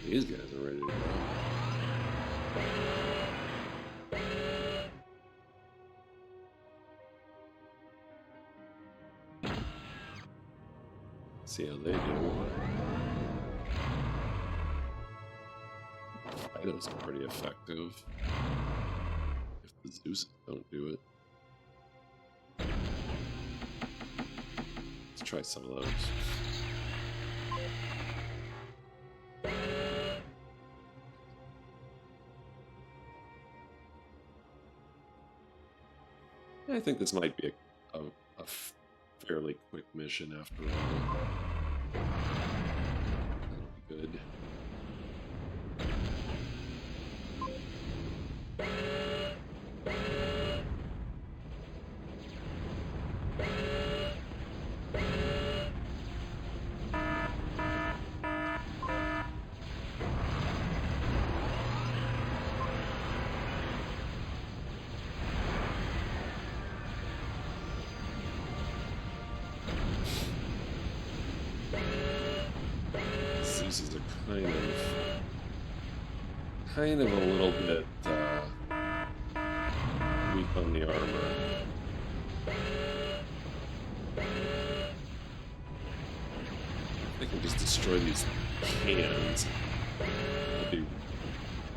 These guys are ready to go. See how they do. Fido's pretty effective. If the Zeus don't do it. Let's try some of those. I think this might be a fairly quick mission after all. That'll be good. Zeus's are kind of a little bit weak on the armor. If they can just destroy these cans, I'll be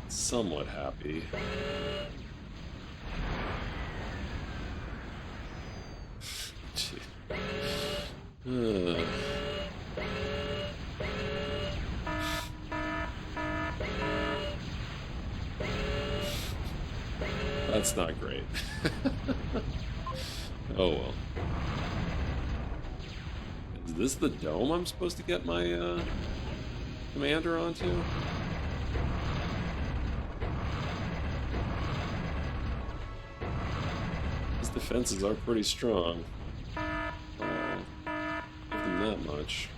somewhat happy. That's not great. Oh well. Is this the dome I'm supposed to get my commander onto? His defenses are pretty strong. Give them that much.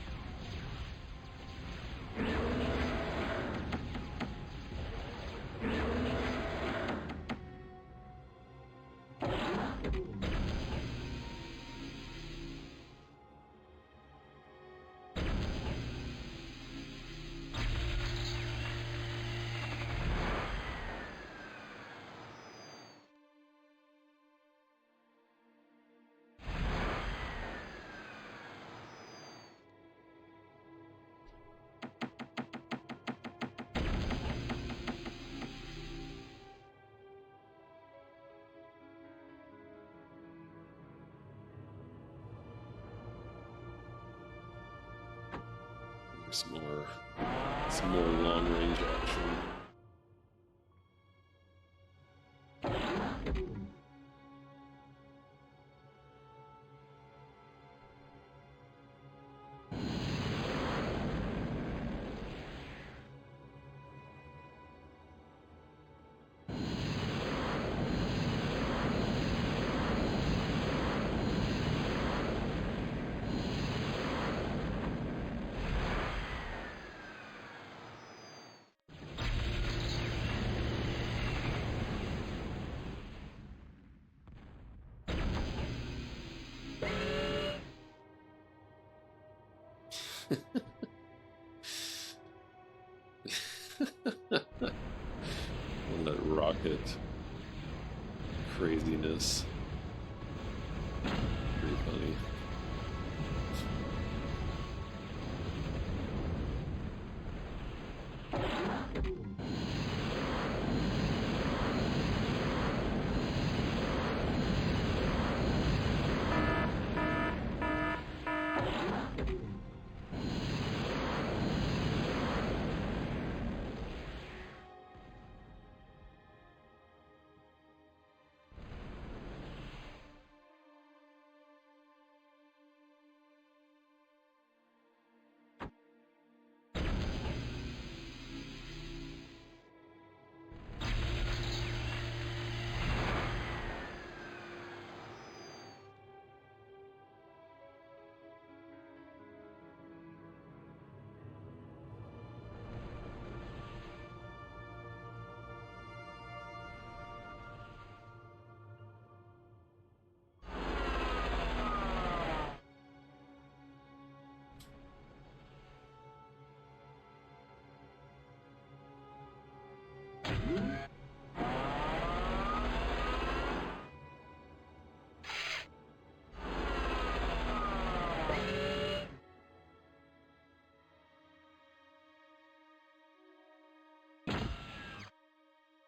Some more long-range action. On that rocket craziness. Pretty funny.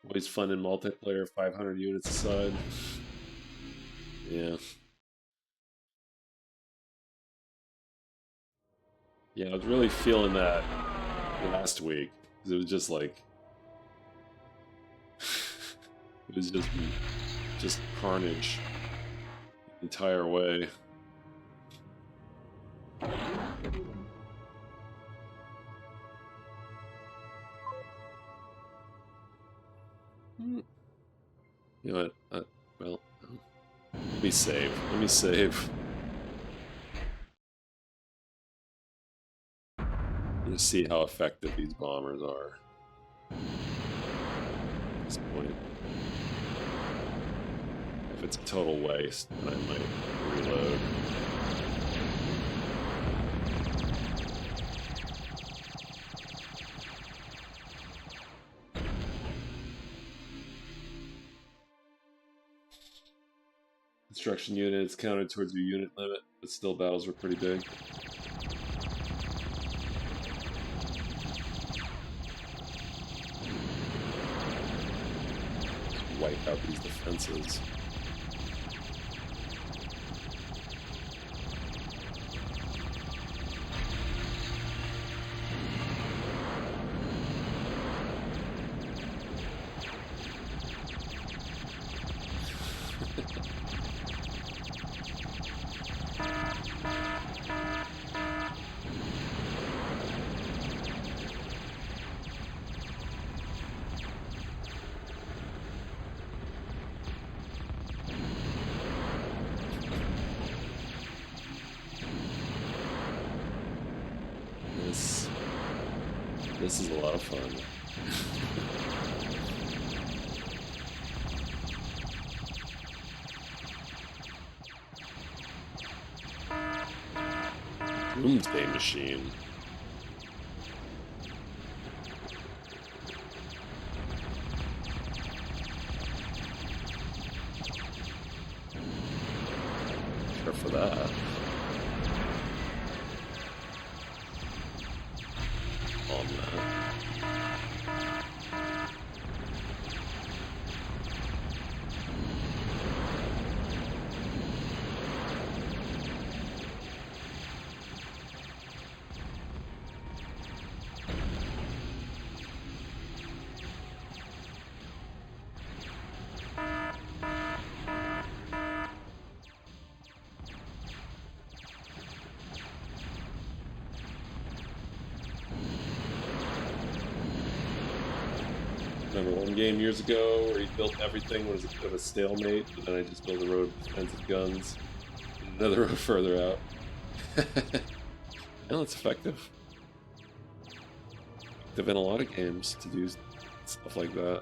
Always fun in multiplayer, 500 units aside. Yeah. Yeah, I was really feeling that last week. Because it was just like... it was just carnage the entire way. You know what? Well, let me save. Let me save. Let's see how effective these bombers are. At this point. If it's a total waste, then I might reload. Construction units counted towards your unit limit, but still battles were pretty big. Just wipe out these defenses. This is a lot of fun. Doomsday Machine. Care for that. On that. Remember one game years ago where he built everything, was a bit of a stalemate, but then I just built a row of defensive guns, another row further out. No, it's effective. Effective in a lot of games to do stuff like that.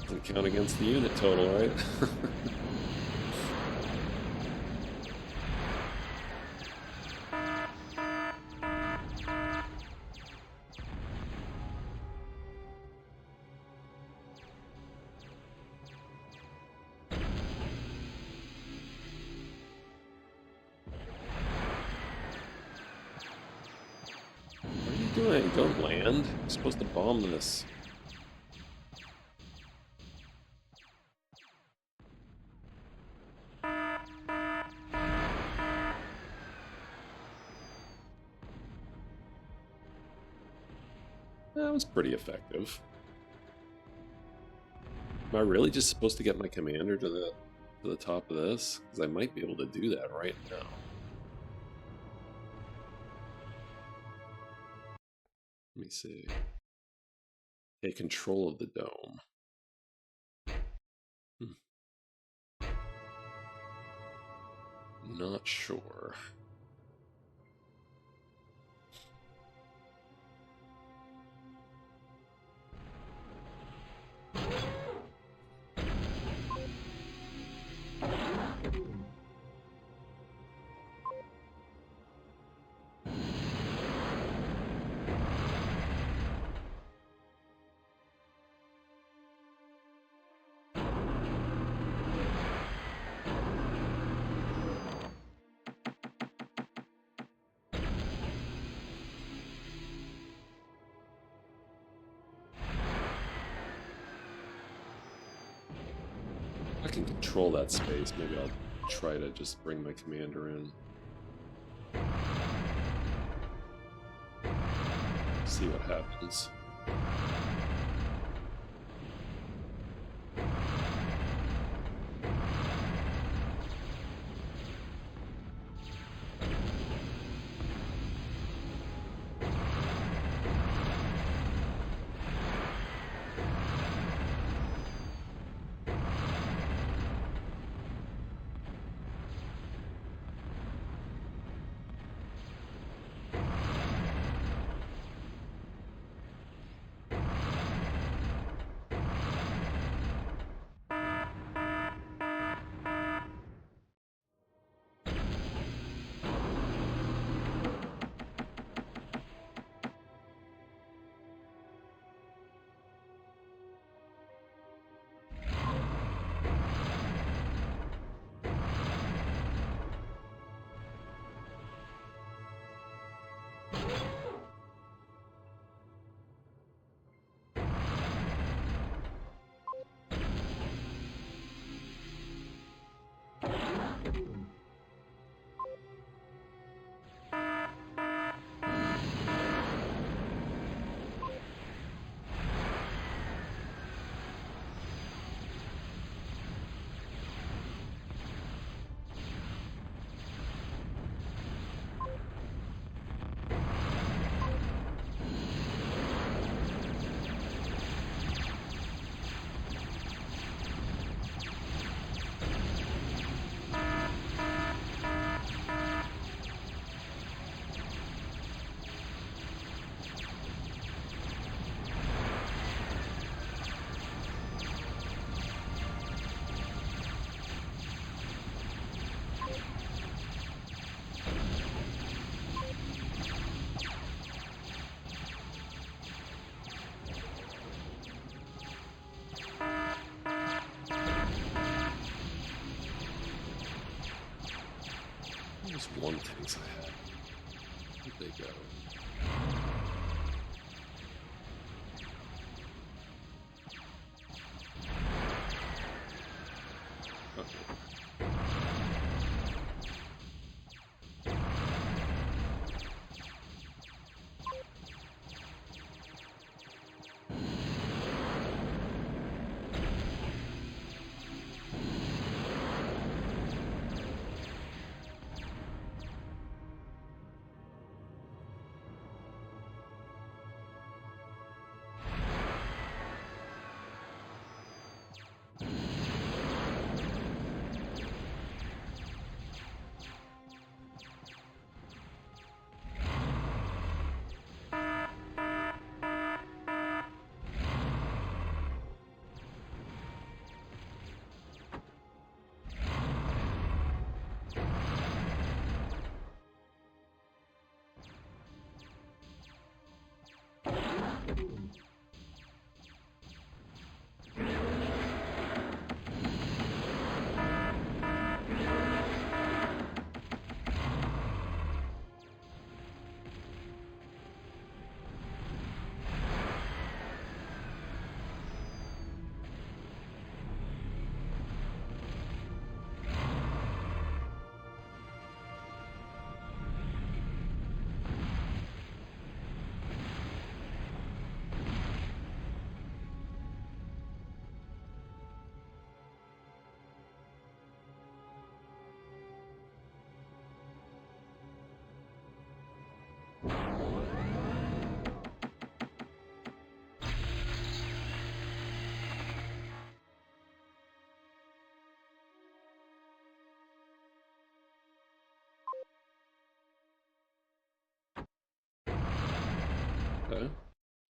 Doesn't count against the unit total, right? doing? Don't land. You're supposed to bomb this. That was pretty effective. Am I really just supposed to get my commander to the top of this? Because I might be able to do that right now. Let me see. Take control of the dome. Not sure. I can control that space. Maybe I'll try to just bring my commander in. See what happens. There's one tanks I had. Where'd they go?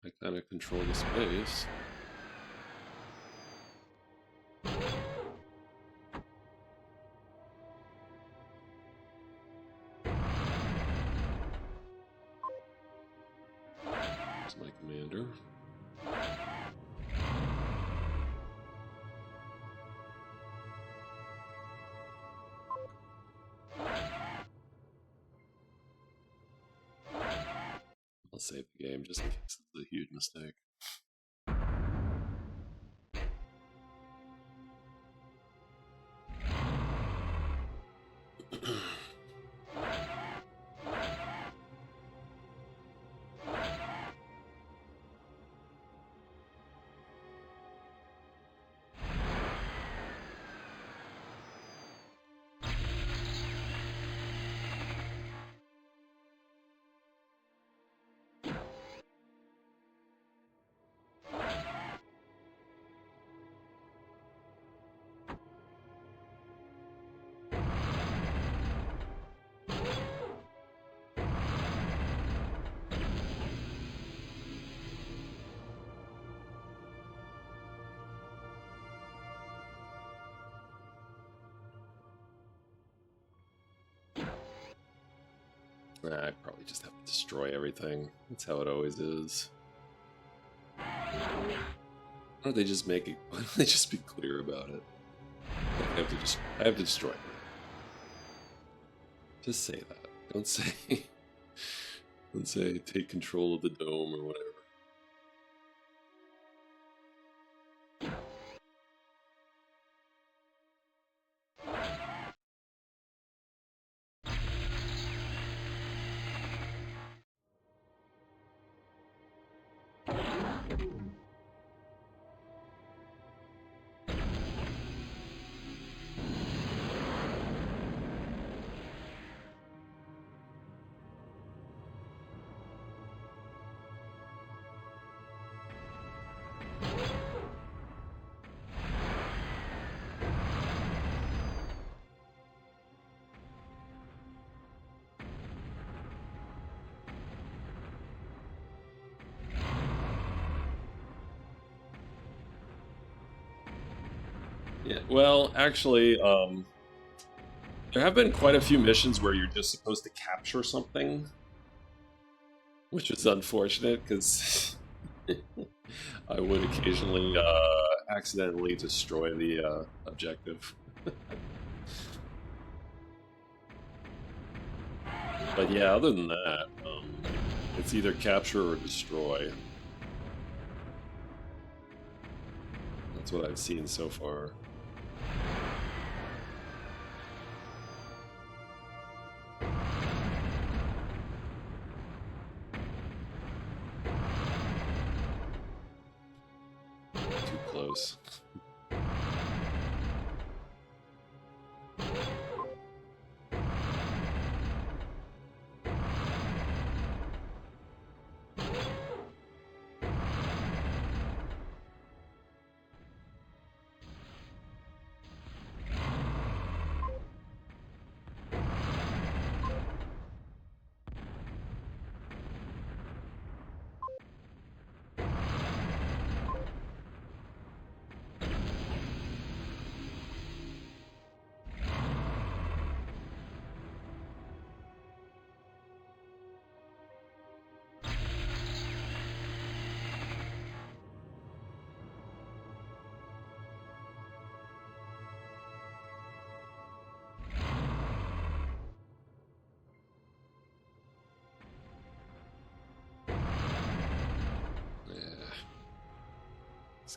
I kind of control the space. There's my commander. I'll save the game just in case it's a huge mistake. I probably just have to destroy everything. That's how it always is. Why don't they just make it? Why don't they just be clear about it? I have to destroy it. Just say that. Don't say. Don't say take control of the dome or whatever. Yeah, well, actually, there have been quite a few missions where you're just supposed to capture something, which is unfortunate because I would occasionally accidentally destroy the objective. But yeah, other than that, it's either capture or destroy. That's what I've seen so far. Too close.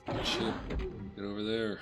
Good ship. Get over there.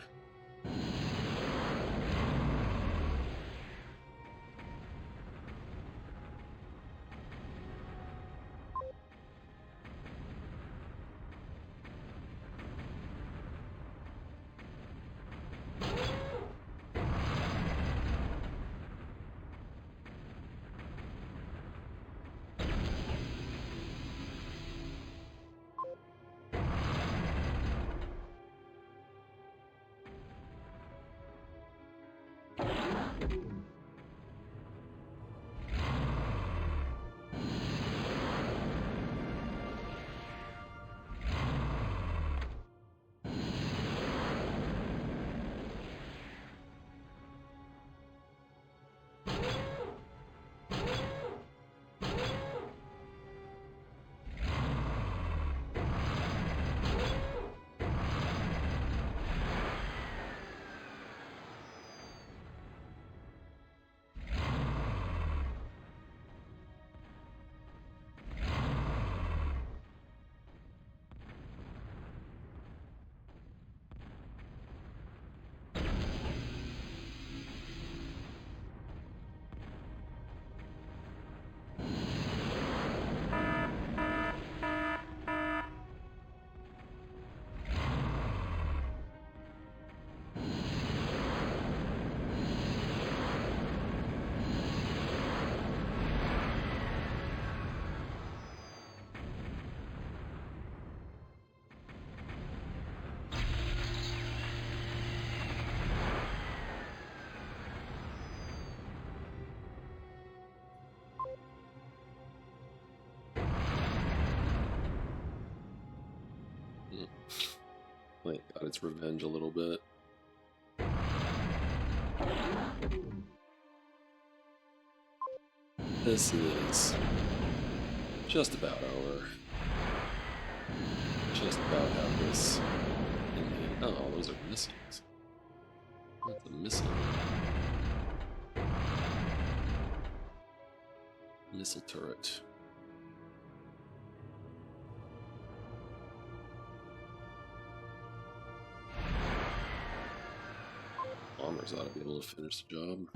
got its revenge a little bit. This is just about over. Just about how this. Oh, those are missiles. What's a missile? Missile turret. Bombers ought to be able to finish the job.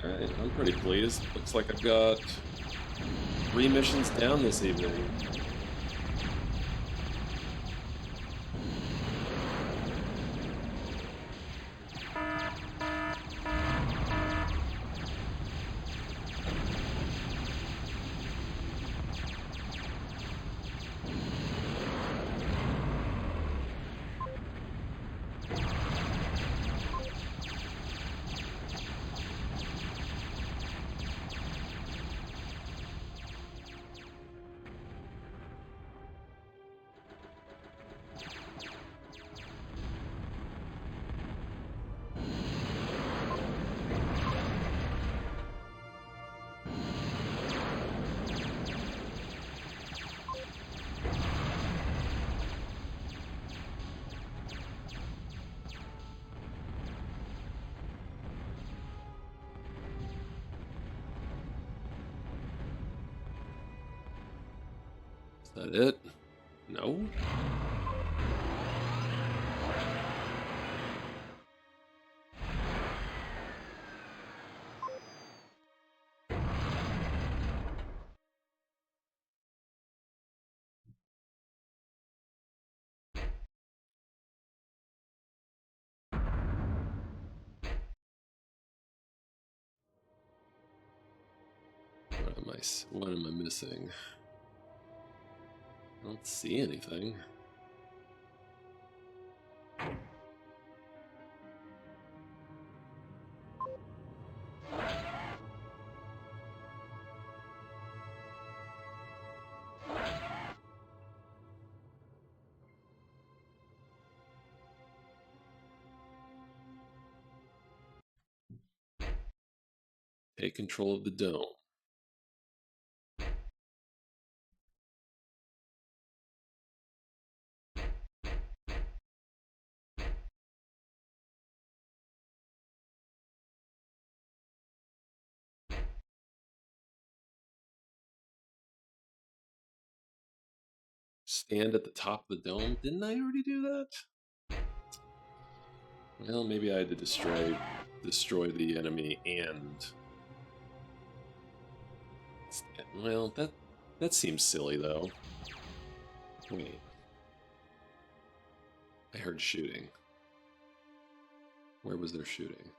Alright, I'm pretty pleased. Looks like I've got 3 missions down this evening. Is that it? No? What am I missing? I don't see anything. Take control of the dome. Stand at the top of the dome? Didn't I already do that? Well, maybe I had to destroy the enemy and... Well, that seems silly, though. Wait. I heard shooting. Where was there shooting?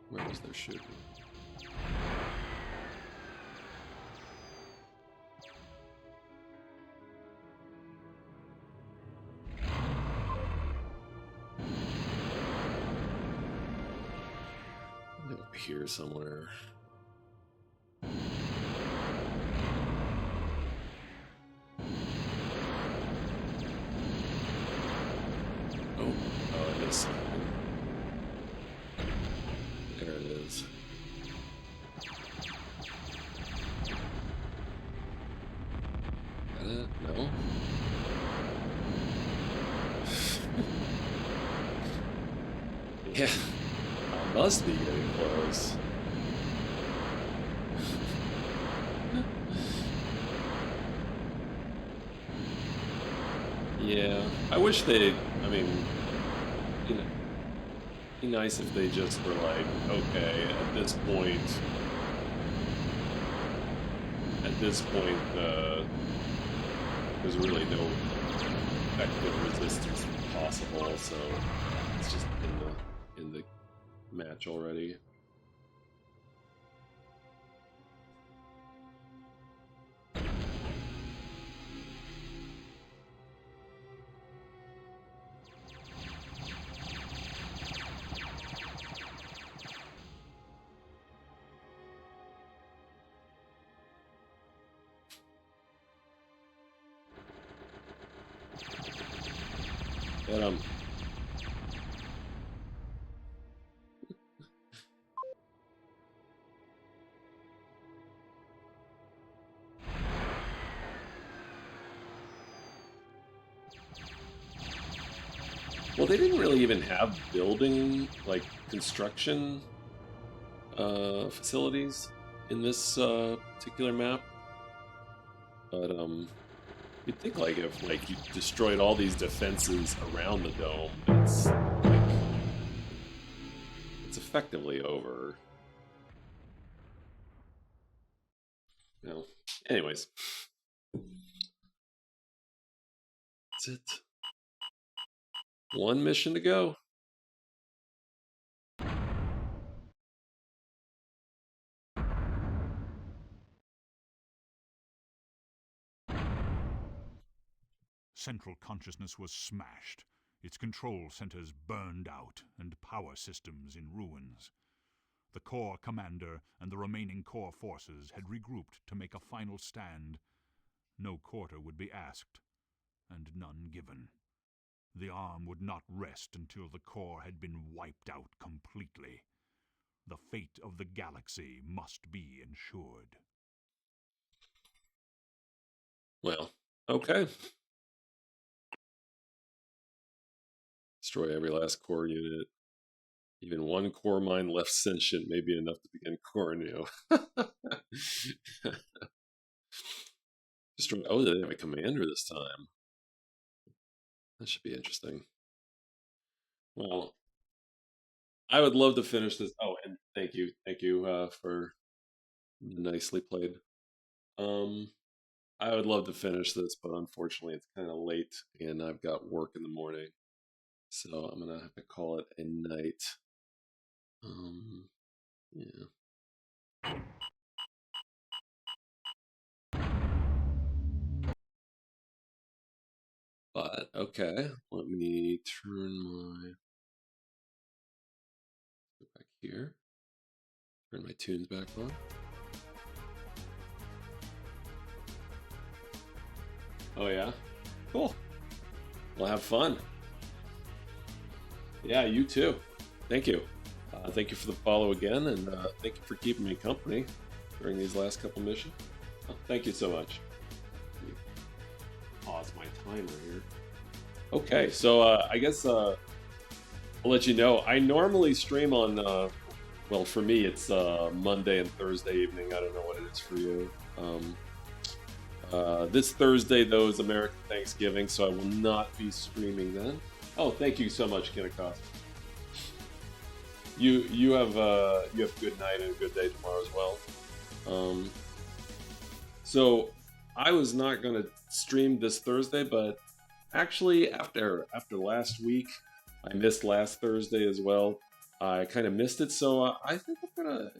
Where was there shooting? Over here somewhere. Oh, I missed something. There it is. Yeah, I must be getting close. Yeah, I wish they, I mean, you know, be nice if they just were like, okay, at this point, there's really no effective resistance possible, so it's just in the match already. Get 'em. Well, they didn't really even have building, like, construction facilities in this particular map. But, you'd think, like, if, like, you destroyed all these defenses around the dome, it's, like, it's effectively over. No. Anyways. That's it. One mission to go. Central consciousness was smashed, its control centers burned out, and power systems in ruins. The Corps commander and the remaining Corps forces had regrouped to make a final stand. No quarter would be asked, and none given. The arm would not rest until the Corps had been wiped out completely. The fate of the galaxy must be ensured. Well, okay. Destroy every last core unit. Even one core mine left sentient may be enough to begin core anew. Destroy. Oh, they have a commander this time. That should be interesting. Well, I would love to finish this. Oh, and thank you for nicely played. I would love to finish this, but unfortunately it's kind of late and I've got work in the morning. So I'm gonna have to call it a night. Yeah. But okay, let me turn my go back here. Turn my tunes back on. Oh yeah, cool. Well, have fun. Yeah, you too. Thank you. Thank you for the follow again, and thank you for keeping me company during these last couple missions. Oh, thank you so much. Let me pause my timer here. Okay, so I guess I'll let you know. I normally stream on, well, for me it's Monday and Thursday evening. I don't know what it is for you. This Thursday, though, is American Thanksgiving, so I will not be streaming then. Oh, thank you so much, Kinnikos. You have good night and a good day tomorrow as well. So I was not going to stream this Thursday, but actually after last week, I missed last Thursday as well. I kind of missed it, so I think I'm gonna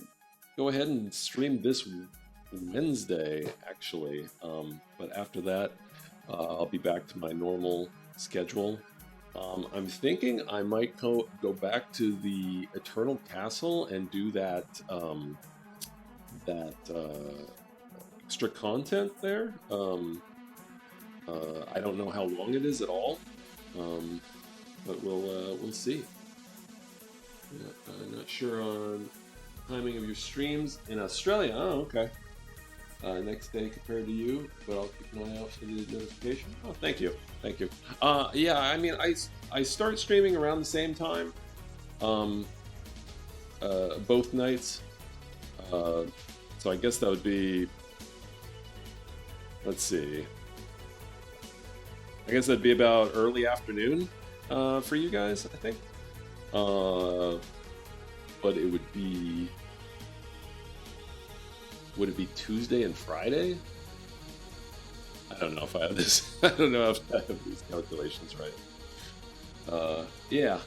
go ahead and stream this Wednesday actually. But after that, I'll be back to my normal schedule. I'm thinking I might go back to the Eternal Castle and do that extra content there. I don't know how long it is at all, but we'll see. Yeah, I'm not sure on timing of your streams in Australia. Oh, okay. Next day compared to you, but I'll keep an eye out for the notification. Oh, thank you. Yeah, I mean, I start streaming around the same time, both nights. So I guess that would be, let's see, I guess that'd be about early afternoon for you guys, I think. But it would be, would it be Tuesday and Friday? I don't know if I have this. I don't know if I have these calculations right. Yeah.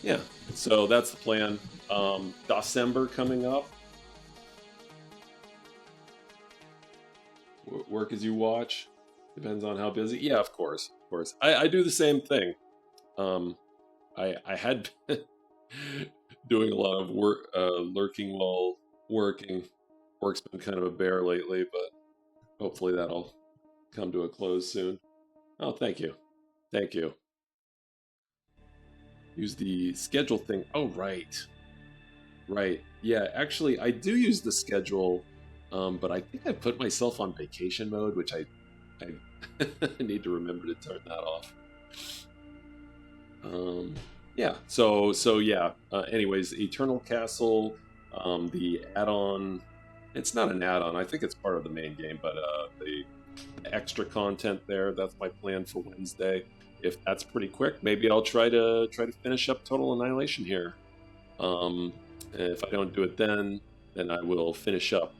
Yeah. So that's the plan. December coming up. Work as you watch. Depends on how busy. Yeah, of course. Of course. I do the same thing. I had been doing a lot of work, lurking while working. Work's been kind of a bear lately, but hopefully that'll come to a close soon. Oh, thank you. Thank you. Use the schedule thing. Oh, right. Right. Yeah, actually, I do use the schedule, but I think I put myself on vacation mode, which I need to remember to turn that off. Yeah. So yeah. Anyways, Eternal Castle, the add-on. It's not an add-on. I think it's part of the main game, but the extra content there. That's my plan for Wednesday. If that's pretty quick, maybe I'll try to finish up Total Annihilation here. If I don't do it then I will finish up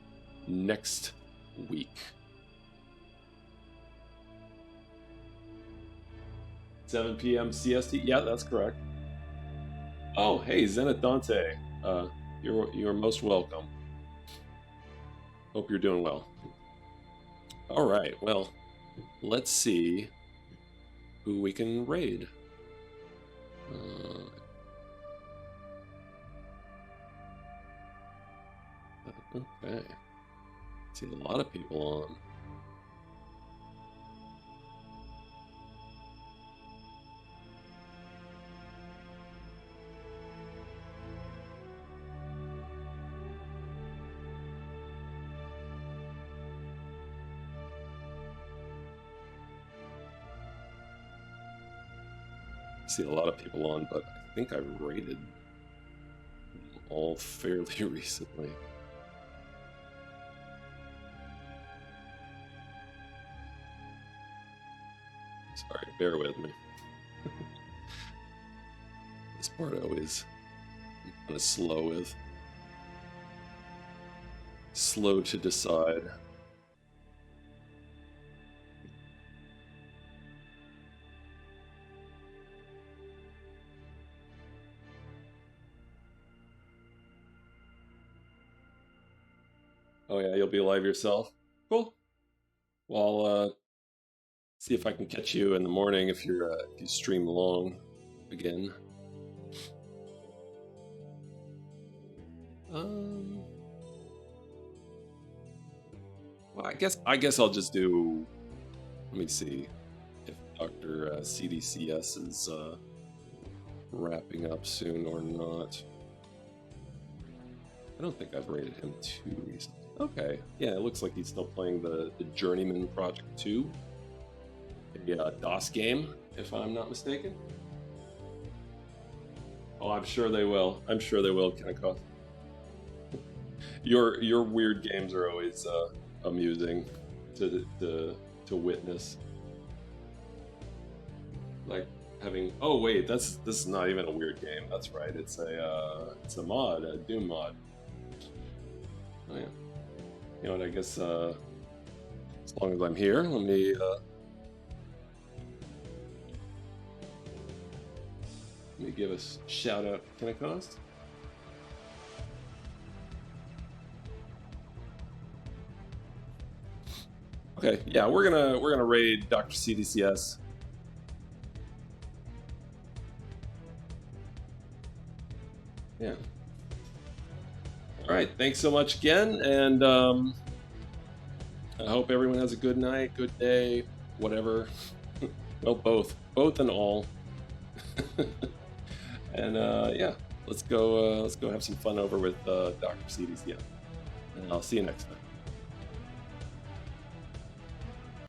next week. 7 p.m. CST. Yeah, that's correct. Oh, hey, Zenith Dante. You're most welcome. Hope you're doing well. All right, well, let's see who we can raid. Okay. See a lot of people on. See a lot of people on, but I think I've rated them all fairly recently. Sorry, bear with me. This part I always I'm kind of slow with. Slow to decide. Oh yeah, you'll be live yourself. Cool. Well, I'll see if I can catch you in the morning if you stream along again. Well, I guess I'll just do. Let me see if Dr. CDCS is wrapping up soon or not. I don't think I've rated him too recently. Okay, yeah, it looks like he's still playing the Journeyman Project 2. Maybe a DOS game, if I'm not mistaken. Oh, I'm sure they will. I'm sure they will, Kennecoff. Your weird games are always amusing to witness. Like having. Oh wait, this is not even a weird game. That's right. It's a mod, a Doom mod. Oh yeah. You know what? I guess as long as I'm here, let me give a shout out to Kennecost. Okay, yeah, we're gonna raid Dr. CDCS. Yeah. All right, thanks so much again, and I hope everyone has a good night, good day, whatever. Well, both and all. And yeah, let's go have some fun over with Dr. CDCS. And I'll see you next time.